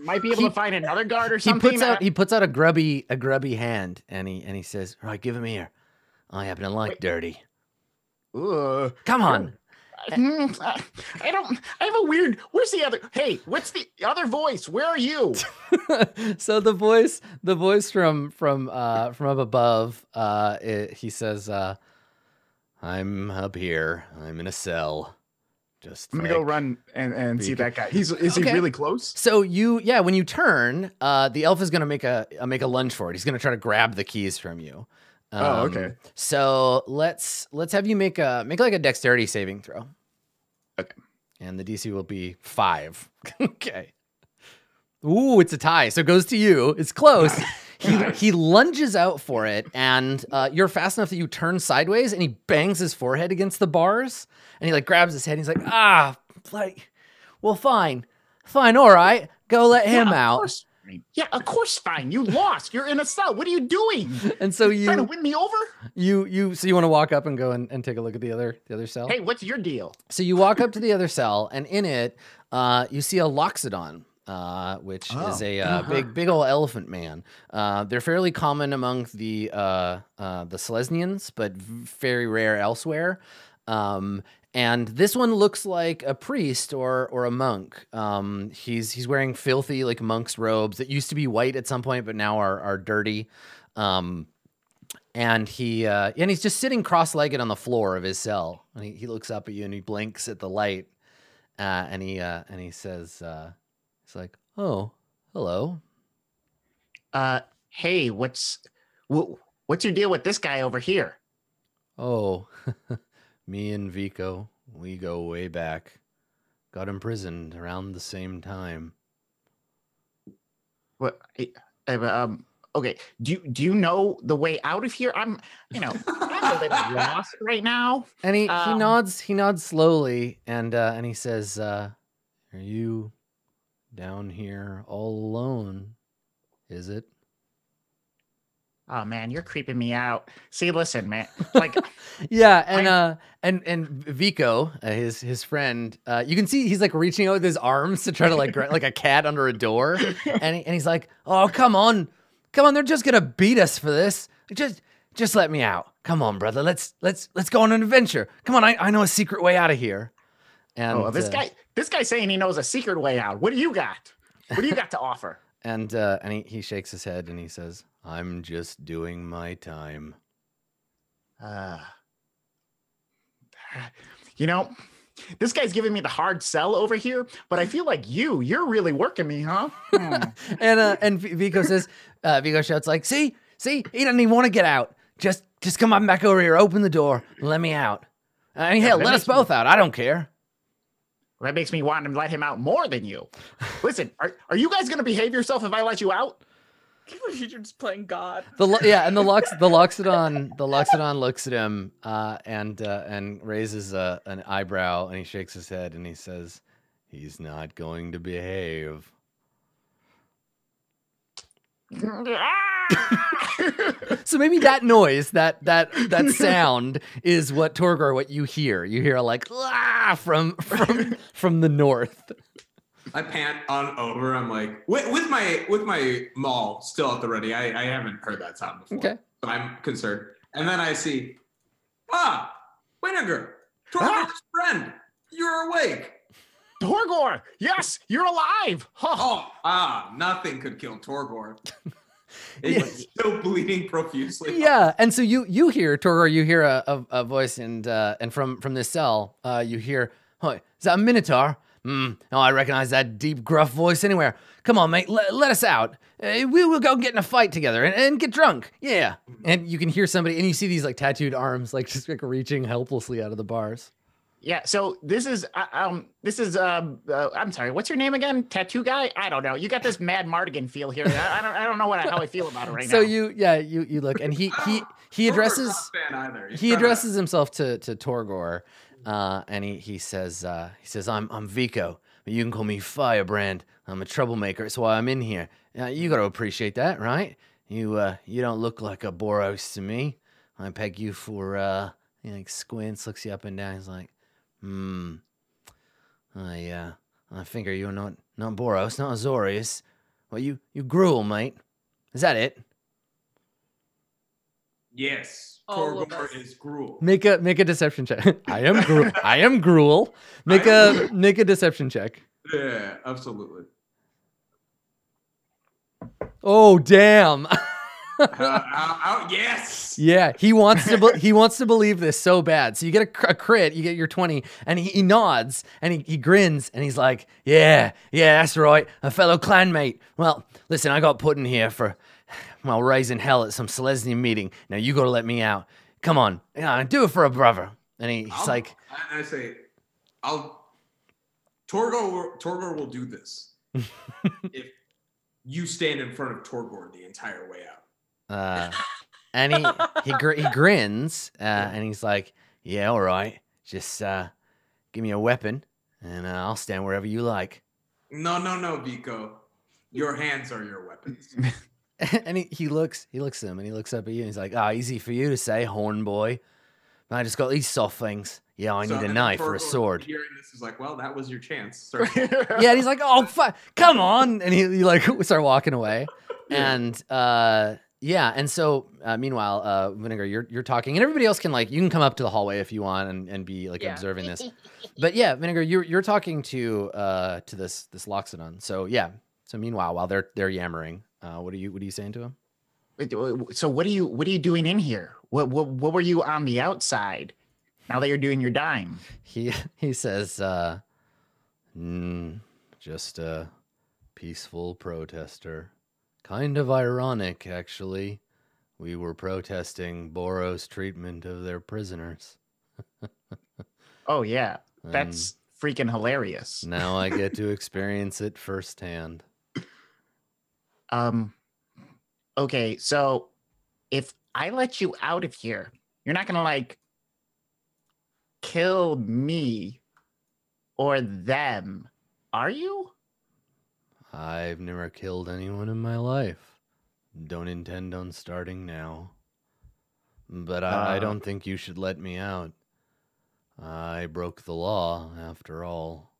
might be able to find another guard or something." He puts out a grubby hand, and he says, "All right, give him here. I happen to like dirty. Come on." I have a weird. Where's the other? Hey, what's the other voice? Where are you? So the voice from up above, he says, "I'm up here. I'm in a cell. I'm gonna go run and see that guy. Is he really close? So when you turn, the elf is gonna make a lunge for it. He's gonna try to grab the keys from you. Okay. So let's have you make like a dexterity saving throw. Okay. And the DC will be 5. Okay. Ooh, it's a tie. So it goes to you. It's close. He lunges out for it, and you're fast enough that you turn sideways, and he bangs his forehead against the bars, and he like grabs his head, and he's like, well, fine, all right, go let him out. Yeah, of course, fine. You lost. You're in a cell. What are you doing? And so you trying to win me over? So you want to walk up and go and take a look at the other cell? Hey, what's your deal? So you walk up to the other cell, and in it, you see a Loxodon. Which is a big old elephant man. They're fairly common among the Selesnians, but very rare elsewhere. And this one looks like a priest or a monk. He's wearing filthy like monk's robes that used to be white at some point, but now are dirty. And he's just sitting cross-legged on the floor of his cell. And he looks up at you and he blinks at the light. And he says. It's like, oh, hello. Hey, what's your deal with this guy over here? Oh, me and Vico, we go way back. Got imprisoned around the same time. What? Okay. Do you know the way out of here? I'm a little bit lost right now. And he nods slowly, and he says, "Are you down here all alone, is it?" Oh man, you're creeping me out. See, listen, man. Like, yeah, and Vico, his friend, you can see he's like reaching out with his arms to try to like like a cat under a door, and he's like, "Oh, come on, they're just gonna beat us for this. Just let me out. Come on, brother. Let's go on an adventure. Come on, I know a secret way out of here." And this guy's saying he knows a secret way out. What do you got? What do you got to offer? And he shakes his head and he says, "I'm just doing my time." This guy's giving me the hard sell over here, but I feel like you're really working me, huh? And Vico says, Vico shouts like, see, he doesn't even want to get out. Just come on back over here, open the door, and let me out. Hell, let us both out. I don't care. Well, that makes me want to let him out more than you. Listen, are you guys going to behave yourself if I let you out? You're just playing God. The Loxodon looks at him and raises an eyebrow, and he shakes his head and he says, "He's not going to behave." So maybe that noise, that sound is what Torgor, what you hear. You hear like from the north. I pant on over. I'm like, with my maul still at the ready. I haven't heard that sound before. Okay. So I'm concerned. And then I see, Vinegar, Torgor's friend. You're awake. Torgor, yes, you're alive. Nothing could kill Torgor. He's still bleeding profusely. Yeah, and so you hear Torgor, you hear a voice, and from this cell, you hear, "Oh, is that a Minotaur? Oh, I recognize that deep, gruff voice anywhere. Come on, mate, let us out. We will go get in a fight together and get drunk. Yeah." And you can hear somebody, and you see these like tattooed arms, like just like reaching helplessly out of the bars. Yeah, so this is I'm sorry, what's your name again? Tattoo guy? I don't know. You got this Mad Mardigan feel here. I don't know how I feel about it right now. So you look, and he addresses himself to Torgor, and he says I'm Vico, but you can call me Firebrand. I'm a troublemaker. That's why I'm in here. You got to appreciate that, right? You don't look like a Boros to me. I peg you for he like squints, looks you up and down. He's like, I figure you're not Boros, not Azorius. Well, you Gruel, mate. Is that it? Yes. All of Torgor us. is Gruel. Make a deception check. I am Gruel. Make a deception check. Yeah, absolutely. Oh damn. Yes. Yeah, he wants to believe this so bad. So you get a crit, you get your 20, and he nods and he grins and he's like, yeah, that's right, a fellow clanmate. Well, listen, I got put in here for raising hell at some Selesnya meeting. Now you got to let me out. Come on, do it for a brother. And he's like, I say, Torgor will do this if you stand in front of Torgor the entire way out. And he grins, and he's like, yeah, all right, just give me a weapon, and I'll stand wherever you like. No, Vico. Your hands are your weapons. And he looks at him, and he looks up at you, and he's like, easy for you to say, horn boy. I just got these soft things. Yeah, I need a knife or a sword. Hearing this is like, well, that was your chance, sir. Yeah, and he's like, oh, fuck, come on. And he like start walking away. Yeah. And and so meanwhile, Vinegar, you're talking, and everybody else can you can come up to the hallway if you want and be observing this. But yeah, Vinegar, you're talking to this Loxodon. So yeah. So meanwhile, while they're yammering, what are you saying to him? So what are you doing in here? What were you on the outside? Now that you're doing your dime. He says, just a peaceful protester. Kind of ironic, actually. We were protesting Boros' treatment of their prisoners. Oh yeah, that's freaking hilarious. Now I get to experience it firsthand. Okay, so if I let you out of here, you're not gonna kill me or them, are you? I've never killed anyone in my life. Don't intend on starting now. But I don't think you should let me out. I broke the law, after all.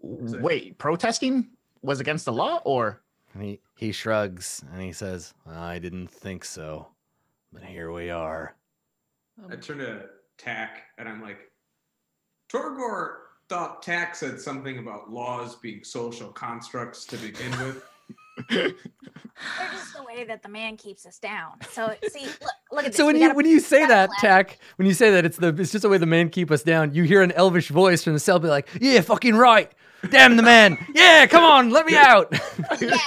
Wait, protesting was against the law, or? And he shrugs, and he says, I didn't think so. But here we are. I turn to Tack, and I'm like, Torgor thought Tack said something about laws being social constructs to begin with. They're just the way that the man keeps us down. So see, look at this. So when you say that, Tack, when you say that it's just the way the man keep us down, you hear an elvish voice from the cell be like, yeah, fucking right. Damn the man. Yeah, come on, let me out. Yeah,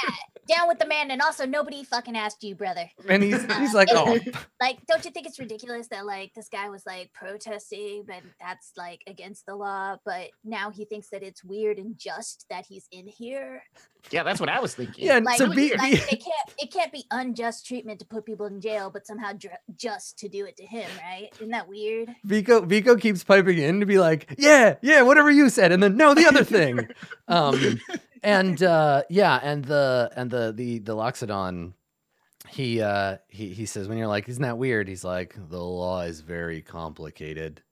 down with the man, and also nobody fucking asked you, brother. And he's like, oh. Don't you think it's ridiculous that this guy was protesting, but that's against the law, but now he thinks that it's weird and just that he's in here? Yeah, that's what I was thinking. Yeah, so it can't be unjust treatment to put people in jail, but somehow just to do it to him, right? Isn't that weird? Vico keeps piping in to be like, yeah, whatever you said, and then no, the other thing. And the Loxodon, he says, when you're like, isn't that weird? He's like, the law is very complicated.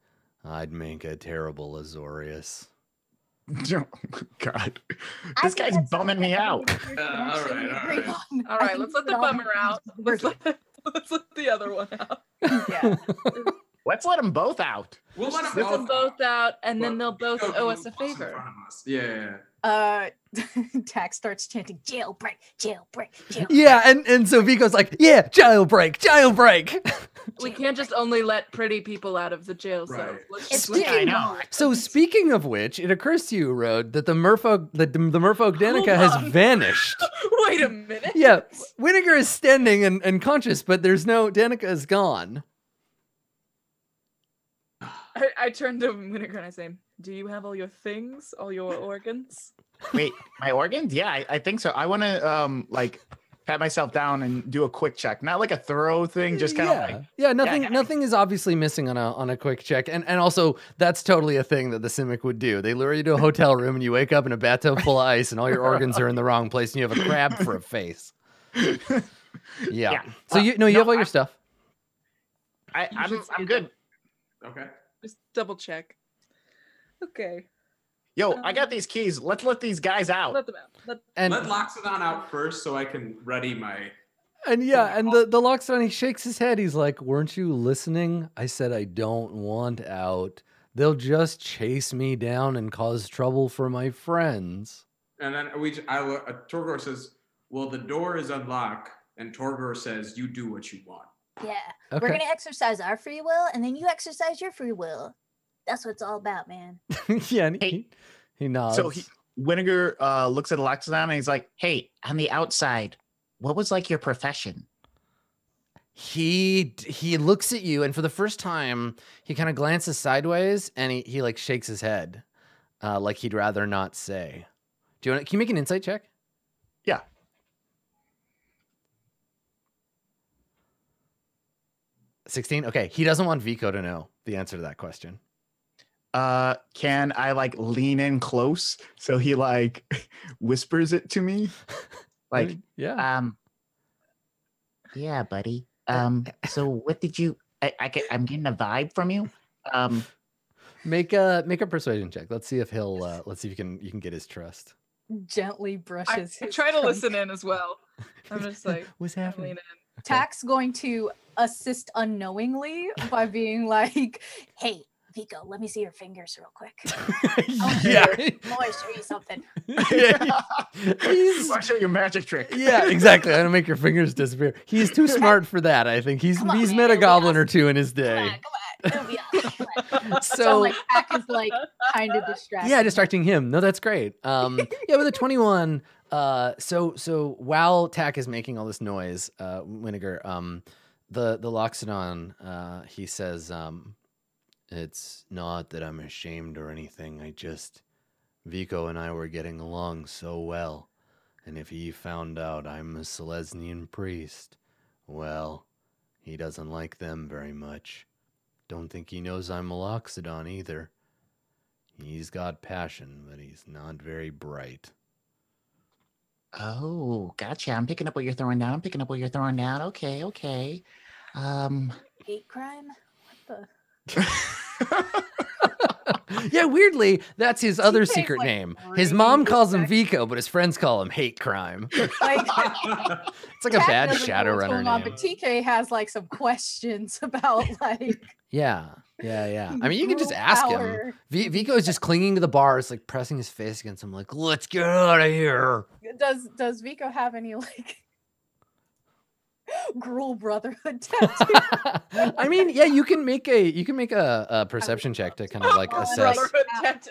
I'd make a terrible Azorius. God, I this think guy's that's bumming me out. something that All we right, can all agree right. on. All I right, think let's we let the would all bummer agree out. on Let's virgin. let the other one out. Yeah. Let's let them both out. We'll let Let them them both out, and then but they'll both Vico owe can us a move close in favor. front of us. Yeah. Tax starts chanting jailbreak, jailbreak, jailbreak. Yeah, and so Vico's like, yeah, jailbreak, jailbreak. We can't just only let pretty people out of the jail cell. Right. Let's It's just Yeah, I know. So speaking of which, it occurs to you, Rode, that the merfolk Danica Hold has on. vanished. Wait a minute. Yeah, Winnegar is standing and conscious, but Danica is gone. I turn to Winnegar and I say, "Do you have all your things, all your organs?" Wait, my organs? Yeah, I think so. I want to like pat myself down and do a quick check, not like a thorough thing, just kind of like Yeah, I- nothing is obviously missing on a quick check. And also that's totally a thing that the Simic would do. They lure you to a hotel room and you wake up in a bathtub full of ice and all your organs are in the wrong place and you have a crab for a face. Yeah. Yeah. So you have all your stuff. I'm good. Okay. Just double check. Okay. Yo, I got these keys. Let's let these guys out. Let them out. And Let Loxodon out first so I can ready my. and the Loxodon, he shakes his head. He's like, "Weren't you listening? I said I don't want out. They'll just chase me down and cause trouble for my friends." And then Torgor says, "Well, the door is unlocked," and Torgor says, "You do what you want." Yeah. Okay. We're going to exercise our free will, and then you exercise your free will. That's what it's all about, man. Yeah, and Hey. he nods. So Winnegar looks at Aloxodon and he's like, "Hey, on the outside, what was like your profession?" He looks at you, and for the first time, he kind of glances sideways, and he like shakes his head, like he'd rather not say. Can you make an insight check? Yeah. 16? Okay, he doesn't want Vico to know the answer to that question. Can I like lean in close so he like whispers it to me? Like, yeah. Yeah, buddy. So what did you? I'm getting a vibe from you. Make a persuasion check. Let's see if let's see if you can get his trust. Gently I brushes his try to trunk. listen in as well. I'm just like, What's I'm happening? leaning in. Tack's going to assist unknowingly by being like, Hey, Vico, let me see your fingers real quick. Yeah. I want to show you something. Yeah. I'll show you a magic trick. Yeah, exactly. I'm gonna make your fingers disappear. He's too smart for that. I think he's Come on, met man, a it'll be goblin or awesome. two in his Come day. on, it'll be awesome. Come on. so like Tack is like kind of distracted. Yeah, distracting him. No, that's great. Yeah, with a 21. So while Tack is making all this noise, Winnegar, the Loxodon, he says, it's not that I'm ashamed or anything. Vico and I were getting along so well. And if he found out I'm a Selesnian priest, well, he doesn't like them very much. Don't think he knows I'm a Loxodon either. He's got passion, but he's not very bright. Oh, gotcha. I'm picking up what you're throwing down. Okay. Hate crime? What the? Yeah, weirdly, that's his other TK's, secret like, name. really His mom calls him respect- Vico, but his friends call him Hate Crime. Like, It's like a Tack bad doesn't know what's Shadowrunner going on, name. but TK has like some questions about like Yeah. I mean, you can just Rule ask him. power. Vico is just clinging to the bars, like pressing his face against him, like, let's get out of here. Does Vico have any like Gruel Brotherhood tattoo? I mean, yeah, you can make a perception check to kind of like Oh, assess like-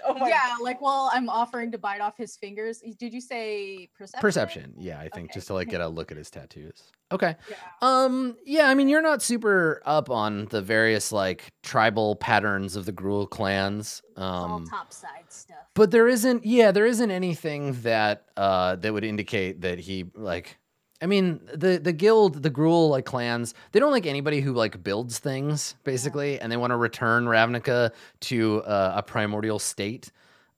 Oh my Yeah, like while I'm offering to bite off his fingers. Did you say perception? perception. Yeah, I think Okay. just to like get a look at his tattoos. Okay. Yeah. Yeah, I mean, you're not super up on the various like tribal patterns of the Gruul clans. It's all topside stuff. But there isn't anything that that would indicate that he like. I mean, the guild, the Gruul like clans, they don't like anybody who like builds things basically, and they want to return Ravnica to a primordial state.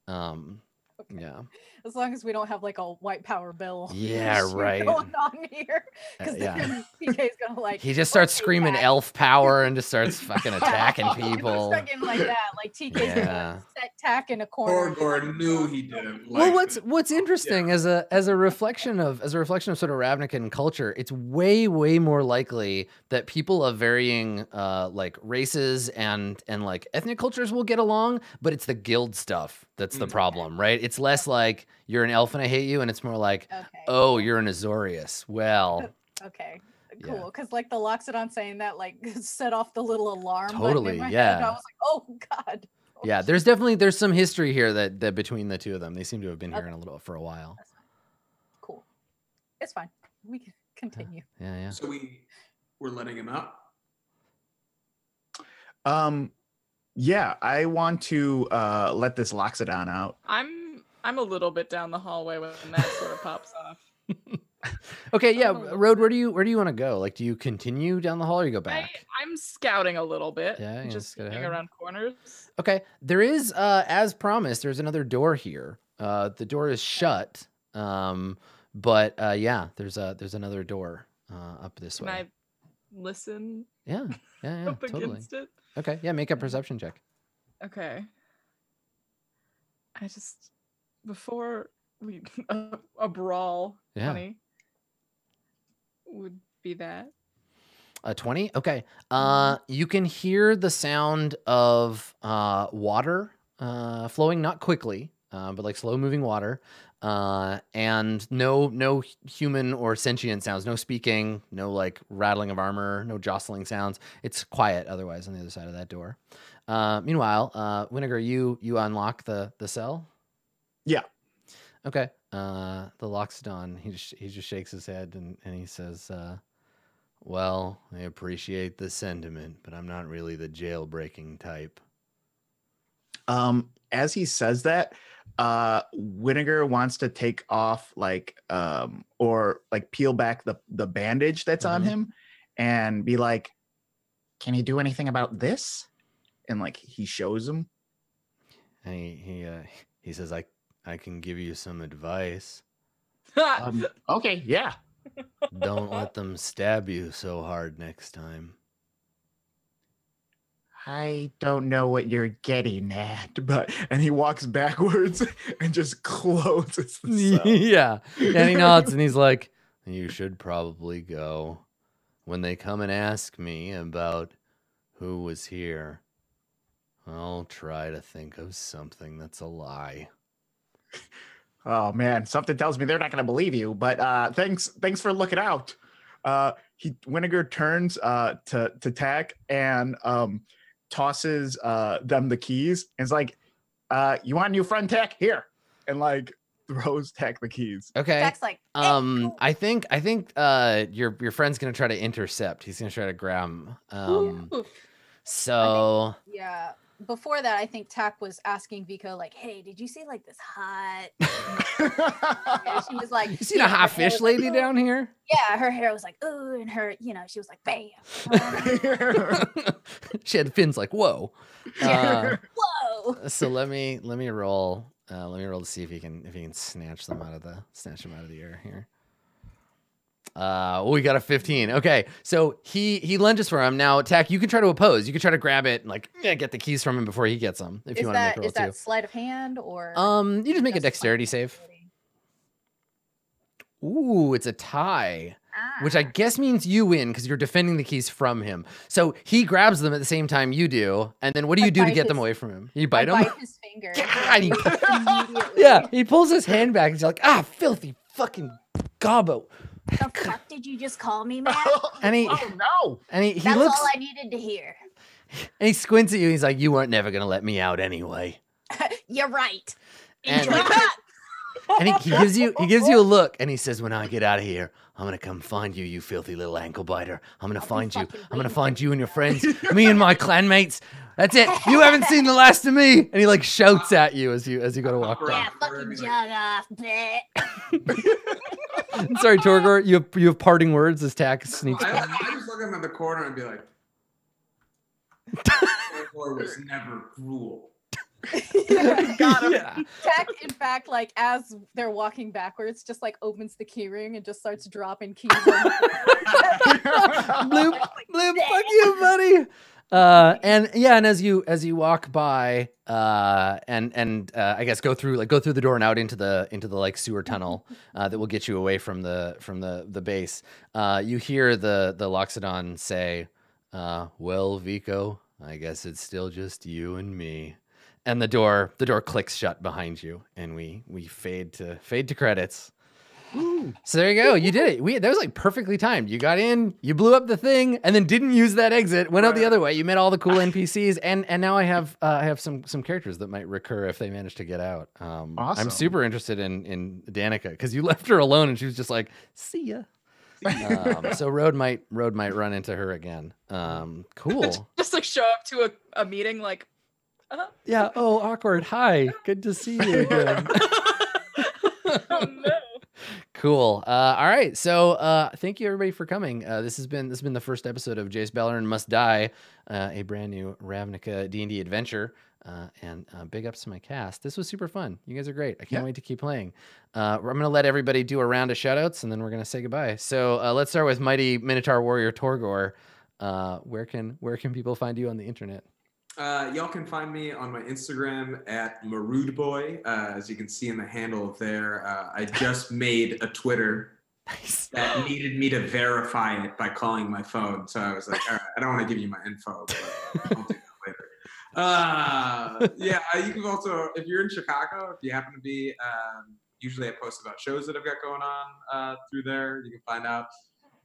Yeah. As long as we don't have like a white power bill. Yeah, issue right. going on here. Because Yeah. then PK's gonna like. He just starts "Okay, screaming Jack." elf power and just starts fucking attacking If we people. start getting like that, like TK's Yeah. gonna set Tack in a corner. Toreador knew he didn't. Well, like what's interesting as a reflection of sort of Ravnican culture, it's way more likely that people of varying like races and like ethnic cultures will get along, but it's the guild stuff that's the problem, right? It's less like you're an elf and I hate you, and it's more like, Okay. oh, you're an Azorius. Well, Okay. Yeah. Cool. Because like the Loxodon saying that like set off the little alarm. button in Totally, my head. yeah. I was like, oh God. Oh, yeah, there's some history here that between the two of them, they seem to have been here in for a while. That's fine. Cool. It's fine. We can continue. Yeah. So we're letting him out. Yeah, I want to let this Loxodon out. I'm a little bit down the hallway when that sort of pops off. Okay, yeah, Road, where do you want to go? Like, do you continue down the hall or you go back? I'm scouting a little bit. Yeah, just scout looking ahead. around corners. Okay, there is, as promised, there's another door here. The door is shut, but yeah, there's another door up this Can way. I listen Yeah, up totally. against it? Okay, yeah, make a perception check. Okay. I just before we a brawl, Yeah. 20 would be that. 20. Okay. You can hear the sound of water flowing, not quickly, but like slow moving water. And no human or sentient sounds, no speaking, no like rattling of armor, no jostling sounds. It's quiet otherwise on the other side of that door. Meanwhile, Vinegar, you unlock the cell. Yeah. Okay. The Loxodon, he just shakes his head and he says, well, I appreciate the sentiment, but I'm not really the jailbreaking type. As he says that, Vinegar wants to take off or peel back the bandage that's on him and be like, Can you do anything about this? and like he shows him. And he says, I can give you some advice. Okay, yeah. Don't let them stab you so hard next time. I don't know what you're getting at. And he walks backwards and just closes the cell. Yeah. And he nods and he's like, you should probably go. When they come and ask me about who was here, I'll try to think of something that's a lie. Oh man, something tells me they're not going to believe you. But thanks for looking out. Vinegar turns to Tack and tosses them the keys and is like, You want a new friend, Tech? Here. and like throws Tack the keys. Okay. Jack's like, "Hey, cool." I think your friend's gonna try to intercept. He's gonna try to grab him. Ooh. So Yeah. Before that, I think Tack was asking Viko, like, hey, did you see like this hot? She was like, you seen a hot her hair fish was lady like, down here? Yeah, her hair was like, ooh, and her, she was like, bam. She had fins like whoa. Whoa. So let me roll. Let me roll to see if he can snatch them out of the air here. We got a 15. Okay, so he lunges for him. Now, Tack, you can try to oppose. You can try to grab it and like get the keys from him before he gets them. If you want to make a roll Is that too. sleight of hand or? You just make a just dexterity save. Ooh, it's a tie, which I guess means you win because you're defending the keys from him. So he grabs them at the same time you do, and then what do I you do to bite get them his- away from him? You bite I him? bite his finger. God, he- Immediately. Yeah, he pulls his hand back and he's like, filthy fucking gobbo. The fuck did you just call me, man? And he Oh no. and he That's looks all I needed to hear. and he squints at you. He's like, you weren't never gonna let me out anyway. You're right. And- Enjoy that. And he gives you a look and he says, when I get out of here, I'm gonna come find you, you filthy little ankle biter. I'm gonna find you. fucking I'm gonna waiting find for you you, and your bro." friends, me and my clanmates. That's it. You haven't seen the last of me. And he like shouts at you as you go to walk Yeah, down. fucking jug off. Bleh. Sorry, Torgor, you have parting words as Tack sneaks by. I just look at him in the corner and be like, Toreador was never cruel. Got him. Yeah. Tech, in fact, like as they're walking backwards, just like opens the keyring and just starts dropping keys. Bloop, bloop, fuck you, buddy. And yeah, and as you walk by, and I guess go through the door and out into the like sewer tunnel, that will get you away from the base. You hear the Loxodon say, "Well, Vico, I guess it's still just you and me." And the door clicks shut behind you, and we fade to credits. So there you go. You did it. That was like perfectly timed. You got in, you blew up the thing, and then didn't use that exit. Went out the other way. You met all the cool NPCs, and now I have some characters that might recur if they manage to get out. Awesome. I'm super interested in Danica because you left her alone, and she was just like, "See ya." So Road might run into her again. Cool. Just like show up to a meeting like, Yeah. Oh, awkward. Hi. Good to see you again. oh no. Cool. All right. So thank you everybody for coming. This has been the first episode of Jace Beleren Must Die, a brand new Ravnica D&D adventure. And big ups to my cast. This was super fun. You guys are great. I can't wait to keep playing. I'm going to let everybody do a round of shoutouts, and then we're going to say goodbye. So let's start with Mighty Minotaur Warrior Torgor. Where can people find you on the internet? Y'all can find me on my Instagram at Marudeboy. As you can see in the handle there, I just made a Twitter that needed me to verify it by calling my phone. So I was like, all right, I don't want to give you my info, but I'll do that later. Yeah, you can also, if you're in Chicago, if you happen to be, usually I post about shows that I've got going on through there. You can find out.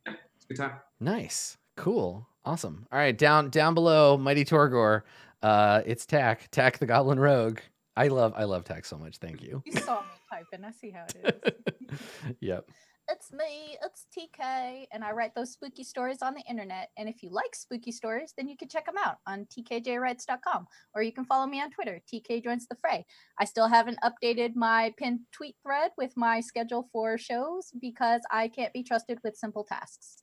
Yeah, it's a good time. Nice. Cool. Awesome. All right. Down below, Mighty Torgor. It's Tack the Goblin Rogue. I love Tack so much. Thank you. You saw me typing. I see how it is. Yep. It's me, it's TK, and I write those spooky stories on the internet. And if you like spooky stories, then you can check them out on tkjwrites.com, or you can follow me on Twitter, TK Joins the Fray. I still haven't updated my pinned tweet thread with my schedule for shows because I can't be trusted with simple tasks.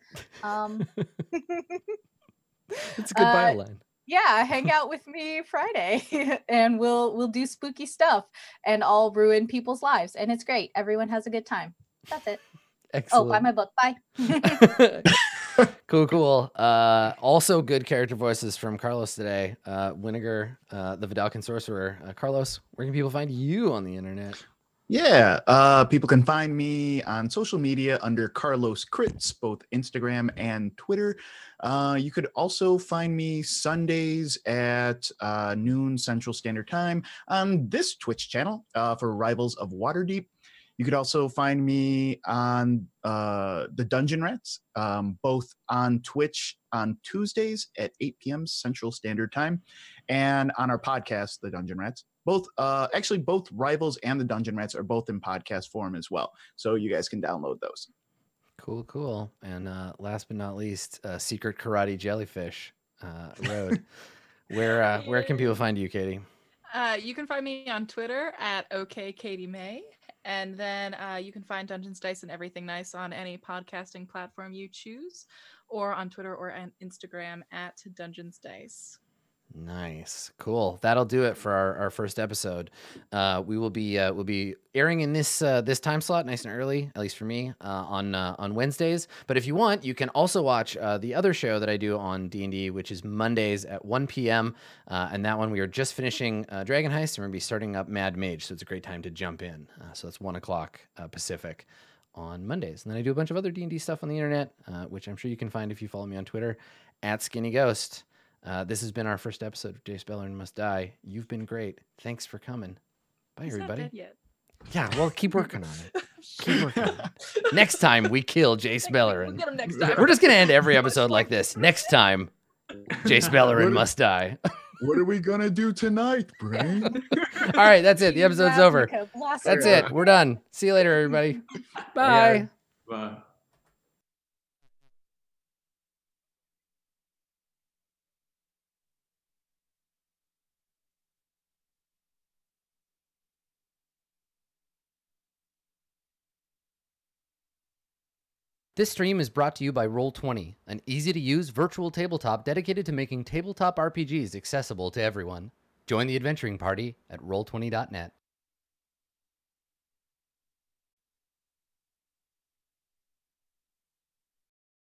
It's a good byline. Yeah, hang out with me Friday and we'll do spooky stuff and I'll ruin people's lives. And it's great. Everyone has a good time. That's it. Excellent. Oh, buy my book. Bye. Cool. Also good character voices from Carlos today. Winnegar, the Vidalcan Sorcerer. Carlos, where can people find you on the internet? Yeah, people can find me on social media under Carlos Crits, both Instagram and Twitter. You could also find me Sundays at noon Central Standard Time on this Twitch channel for Rivals of Waterdeep. You could also find me on the Dungeon Rats, both on Twitch on Tuesdays at 8 p.m. Central Standard Time, and on our podcast, The Dungeon Rats. Both Rivals and the Dungeon Rats are both in podcast form as well, so you guys can download those. Cool. And last but not least, Secret Karate Jellyfish Road. Where can people find you, Katie? You can find me on Twitter at OKKatieMay. And then you can find Dungeons, Dice, and Everything Nice on any podcasting platform you choose, or on Twitter or on Instagram at Dungeons Dice. Nice. Cool. That'll do it for our first episode. We will be we'll be airing in this time slot nice and early, at least for me, on Wednesdays. But if you want, you can also watch the other show that I do on D&D, which is Mondays at 1 p.m. And that one we are just finishing Dragon Heist, and we're gonna be starting up Mad Mage, so it's a great time to jump in. So that's 1 o'clock Pacific on Mondays. And then I do a bunch of other D&D stuff on the internet, which I'm sure you can find if you follow me on Twitter at Skinny Ghost. This has been our first episode of Jace Beleren Must Die. You've been great. Thanks for coming. Bye, He's everybody. not dead yet. Yeah, well, keep working on it. Keep working on it. Next time we kill Jace Beleren. We'll get him next time. We're just gonna end every episode like this. Next time, Jace Beleren must die. What are we gonna do tonight, Brain? All right, that's it. The episode's over. Ravnica, That's it. We're done. See you later, everybody. Bye. Bye. This stream is brought to you by Roll20, an easy-to-use virtual tabletop dedicated to making tabletop RPGs accessible to everyone. Join the adventuring party at roll20.net.